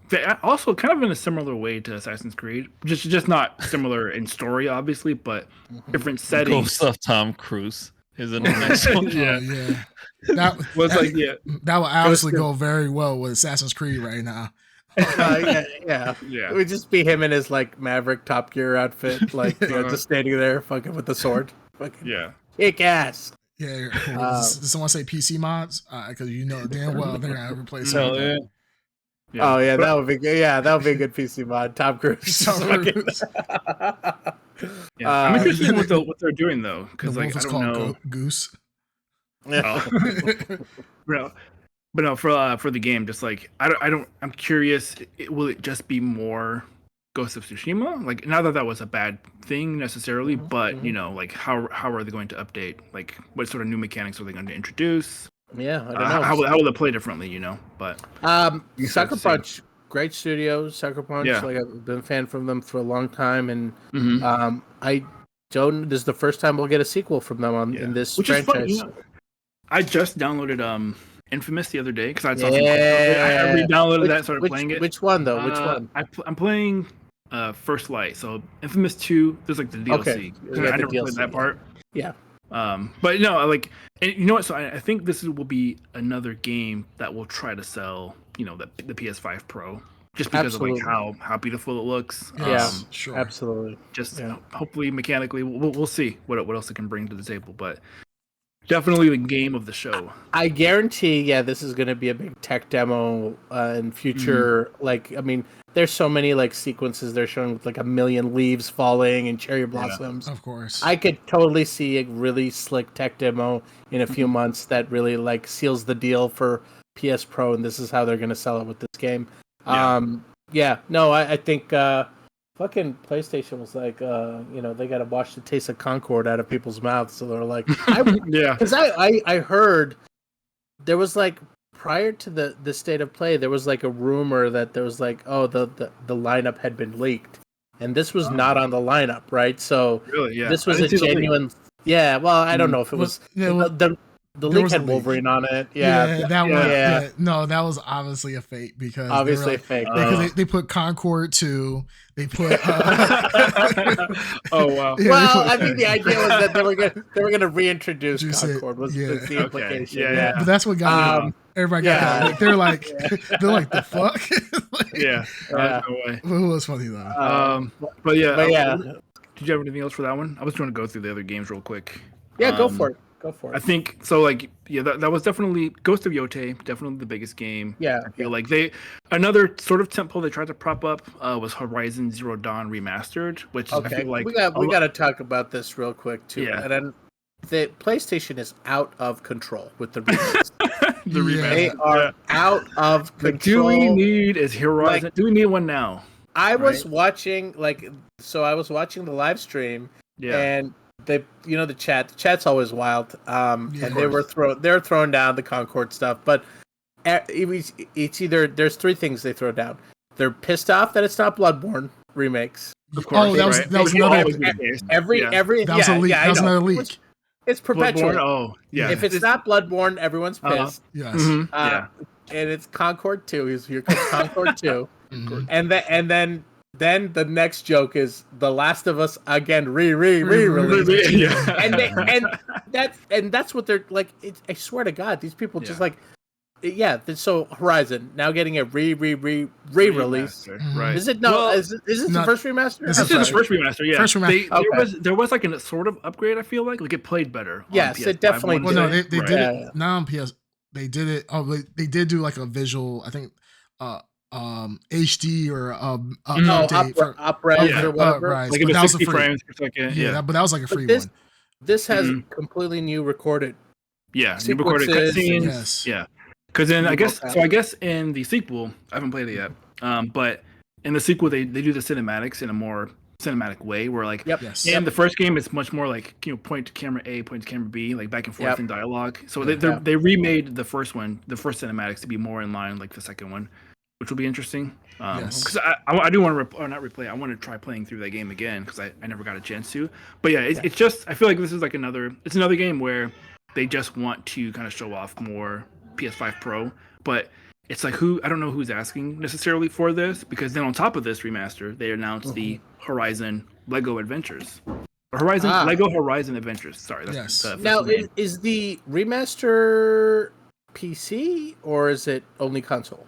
also kind of in a similar way to Assassin's Creed, just not similar in story, obviously, but different settings. Ghost of Tom Cruise is in the next one. That will obviously go very well with Assassin's Creed right now. It would just be him in his like Maverick Top Gear outfit, like just standing there, fucking with the sword, fucking kick ass. Yeah, does someone say PC mods? Because you know damn well they're gonna replace it. Oh yeah, that would be good. Yeah, that would be a good PC mod. Tom Cruise. I'm interested in what they're doing though, because like I don't know. Goose. But no, for the game, just like I'm curious. Will it just be more Ghost of Tsushima? Like, not that was a bad thing necessarily, but you know, like how are they going to update? Like, what sort of new mechanics are they going to introduce? Yeah, I don't know. How will it play differently? You know, but Sucker Punch, great studio. Sucker Punch, like I've been a fan from them for a long time, and I don't. This is the first time we'll get a sequel from them in this franchise. Is fun, you know? I just downloaded Infamous the other day because I saw I re-downloaded that and started playing it. Which one though? Which one? I'm playing First Light. So Infamous 2, there's like the DLC. Okay. I never played that part. Yeah. But no, like, and you know what? So I think this will be another game that will try to sell, you know, the PS5 Pro, just because of like how beautiful it looks. Sure, absolutely. Just hopefully mechanically, we'll see what else it can bring to the table, but. Definitely the game of the show. I guarantee, this is going to be a big tech demo in future. Like, I mean, there's so many like sequences they're showing with like a million leaves falling and cherry blossoms. Of course, I could totally see a really slick tech demo in a few months that really like seals the deal for PS Pro, and this is how they're going to sell it with this game. I think. Fucking PlayStation was like, you know, they got to wash the taste of Concord out of people's mouths. So they're like, because I heard there was like prior to the state of play, there was like a rumor that there was like, the lineup had been leaked, and this was not on the lineup, right? So this was a genuine. Yeah, well, I don't know if it was the leak had Wolverine on it. No, that was obviously a fake because obviously fake because they put Concord 2. They put. Oh wow! Well, I mean, the idea was that they were gonna reintroduce Concord. Was the implication? Yeah. But that's what got me. Everybody got they're like the fuck. No way. It was funny though. But yeah. Did you have anything else for that one? I was trying to go through the other games real quick. Yeah, go for it. I think so. Like, that was definitely Ghost of Yotei, definitely the biggest game. Yeah, I feel like another sort of tempo they tried to prop up was Horizon Zero Dawn Remastered, which I feel like we got to talk about this real quick too. Yeah. And then the PlayStation is out of control with the remakes. They are out of control. Do we need Horizon? Like, do we need one now? I was watching I was watching the live stream and. The chat's always wild. And they were throwing down the Concord stuff, but it's either there's three things they throw down. They're pissed off that it's not Bloodborne remakes. Of course, that was another every that was a leak. That was another leak. It's perpetual. Oh yeah. If it's not Bloodborne, everyone's pissed. Yes. And it's Concord 2. Here comes Concord 2. And then the next joke is The Last of Us again re-release. And that's what they're like. I swear to God, these people just like So Horizon now getting a re-release. Right? Is it is this the first remaster? This is the first remaster. Yeah, first remaster. There was like a sort of upgrade. I feel like it played better. Yes, it definitely did. Well, no, they did it now on PS. They did it. Oh, they did do like a visual. I think HD or update for upres or whatever. Right, like it was 60 frames per second. Yeah, but that was like a free one. This has completely new recorded. Yeah, new recorded cutscenes. Yes. Yeah. Because then I guess in the sequel, I haven't played it yet. But in the sequel, they do the cinematics in a more cinematic way, where like in the first game, it's much more like point to camera A, point to camera B, like back and forth in dialogue. So they remade the first cinematics to be more in line like the second one, which will be interesting. Because I do want to not replay. I want to try playing through that game again because I never got a chance to. But yeah, it's just I feel like this is like another game where they just want to kind of show off more PS5 Pro, but it's like I don't know who's asking necessarily for this, because then on top of this remaster, they announced the Horizon Lego Adventures. Lego Horizon Adventures. Sorry. That's now, is the remaster PC or is it only console?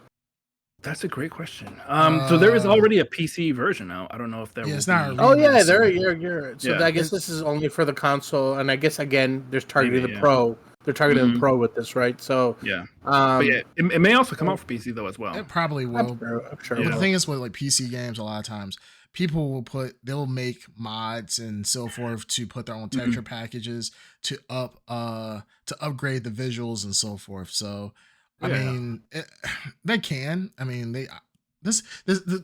That's a great question. So there is already a PC version now. I don't know if there will it's not. Oh yeah, you're. So I guess this is only for the console, and I guess again, there's targeting the Pro. They're targeting the Pro with this, right? So but yeah, it may also come out for PC though as well. It probably will. I'm sure. But the thing is with like PC games, a lot of times people they'll make mods and so forth to put their own texture packages to upgrade the visuals and so forth. So I mean, they can. I mean, the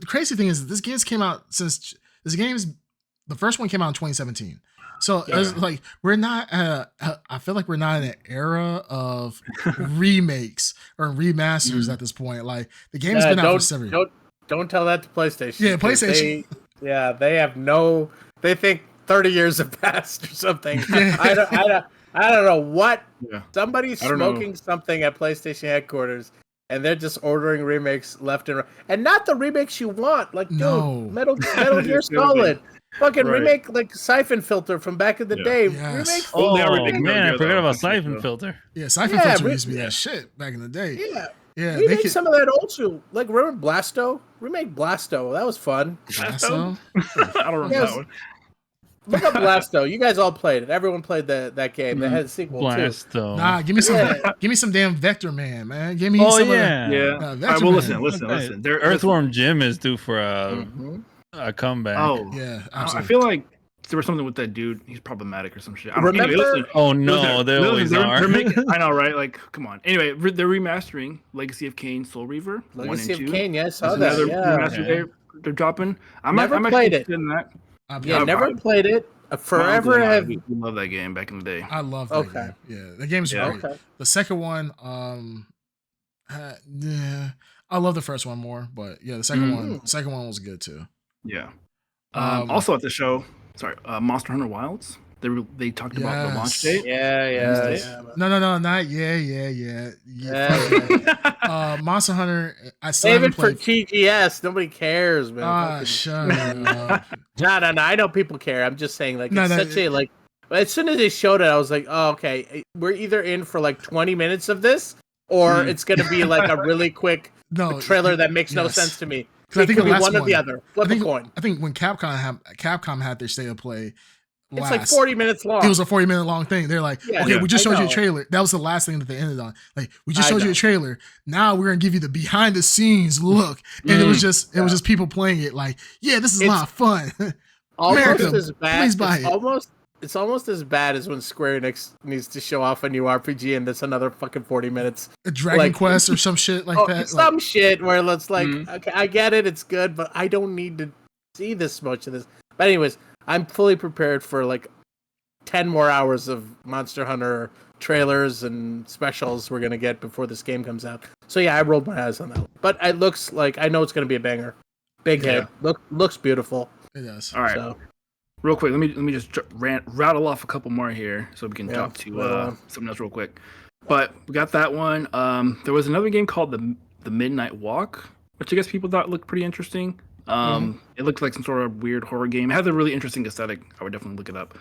crazy thing is this game's came out since the first one came out in 2017. So it's like we're not. I feel like we're not in an era of remakes or remasters at this point. Like the game has been out for 7 years. Don't tell that to PlayStation. Yeah, PlayStation. They have no. They think 30 years have passed or something. I don't know what. Yeah. Somebody's smoking something at PlayStation headquarters, and they're just ordering remakes left and right, and not the remakes you want. Like, dude, Metal Gear Solid. Fucking remake like Siphon Filter from back in the day. Yes. Man, I forgot about Siphon Filter. Yeah, Siphon Filter used to be that shit back in the day. Yeah. Remake some of that old school. Like, remember Blasto? Remake Blasto. That was fun. Blasto? I don't remember that one. Look up Blasto. You guys all played it. Everyone played that game. That had a sequel Blasto. too. Nah, give me some damn Vector Man. Give me some. Yeah. All right, well, listen. Earthworm Jim is due for a comeback. Oh yeah, absolutely. I feel like there was something with that dude. He's problematic or some shit. Remember? They always are. They're making, I know, right? Like, come on. Anyway, they're remastering Legacy of Kain, Soul Reaver. Legacy of Kain, yes, saw that. Remaster they're dropping. I'm played it. In that. Never played it. Forever have. We love that game back in the day. I love that game. Yeah, the game's great. Okay. The second one, I love the first one more, but yeah, the second one was good too. Yeah. Also at the show, Monster Hunter Wilds. They talked about the launch date. Yeah. No, not yeah. Monster Hunter. I save it for TGS. Nobody cares, man. Shut up. No. I know people care. I'm just saying, like, as soon as they showed it, I was like, oh, okay, we're either in for like 20 minutes of this, or it's gonna be like a really quick trailer that makes no sense to me. It could be one or the other. Flip a coin. I think when Capcom had their state of play. It's like 40 minutes long. It was a 40-minute long thing. They're like, we just showed you a trailer. That was the last thing that they ended on. Like, we just showed you a trailer. Now we're gonna give you the behind the scenes look. And it was just people playing it like, this is a lot of fun. Almost as bad. Please buy it. It's almost as bad as when Square Enix needs to show off a new RPG and that's another fucking 40 minutes. A Dragon Quest or some shit like that. Some shit where it's like, okay, I get it, it's good, but I don't need to see this much of this. But anyways, I'm fully prepared for like 10 more hours of Monster Hunter trailers and specials we're going to get before this game comes out. So yeah, I rolled my eyes on that one. But it looks like, I know it's going to be a banger. Big head. Looks beautiful. It does. All right. So. Real quick, let me just rattle off a couple more here so we can jump to something else real quick. But we got that one. There was another game called the Midnight Walk, which I guess people thought looked pretty interesting. It looked like some sort of weird horror game. It has a really interesting aesthetic. I would definitely look it up.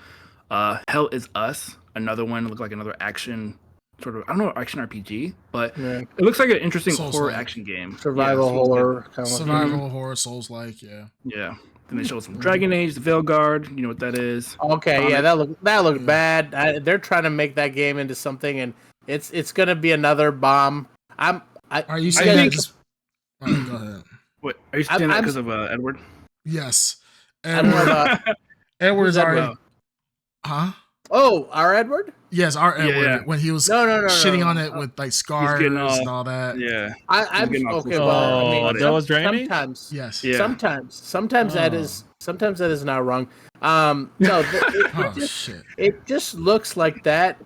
Hell Is Us, another one. It looked like another action sort of, I don't know, action RPG, but it looks like an interesting horror action game. Survival horror. Kind of survival horror, Souls-like, yeah. Yeah. Then they showed some Dragon Age, the Veilguard. You know what that is? Okay, yeah, that looked bad. They're trying to make that game into something, and it's gonna be another bomb. Are you saying that? Go ahead. What are you saying that because of Edward? Yes, Edward's already. Huh? Oh, our Edward? Yes, our Edward. Yeah. When he was shitting on it with like scars and all that. Yeah, I'm okay. Well, I mean, that was Dragon Age? Sometimes, yes. Yeah. Sometimes that is not wrong. No, it just looks like that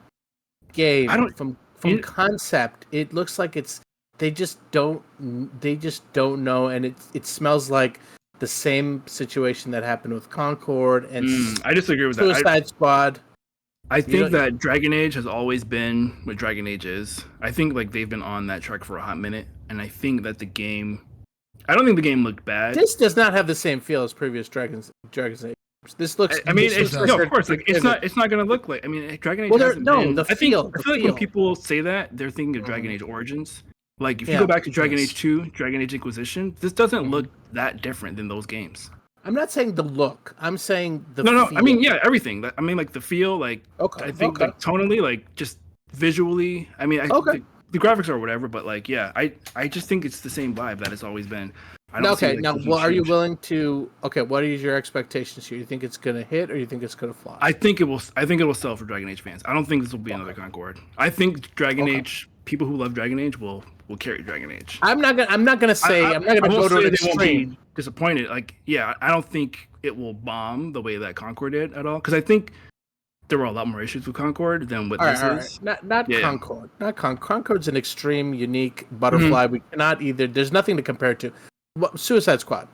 game from concept. It looks like they just don't know, and it smells like the same situation that happened with Concord and I disagree with Suicide Squad. I think that Dragon Age has always been what Dragon Age is. I think like they've been on that track for a hot minute, and I think that I don't think the game looked bad. This does not have the same feel as previous Dragon's Age. This looks. I mean, of course, like it's not going to look like. I mean, Dragon Age. I feel. Like when people say that, they're thinking of Dragon Age Origins. Like if you go back to Dragon Age 2, Dragon Age Inquisition, this doesn't look that different than those games. I'm not saying the look. I'm saying the no. feel. I mean, yeah, everything. I mean, like the feel. Like I think like tonally, like just visually. I mean, the graphics are whatever, but like yeah, I just think it's the same vibe that it's always been. Now, are you willing to? Okay, what are your expectations here? You think it's gonna hit, or you think it's gonna flop? I think it will sell for Dragon Age fans. I don't think this will be another Concord. I think Dragon Age people who love Dragon Age will carry Dragon Age. I'm not gonna go to an extreme. Disappointed. Like, yeah, I don't think it will bomb the way that Concord did at all. Because I think there were a lot more issues with Concord than what this is. Not Concord. Not Concord. Concord's an extreme, unique butterfly. We cannot either. There's nothing to compare it to. Suicide Squad.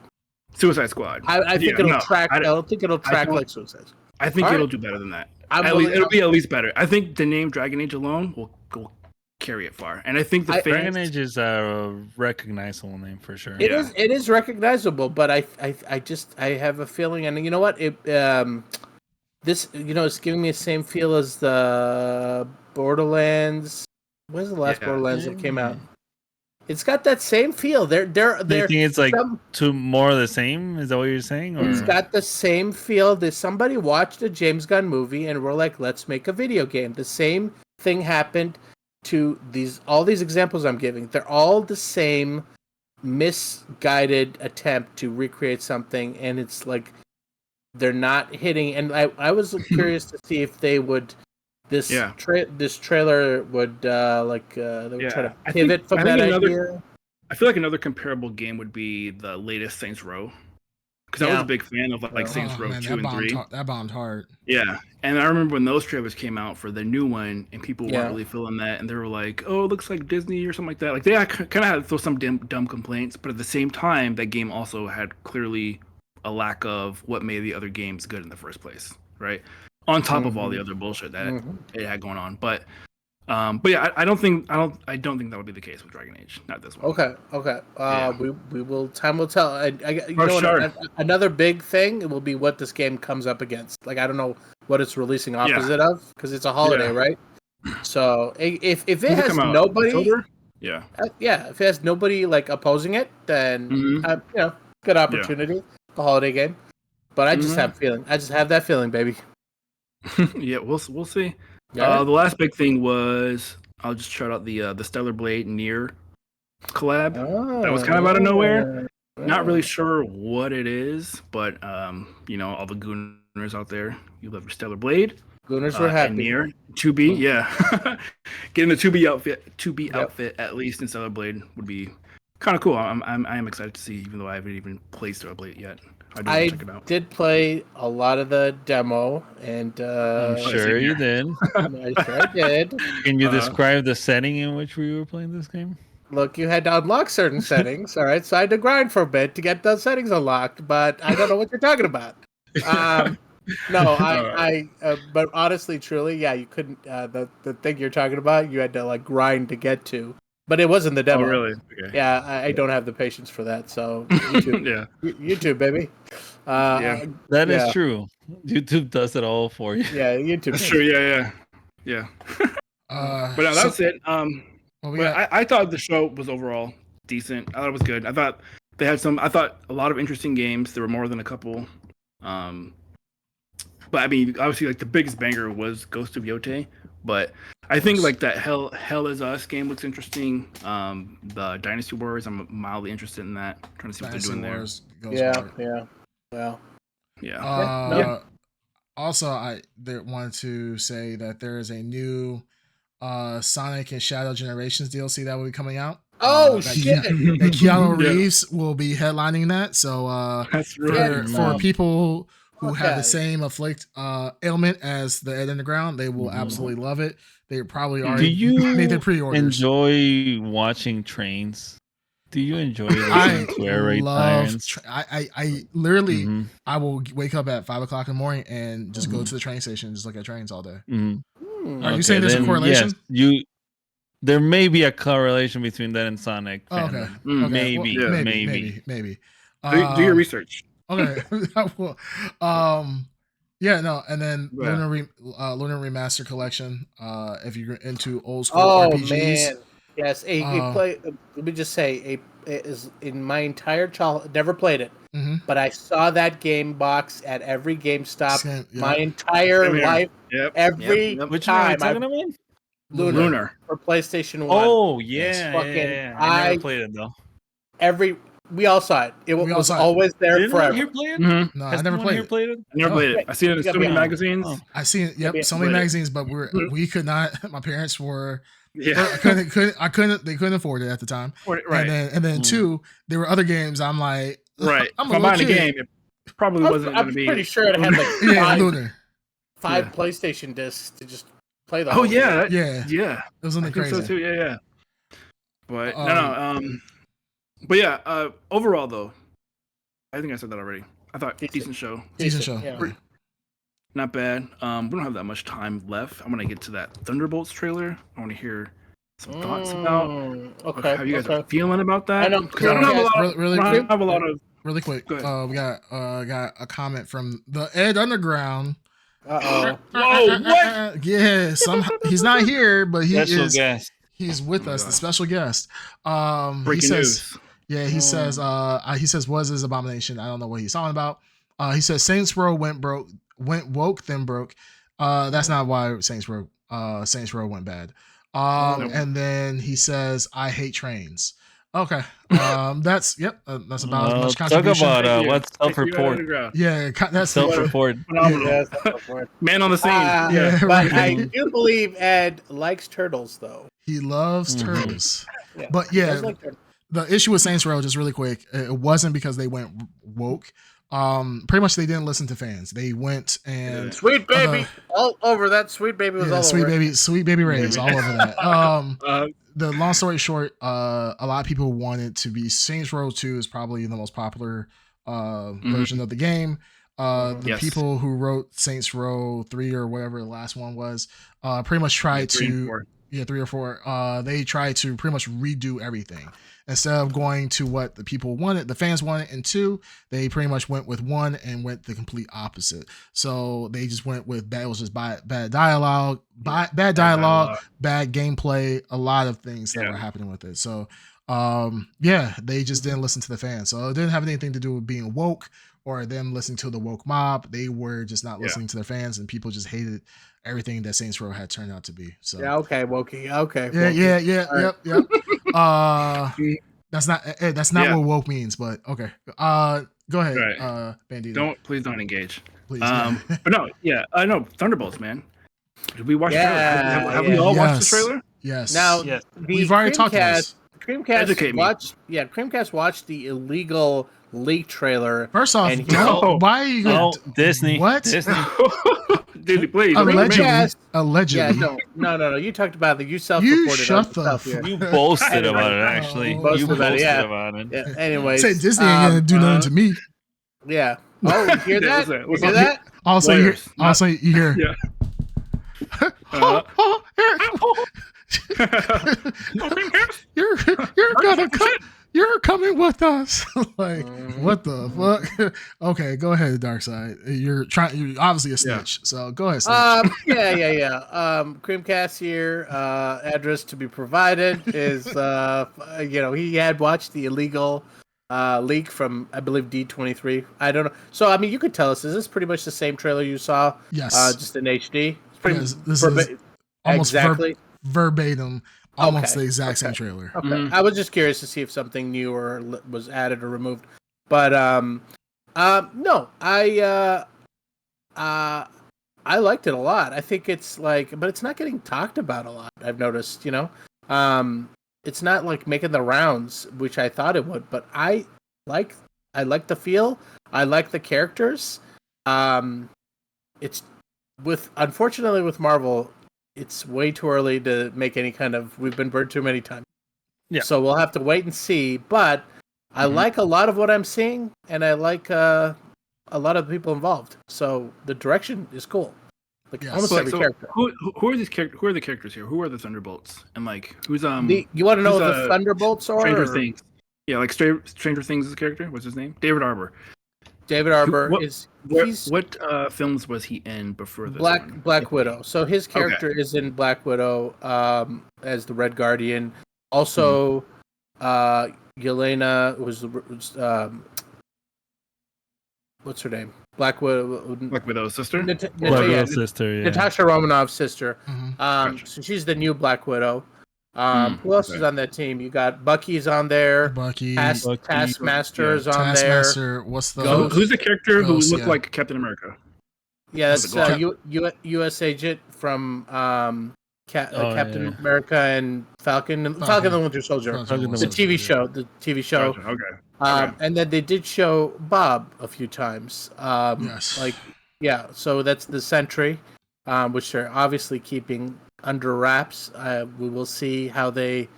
I think it'll track. I don't think it'll track like Suicide Squad. I think it'll do better than that. It'll be at least better. I think the name Dragon Age alone will carry it far, and I think Dragon Age is a recognizable name for sure. It is recognizable, but I have a feeling, and you know what, this it's giving me the same feel as the Borderlands. When's the last Borderlands that came out? It's got that same feel. Do you think it's like two more of the same? Is that what you're saying? Or? It's got the same feel. That somebody watched a James Gunn movie and we're like, let's make a video game. The same thing happened to all these examples I'm giving. They're all the same misguided attempt to recreate something, and it's like they're not hitting. And I was curious to see if they would this trailer would they would try to pivot from that idea. I feel like another comparable game would be the latest Saints Row. Because I was a big fan of Saints Row 2 and 3. That bombed hard. Yeah. And I remember when those trailers came out for the new one and people weren't really feeling that. And they were like, oh, it looks like Disney or something like that. Like they kind of had some dumb complaints. But at the same time, that game also had clearly a lack of what made the other games good in the first place. Right? On top of all the other bullshit that it had going on. But yeah, I don't think that would be the case with Dragon Age. Not this one. Okay. We will. Time will tell. Another big thing, it will be what this game comes up against. Like I don't know what it's releasing opposite of because it's a holiday, right? So if it has nobody, if it has nobody like opposing it, then good opportunity. The holiday game. But I just have a feeling. I just have that feeling, baby. Yeah, we'll see. The last big thing was I'll just shout out the Stellar Blade Nier collab. That was kind of out of nowhere. Not really sure what it is, but all the gooners out there, you love your Stellar Blade. Gooners were happy. Nier 2B, getting the 2B outfit at least in Stellar Blade would be kind of cool. I am excited to see, even though I haven't even played Stellar Blade yet. I check it out. Did play a lot of the demo, and I'm sure you did. I sure did. Can you describe the setting in which we were playing this game? Look, you had to unlock certain settings, all right? So I had to grind for a bit to get those settings unlocked, but I don't know what you're talking about. But honestly, truly, you couldn't. The thing you're talking about, you had to like grind to get to. But it wasn't the demo. Oh, really? Okay. Yeah, I don't have the patience for that. So YouTube, YouTube, baby. That is true. YouTube does it all for you. Yeah, YouTube. That's true. Yeah. But no, that's it. I thought the show was overall decent. I thought it was good. I thought they had I thought a lot of interesting games. There were more than a couple. But I mean, obviously, like the biggest banger was Ghost of Yote. But I think like that Hell Is Us game looks interesting. The Dynasty Warriors, I'm mildly interested in that. Trying to see what they're doing there. Yeah. Also, I wanted to say that there is a new Sonic and Shadow Generations DLC that will be coming out. Oh shit! That Keanu Reeves will be headlining that. So for people who have the same ailment as the Ed Underground, they will absolutely love it. They probably already made their pre-orders. Enjoy watching trains? Do you enjoy listening to air raid sirens? I literally I will wake up at 5 o'clock in the morning and just go to the train station and just look at trains all day. Are you saying there's a correlation? Yes, there may be a correlation between that and Sonic. Okay. Maybe. Do your research. Okay. Well, and then Lunar Remaster Collection. If you're into old school RPGs. Man. Yes, let me just say, is in my entire childhood, never played it, but I saw that game box at every GameStop my entire life. Every Which time. One are you talking about? Lunar for PlayStation 1. Oh yeah, I never played it though. We all saw it. It was always there Didn't forever. Here play it? No, I never played it. I never played it. I seen it in so many magazines. I seen it. So many magazines, but we could not. My parents were. Yeah, they couldn't afford it at the time. Right. And then two, there were other games. I'm like, right. I'm buying a game. It probably wasn't going to be. I'm pretty sure it had like five Yeah. PlayStation discs to just play the whole thing. Yeah. It was something crazy. So too. Yeah. But but yeah, overall though, I think I said that already. I thought decent show. Decent show. Yeah. Not bad. We don't have that much time left. I'm gonna get to that Thunderbolts trailer. I want to hear some thoughts about how you guys are feeling about that. I know. I don't have a lot of, really quick. We got a comment from the Ed Underground. Uh-oh. Whoa, what? Yeah, he's not here, but he special guest. He's with us, the special guest. Breaking news. Yeah, he says, "Was his abomination?" I don't know what he's talking about. He says Saints Row went woke, then broke. That's not why Saints Row went bad. And then he says, "I hate trains." Okay, that's about as much contribution. Talk about what's self-report. Yeah, that's self-report. Man on the scene. But I do believe Ed likes turtles, though. He loves turtles. But the issue with Saints Row, just really quick, it wasn't because they went woke. Pretty much they didn't listen to fans. They went and Sweet Baby all over that. Sweet Baby was all Sweet over Baby, Sweet Baby Ray's all over that. The long story short, a lot of people wanted to be Saints Row 2 is probably the most popular version of the game. The people who wrote Saints Row 3 or whatever the last one was, pretty much tried to 3 or 4. They tried to pretty much redo everything. Instead of going to what the people wanted, the fans wanted in 2, they pretty much went with 1 and went the complete opposite. So they just went with bad dialogue, bad gameplay, a lot of things that were happening with it. So they just didn't listen to the fans. So it didn't have anything to do with being woke or them listening to the woke mob. They were just not listening to their fans, and people just hated everything that Saints Row had turned out to be. So wokey. Okay. Yep. That's not what woke means, but okay. Go ahead, Bandito. Please don't engage. Please. But no, Thunderbolts, man. Did we watch the trailer? Have we all watched the trailer? Yes. Now we've already talked about this. Creamcast watched the illegal leak trailer. First off, why are you going to Disney? What? Disney. Disney, please. Allegedly. Yeah, no. You talked about it. You self-reported. You boasted about it, actually. You boasted about it. Yeah, anyway. Say Disney ain't going to do nothing to me. Yeah. Oh, you hear that? You hear that? Also, you hear. Yeah. You're coming with us. Like, what the fuck? Okay, go ahead, Darkseid. You're obviously a snitch, so go ahead, snitch. Yeah. Creamcast here. Address to be provided is, he had watched the illegal leak from, I believe, D23. I don't know. So, I mean, you could tell us, is this pretty much the same trailer you saw? Yes. Just in HD? It's pretty this is almost exactly verbatim, almost the exact same trailer. Okay. Mm-hmm. I was just curious to see if something new or was added or removed. But, no, I liked it a lot. I think it's but it's not getting talked about a lot. I've noticed, it's not like making the rounds, which I thought it would. But I like the feel. I like the characters. It's unfortunately with Marvel, it's way too early to make any kind of. We've been burned too many times. Yeah. So we'll have to wait and see. But I like a lot of what I'm seeing, and I like a lot of the people involved. So the direction is cool. Almost every character. Who are these characters? Who are the characters here? Who are the Thunderbolts? And who's you want to know who the Thunderbolts are? Stranger Things. Yeah, like Stranger Things is a character. What's his name? David Arbor. David Arbor what films was he in before this? Black Widow. So his character is in Black Widow as the Red Guardian. Also, Yelena was what's her name? Black Widow's sister. Widow's sister. Yeah. Natasha Romanoff's sister. Gotcha. So she's the new Black Widow. Who else is on that team? You got Bucky's on there. Taskmaster's on Taskmaster. What's who's the character who looked like Captain America? Yeah, that's U.S. agent from Captain America and Falcon and the Winter Soldier. The TV show. Gotcha. Okay. And then they did show Bob a few times. Yes. So that's the Sentry, which they're obviously keeping under wraps. We will see how they.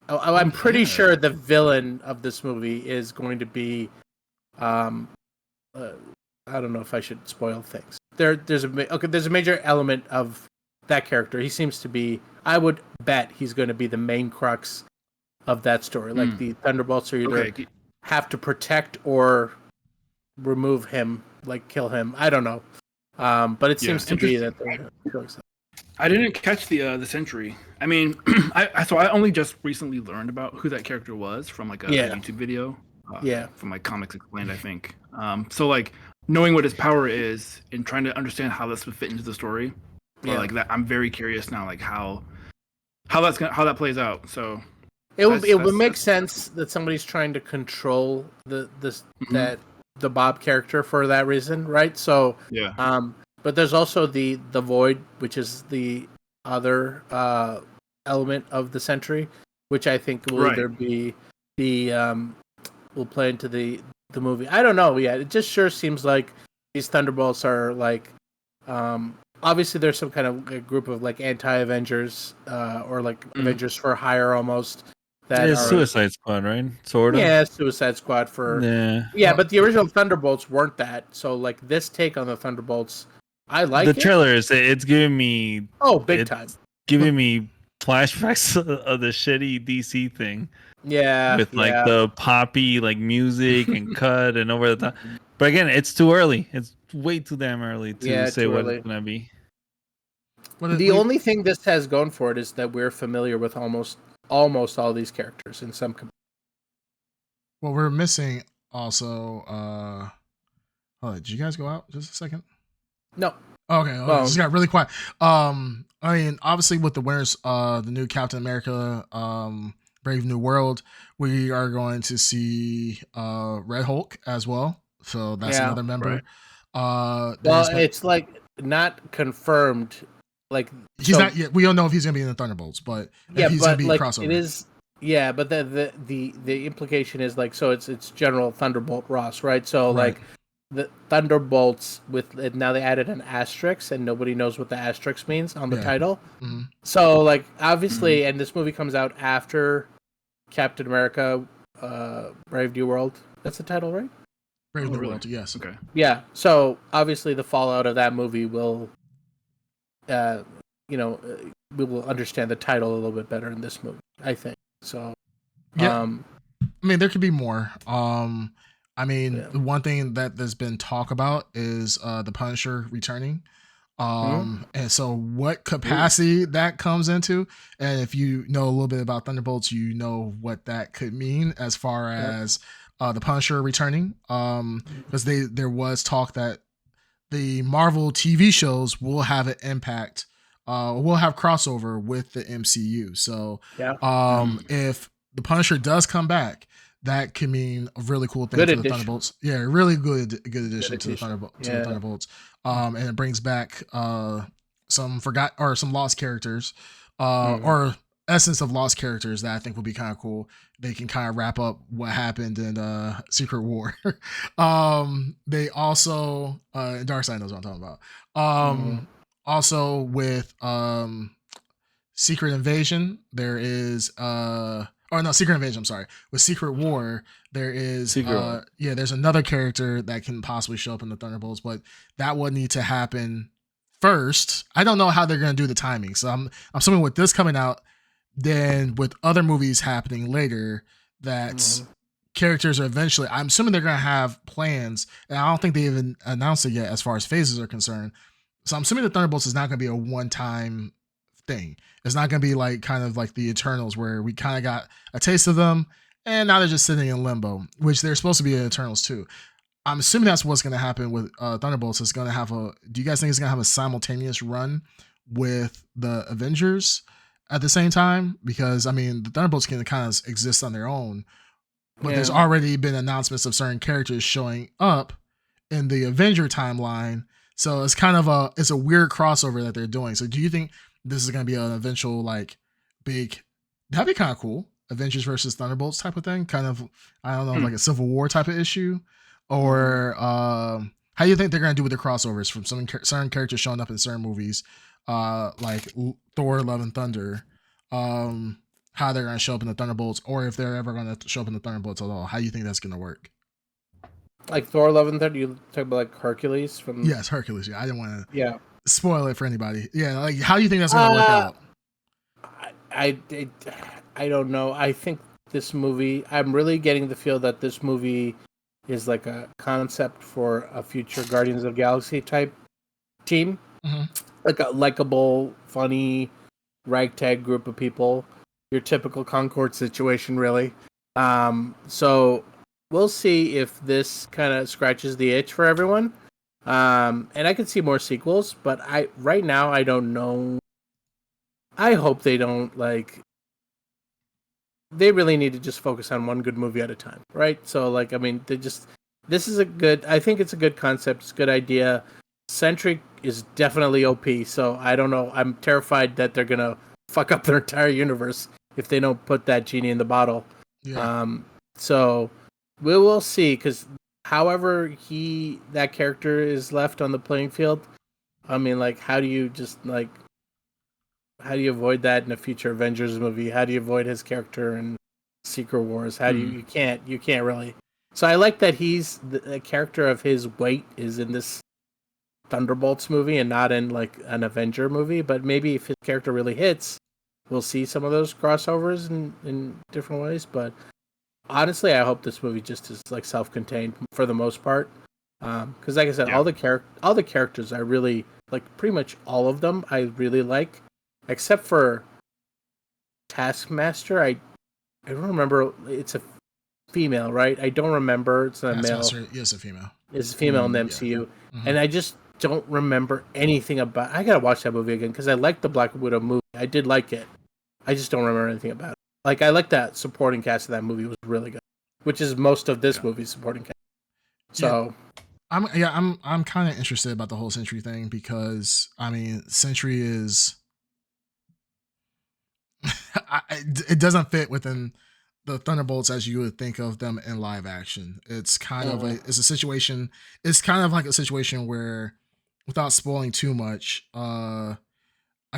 I'm pretty sure the villain of this movie is going to be. I don't know if I should spoil things. There's a major element of that character. He seems to be. I would bet he's going to be the main crux of that story. Like the Thunderbolts are either have to protect or remove him, like kill him. I don't know. But it seems to be that they're doing something. I didn't catch the Sentry. I mean, I only just recently learned about who that character was from a YouTube video. From Comics Explained, I think. So knowing what his power is and trying to understand how this would fit into the story, that I'm very curious now, how that plays out. So it would make sense that somebody's trying to control the Bob character for that reason, right? So but there's also the Void, which is the other element of the Sentry, which I think will either be will play into the movie. I don't know yet. It just sure seems like these Thunderbolts are obviously there's some kind of a group of anti-Avengers or Avengers for hire almost. That is Suicide Squad, right? Sort of. Yeah, Suicide Squad for. Yeah, but the original Thunderbolts weren't that. So this take on the Thunderbolts, I like the trailers. It's giving me big time. Giving me flashbacks of the shitty DC thing. Yeah, with the poppy music and cut and over the top. But again, it's too early. It's way too damn early to say what it's gonna be. The only thing this has going for it is that we're familiar with almost all these characters in some. Well, we're missing also. Did you guys go out just a second? No. Okay. Just got really quiet. I mean, obviously with the winners, the new Captain America, Brave New World, we are going to see Red Hulk as well. So that's another member. Right. It's not confirmed. He's not yet. We don't know if he's gonna be in the Thunderbolts, but he's gonna be crossover. It is. Yeah, but the implication is so it's General Thunderbolt Ross, right? So the Thunderbolts now they added an asterisk and nobody knows what the asterisk means on the title. Mm-hmm. So obviously, and this movie comes out after Captain America, Brave New World. That's the title, right? Brave New World, yes. Okay. Yeah. So obviously, the fallout of that movie will, we will understand the title a little bit better in this movie, I think. So, yeah. I mean, there could be more. I mean, one thing that there's been talk about is the Punisher returning. And so what capacity that comes into, and if you know a little bit about Thunderbolts, you know what that could mean as far as the Punisher returning. Because there was talk that the Marvel TV shows will have an impact, will have crossover with the MCU. So if the Punisher does come back, that could mean a really cool thing to the Thunderbolts. Yeah, really good addition to the Thunderbolts. And it brings back some lost characters, or essence of lost characters that I think would be kind of cool. They can kind of wrap up what happened in Secret War. They also Darkseid knows what I'm talking about. Also with Secret Invasion, there is Secret Invasion, I'm sorry. With Secret War, there is there's another character that can possibly show up in the Thunderbolts, but that would need to happen first. I don't know how they're going to do the timing. So I'm assuming with this coming out, then with other movies happening later, that characters are eventually, I'm assuming they're going to have plans, and I don't think they even announced it yet as far as phases are concerned. So I'm assuming the Thunderbolts is not going to be a one-time thing. It's not going to be like kind of like the Eternals where we kind of got a taste of them and now they're just sitting in limbo, which they're supposed to be in Eternals too. I'm assuming that's what's going to happen with Thunderbolts. It's going to have do you guys think it's going to have a simultaneous run with the Avengers at the same time? Because I mean, the Thunderbolts can kind of exist on their own, but there's already been announcements of certain characters showing up in the Avenger timeline. So it's kind of a weird crossover that they're doing. So do you think this is going to be an eventual that'd be kind of cool, Avengers versus Thunderbolts type of thing, kind of, I don't know, like a Civil War type of issue? Or how do you think they're going to do with the crossovers from certain characters showing up in certain movies, like Thor, Love and Thunder, how they're going to show up in the Thunderbolts, or if they're ever going to show up in the Thunderbolts at all? How do you think that's going to work? Like Thor, Love and Thunder, you talk about like Hercules from... Yes, Hercules. Yeah, I didn't want to spoil it for anybody. Yeah, like how do you think that's going to work out? I don't know. I think this movie, I'm really getting the feel that this movie is like a concept for a future Guardians of the Galaxy type team. Like a likable, funny, ragtag group of people. Your typical Concord situation, really. So we'll see if this kind of scratches the itch for everyone. And I could see more sequels, but right now I don't know. I hope they don't they really need to just focus on one good movie at a time, right? So I mean, this is I think it's a good concept. It's a good idea. Sentry is definitely OP. So I don't know. I'm terrified that they're going to fuck up their entire universe if they don't put that genie in the bottle. Yeah. So we will see, because however that character is left on the playing field, I mean, how do you avoid that in a future Avengers movie? How do you avoid his character in Secret Wars? How do you can't really. So I like that he's the character of his weight is in this Thunderbolts movie and not in an Avenger movie. But maybe if his character really hits, we'll see some of those crossovers in different ways. But honestly, I hope this movie just is self-contained for the most part. Because like I said, all the characters I really pretty much all of them I really like, except for Taskmaster. I don't remember. It's a female, right? I don't remember. It's not a male. Yes, a female. It's a female in the MCU, and I just don't remember anything about. I gotta watch that movie again because I liked the Black Widow movie. I did like it. I just don't remember anything about it. I like that supporting cast of that movie. It was really good, which is most of this movie's supporting cast. So, I'm kind of interested about the whole Sentry thing because I mean, Sentry is. It doesn't fit within the Thunderbolts as you would think of them in live action. It's kind of it's a situation. It's kind of like a situation where, without spoiling too much, I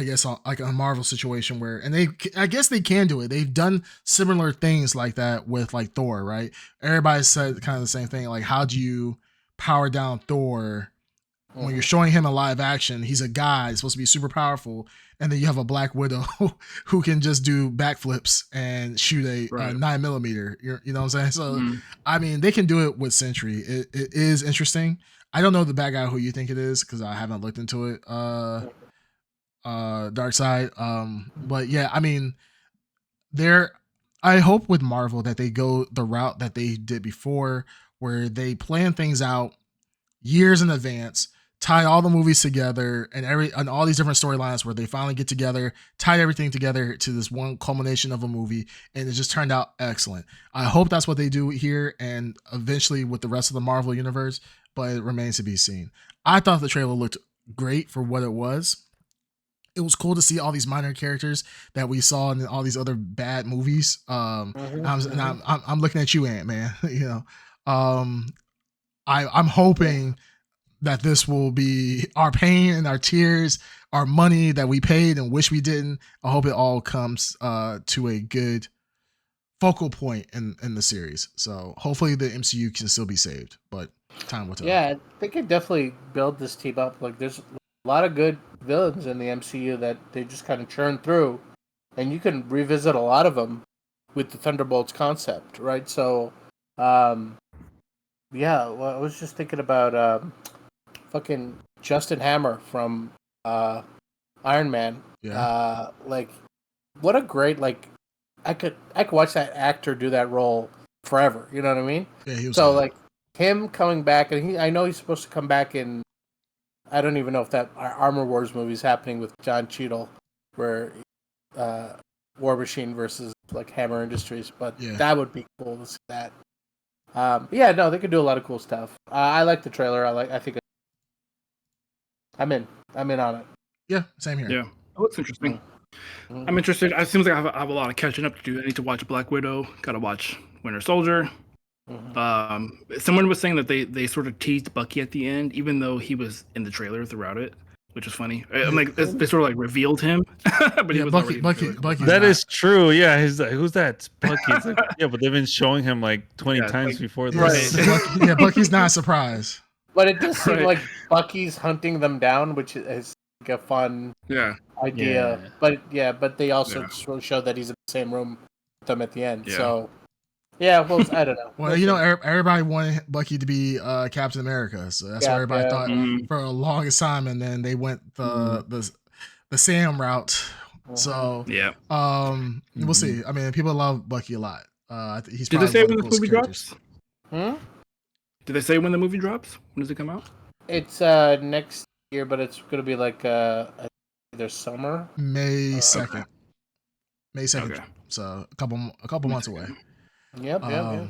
guess like a Marvel situation where, and I guess they can do it. They've done similar things like that with Thor, right? Everybody said kind of the same thing. How do you power down Thor when you're showing him a live action, he's a guy, he's supposed to be super powerful, and then you have a Black Widow who can just do backflips and shoot a 9mm. You know what I'm saying? So, I mean, they can do it with Sentry. It is interesting. I don't know the bad guy who you think it is because I haven't looked into it. Dark Side. But yeah, I mean, I hope with Marvel that they go the route that they did before, where they plan things out years in advance, tie all the movies together and all these different storylines where they finally get together, tie everything together to this one culmination of a movie, and it just turned out excellent. I hope that's what they do here and eventually with the rest of the Marvel universe, but it remains to be seen. I thought the trailer looked great for what it was. It was cool to see all these minor characters that we saw in all these other bad movies. I'm looking at you, Ant-Man. You know, I'm hoping that this will be our pain and our tears, our money that we paid and wish we didn't. I hope it all comes to a good focal point in the series. So hopefully the MCU can still be saved, but time will tell. Yeah, they could definitely build this team up. Like, there's a lot of good villains in the MCU that they just kind of churn through, and you can revisit a lot of them with the Thunderbolts concept, right? So, yeah, well, I was just thinking about fucking Justin Hammer from Iron Man. Yeah. Like, what a great, like, I could watch that actor do that role forever. You know what I mean? Yeah, he was so good. Like him coming back, and I know he's supposed to come back in. I don't even know if that Armor Wars movie is happening with John Cheadle, where War Machine versus like Hammer Industries, but that would be cool to see that. Yeah, no, they could do a lot of cool stuff. I like the trailer. I think I'm in on it. Yeah, same here. Yeah, it looks interesting. I'm interested. It seems like I have a lot of catching up to do. I need to watch Black Widow. Got to watch Winter Soldier. Someone was saying that they sort of teased Bucky at the end, even though he was in the trailer throughout it, which is funny. I'm like, they sort of like revealed him, but he was Bucky. That is true. Yeah, he's like, who's that? It's Bucky. It's like, yeah, but they've been showing him like 20 times before this. Right. Bucky's not a surprise. But it does seem like Bucky's hunting them down, which is like a fun idea. Yeah. But they also show that he's in the same room with them at the end. So. Yeah, well, I don't know. Well, you know, everybody wanted Bucky to be Captain America, so that's what everybody thought for the longest time, and then they went the Sam route. So we'll see. I mean, people love Bucky a lot. He's Did they say when the movie characters. drops? Did they say when the movie drops? When does it come out? It's next year, but it's going to be like either summer. May 2nd. May 2nd. Okay. So a couple months away. Yep. All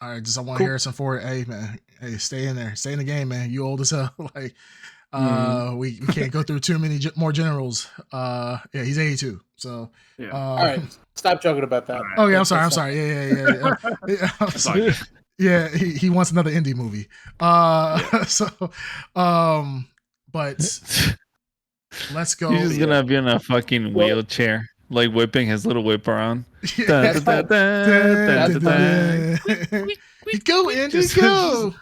right, just I want Harrison Ford. Hey man, stay in there, stay in the game, man. You old as hell. Like, we can't go through too many more generals. Yeah, he's 82. So, all right, stop joking about that. Oh yeah, I'm sorry. Yeah. Yeah, he wants another indie movie. But let's go. He's gonna be in a fucking wheelchair. Like whipping his little whip around. Go, Andy, go.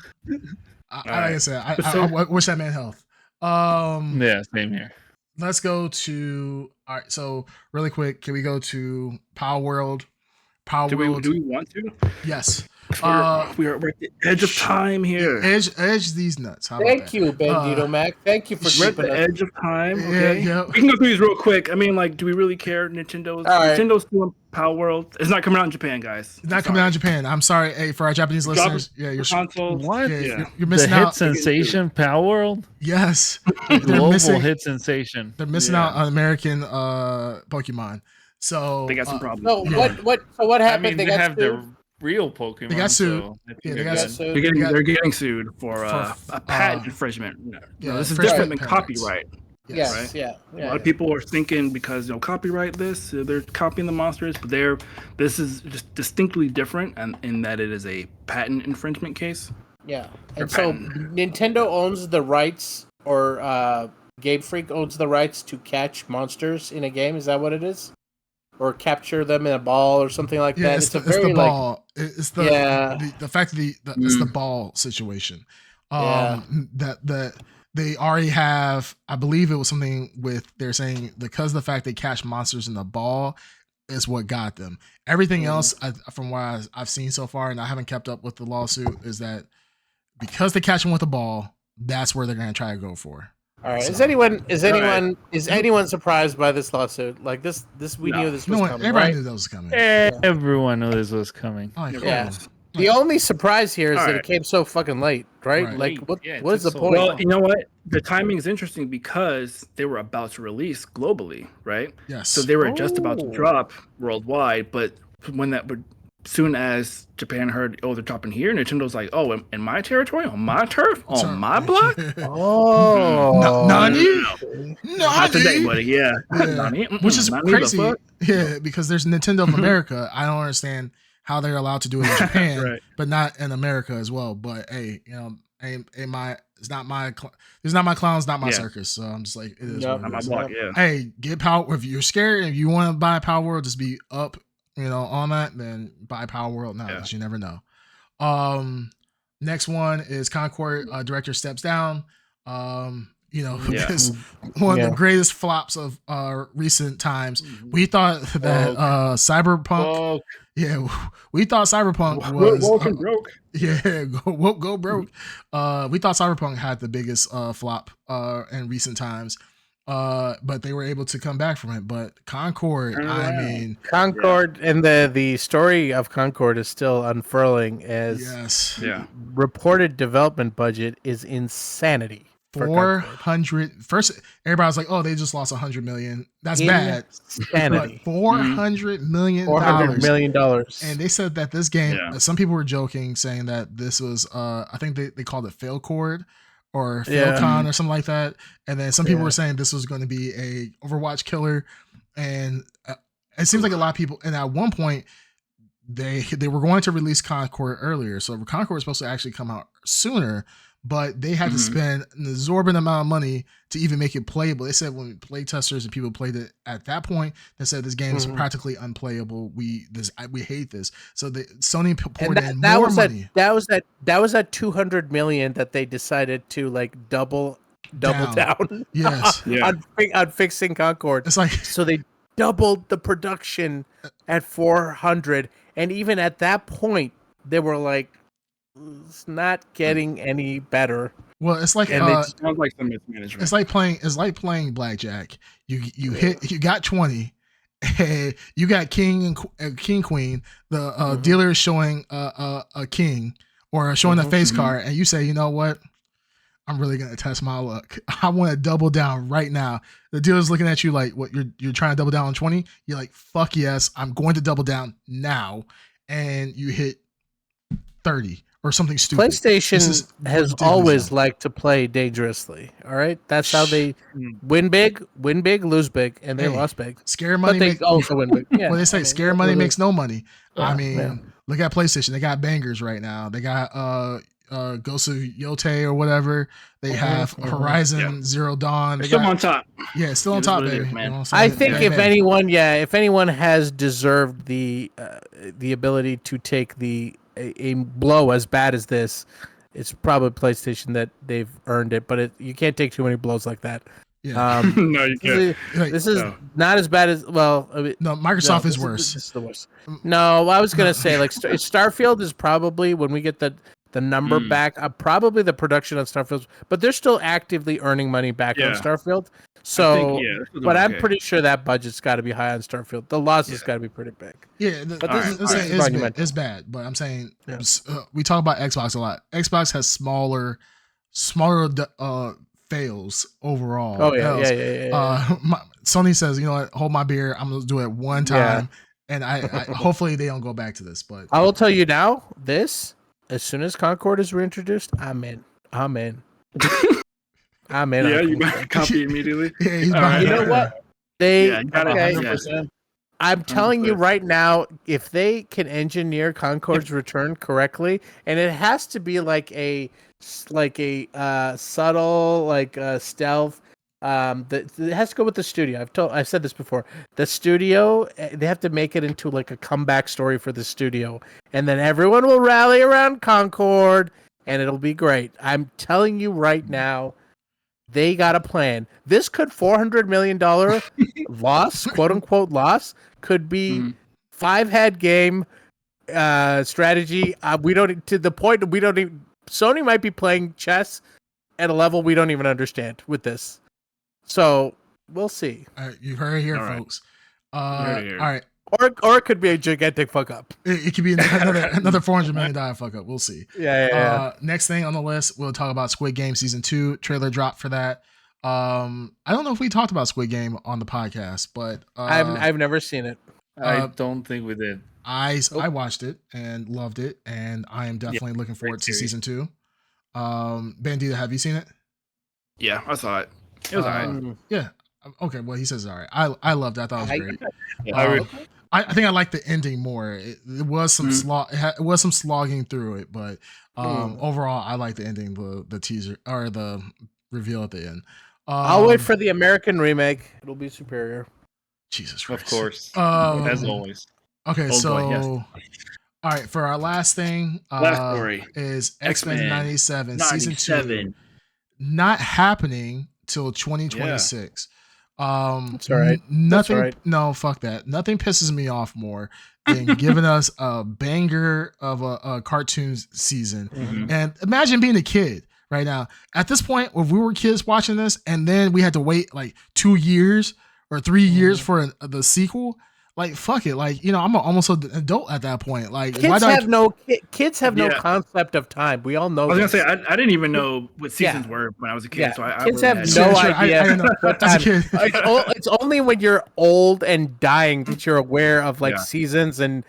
Like I said, I wish that man health. Yeah, same here. Let's go to all right. So really quick, can we go to Power World? Do we want to? Yes. We are at the edge of time here. Edge these nuts. Thank you, Bandito Mac. Thank you for we're at the edge of time. Okay, we can go through these real quick. I mean, like, do we really care? Nintendo's doing Power World. It's not coming out in Japan, guys. It's not coming out in Japan. I'm sorry, hey, for our Japanese listeners. Yeah, you're consoles. What? You're missing out. The hit sensation Power World. Yes, global hit sensation. They're missing out on American Pokemon. So they got some problems. So what happened? I mean, they have the real Pokemon. They got sued. So they're getting sued for a patent infringement. This is different than copyright. Yes, right? A lot of people are thinking because copyright this, they're copying the monsters, but this is just distinctly different, and in that it is a patent infringement case. Yeah, and so Nintendo owns the rights, or Game Freak owns the rights to catch monsters in a game. Is that what it is? Or capture them in a ball or something like that. It's the ball. It's the fact that it's the ball situation. they already have, I believe it was something with, they're saying because of the fact they catch monsters in the ball is what got them. Everything else, from what I've seen so far, and I haven't kept up with the lawsuit, is that because they catch them with the ball, that's where they're going to try to go for. All right. So, is anyone surprised by this lawsuit? Like this we knew this was coming. Everybody knew that was coming. Everyone knew this was coming. Oh, cool. Yeah. The only surprise here is that it came so fucking late, right? Like, what is the point? Well, you know what? The timing is interesting because they were about to release globally, right? Yes. So they were just about to drop worldwide, but soon as Japan heard, they're dropping here, Nintendo's like, in my territory, on my turf, on my block? Nani? Not today, buddy. Yeah. Which is crazy. Yeah, because there's Nintendo of America. I don't understand how they're allowed to do it in Japan, but not in America as well. But hey, it's not my clowns, not my circus. So I'm just like, it is what it is. Block, yeah. Hey, get Power. If you're scared, if you want to buy Power World, just be up, on that. Then buy Power World now, because you never know. Next one is Concord director steps down. Because one of the greatest flops of recent times. We thought that Cyberpunk. We thought Cyberpunk was woke and broke. Go broke. We thought Cyberpunk had the biggest flop in recent times. But they were able to come back from it. But Concord, Concord and the story of Concord is still unfurling as reported development budget is insanity. 400 first everybody was like, they just lost 100 million. That's bad. Insanity. $400 million. $400 million. And they said that this game, some people were joking, saying that this was I think they called it Failcord or Failcon or something like that. And then some people were saying this was going to be a Overwatch killer. And it seems like a lot of people, and at one point they were going to release Concord earlier. So Concord was supposed to actually come out sooner, but they had to spend an exorbitant amount of money to even make it playable. They said when play testers and people played it at that point, they said this game is practically unplayable. We hate this. So Sony poured in more money. That was that 200 million that they decided to like double down. Yes, on fixing Concord. It's like, so they doubled the production at 400, and even at that point, they were like, it's not getting any better. Well, it's like it sounds like some mismanagement. It's like playing blackjack. You got 20, and you got king and king queen. The dealer is showing a king or showing a face card, and you say, you know what? I'm really gonna test my luck. I want to double down right now. The dealer's looking at you like, what? You're trying to double down on 20? You're like, fuck yes, I'm going to double down now, and you hit 30. Or something stupid. PlayStation has always liked to play dangerously. All right, that's how they win big, lose big, and they lost big. Scare money, but they also win big. Well, they say scare money makes no money. Look at PlayStation. They got bangers right now. They got Ghost of Yotei or whatever. They have Horizon Zero Dawn. They're still on top. Yeah, still on top, baby. I think if anyone has deserved the ability to take a blow as bad as this, it's probably PlayStation that they've earned it, but you can't take too many blows like that. Yeah. No, you can't. This is not as bad as Microsoft is worse. This is the worst. No, I was gonna say like Starfield is probably, when we get the number back, probably the production on Starfield, but they're still actively earning money back on Starfield. So, but I'm pretty sure that budget's got to be high on Starfield. The loss has got to be pretty big. Yeah, but it's bad. But I'm saying we talk about Xbox a lot. Xbox has smaller fails overall. Oh yeah. Sony says, you know what, hold my beer. I'm gonna do it one time, and I hopefully they don't go back to this. But I will tell you now, as soon as Concord is reintroduced, I'm in. Yeah, you better copy immediately. You know what? I'm telling you right now, if they can engineer Concord's return correctly, and it has to be like a subtle, stealth. It has to go with the studio. I've said this before. The studio, they have to make it into like a comeback story for the studio, and then everyone will rally around Concord, and it'll be great. I'm telling you right now. they got a plan. This could $400 million loss, quote unquote loss, could be 5-head game strategy. We don't, to the point that we don't even, Sony might be playing chess at a level we don't even understand with this. So we'll see. All right, you heard it here, folks. All right. Or it could be a gigantic fuck up. It could be another $400 million fuck up. We'll see. Yeah. Next thing on the list, we'll talk about Squid Game season 2 trailer drop for that. I don't know if we talked about Squid Game on the podcast, but I've never seen it. I don't think we did. I watched it and loved it, and I am definitely looking forward to season 2. Bandita, have you seen it? Yeah, I saw it. It was alright. Yeah. Okay. Well, he says all right. I loved it. I thought it was great. I think I like the ending more. It was some it was some slogging through it, but overall, I like the ending, the teaser or the reveal at the end. I'll wait for the American remake. It'll be superior. Jesus Christ. Of course. As always. Okay, all right, for our last thing, story is X-Men 97 season 2 not happening till 2026. That's all right. Nothing. All right. No, fuck that. Nothing pisses me off more than giving us a banger of a cartoon season. And imagine being a kid right now. At this point, if we were kids watching this, and then we had to wait like 2 years or 3 years for the sequel. Like, fuck it. Like, you know, I'm almost an adult at that point. Like, kids have no concept of time. We all know. I was gonna say I didn't even know what seasons were when I was a kid. So kids I have no idea. I know. As a kid. It's only when you're old and dying that you're aware of like seasons and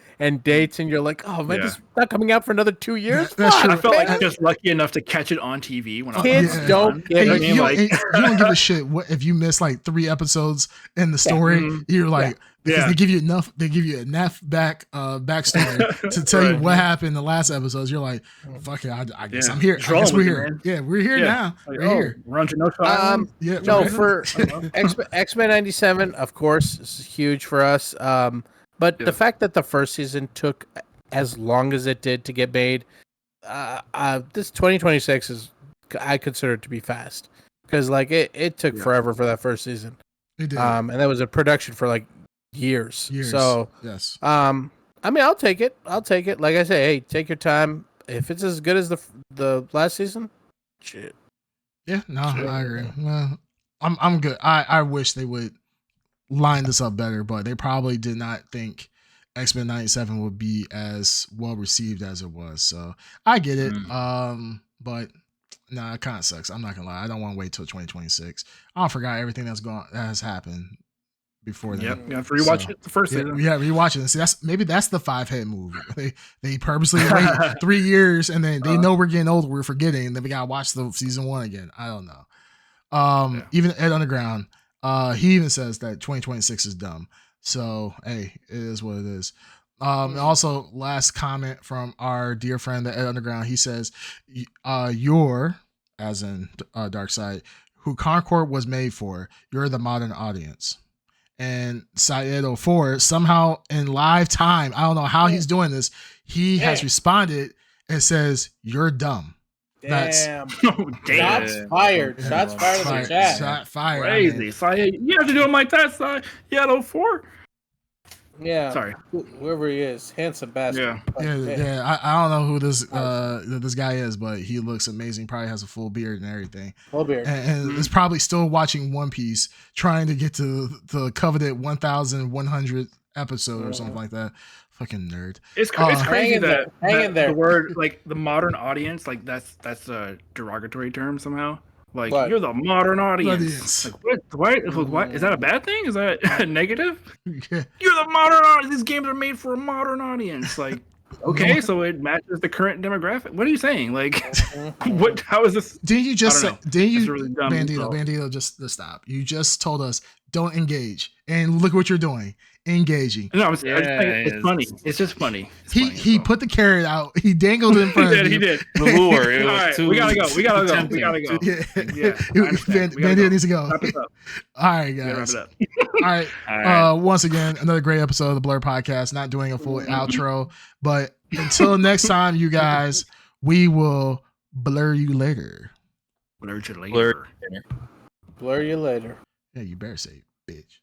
dates, and you're like, oh man, this is not coming out for another 2 years. That's true. I felt like just lucky enough to catch it on TV when kids I was don't get it. You don't give a shit what if you miss like 3 episodes in the story. You're like. Because they give you enough backstory to tell you what happened in the last episodes. You're like, fuck it, I guess I'm here. I guess we're here. Yeah, we're here now. Like, we're here. We're on no for X-Men 97, of course, is huge for us. But the fact that the first season took as long as it did to get made, this 2026 is, I consider it to be fast. Because like it took forever for that first season. It did. And that was a production for like years. So yes. I mean, I'll take it. Like I say, hey, take your time. If it's as good as the last season, shit. Yeah, no, I agree. Well, I'm good. I wish they would line this up better, but they probably did not think X-Men 97 would be as well received as it was. So I get it. But nah, it kind of sucks. I'm not gonna lie. I don't want to wait till 2026. I forgot everything that has happened before then. Yep, you have to rewatch it the first season. Yeah, rewatch it. See, that's the 5-head move. They purposely wait 3 years, and then they know we're getting older, we're forgetting, and then we gotta watch the season 1 again. I don't know. Even Ed Underground, he even says that 2026 is dumb. So hey, it is what it is. Also, last comment from our dear friend the Ed Underground. He says, "You're, as in Dark Side, who Concord was made for. You're the modern audience." And Syed04 somehow in live time, I don't know how he's doing this, he has responded and says, "You're dumb." Damn. Shots fired. Shots fired in the chat. Shot fired. Crazy. Syed, you have to do it like that, Syed04. Yeah. Sorry. Whoever he is, handsome bastard. Yeah. I don't know who this guy is, but he looks amazing. Probably has a full beard and everything. Full beard. And is probably still watching One Piece, trying to get to the coveted 1,100 episode or something like that. Fucking nerd. It's crazy that the word like the modern audience, like that's a derogatory term somehow. Like you're the modern audience. Like what? Is that a bad thing? Is that negative? Yeah. You're the modern audience. These games are made for a modern audience. Like, okay, so it matches the current demographic. What are you saying? Like, what? How is this? Didn't you just say? Didn't you, really dumb, Bandito? Just stop. You just told us don't engage, and look what you're doing. Engaging. No, it's funny. It's just funny. He put the carrot out. He dangled it in front of you. He did. The lure. All right, we gotta go. We gotta go. Yeah. Bandito needs to go. Wrap it up. All right, guys. Wrap it up. All right. Once again, another great episode of the Blrd Podcast. Not doing a full outro, but until next time, you guys, we will blur you later. Blur you later. Blur you later. Yeah, you better say, bitch.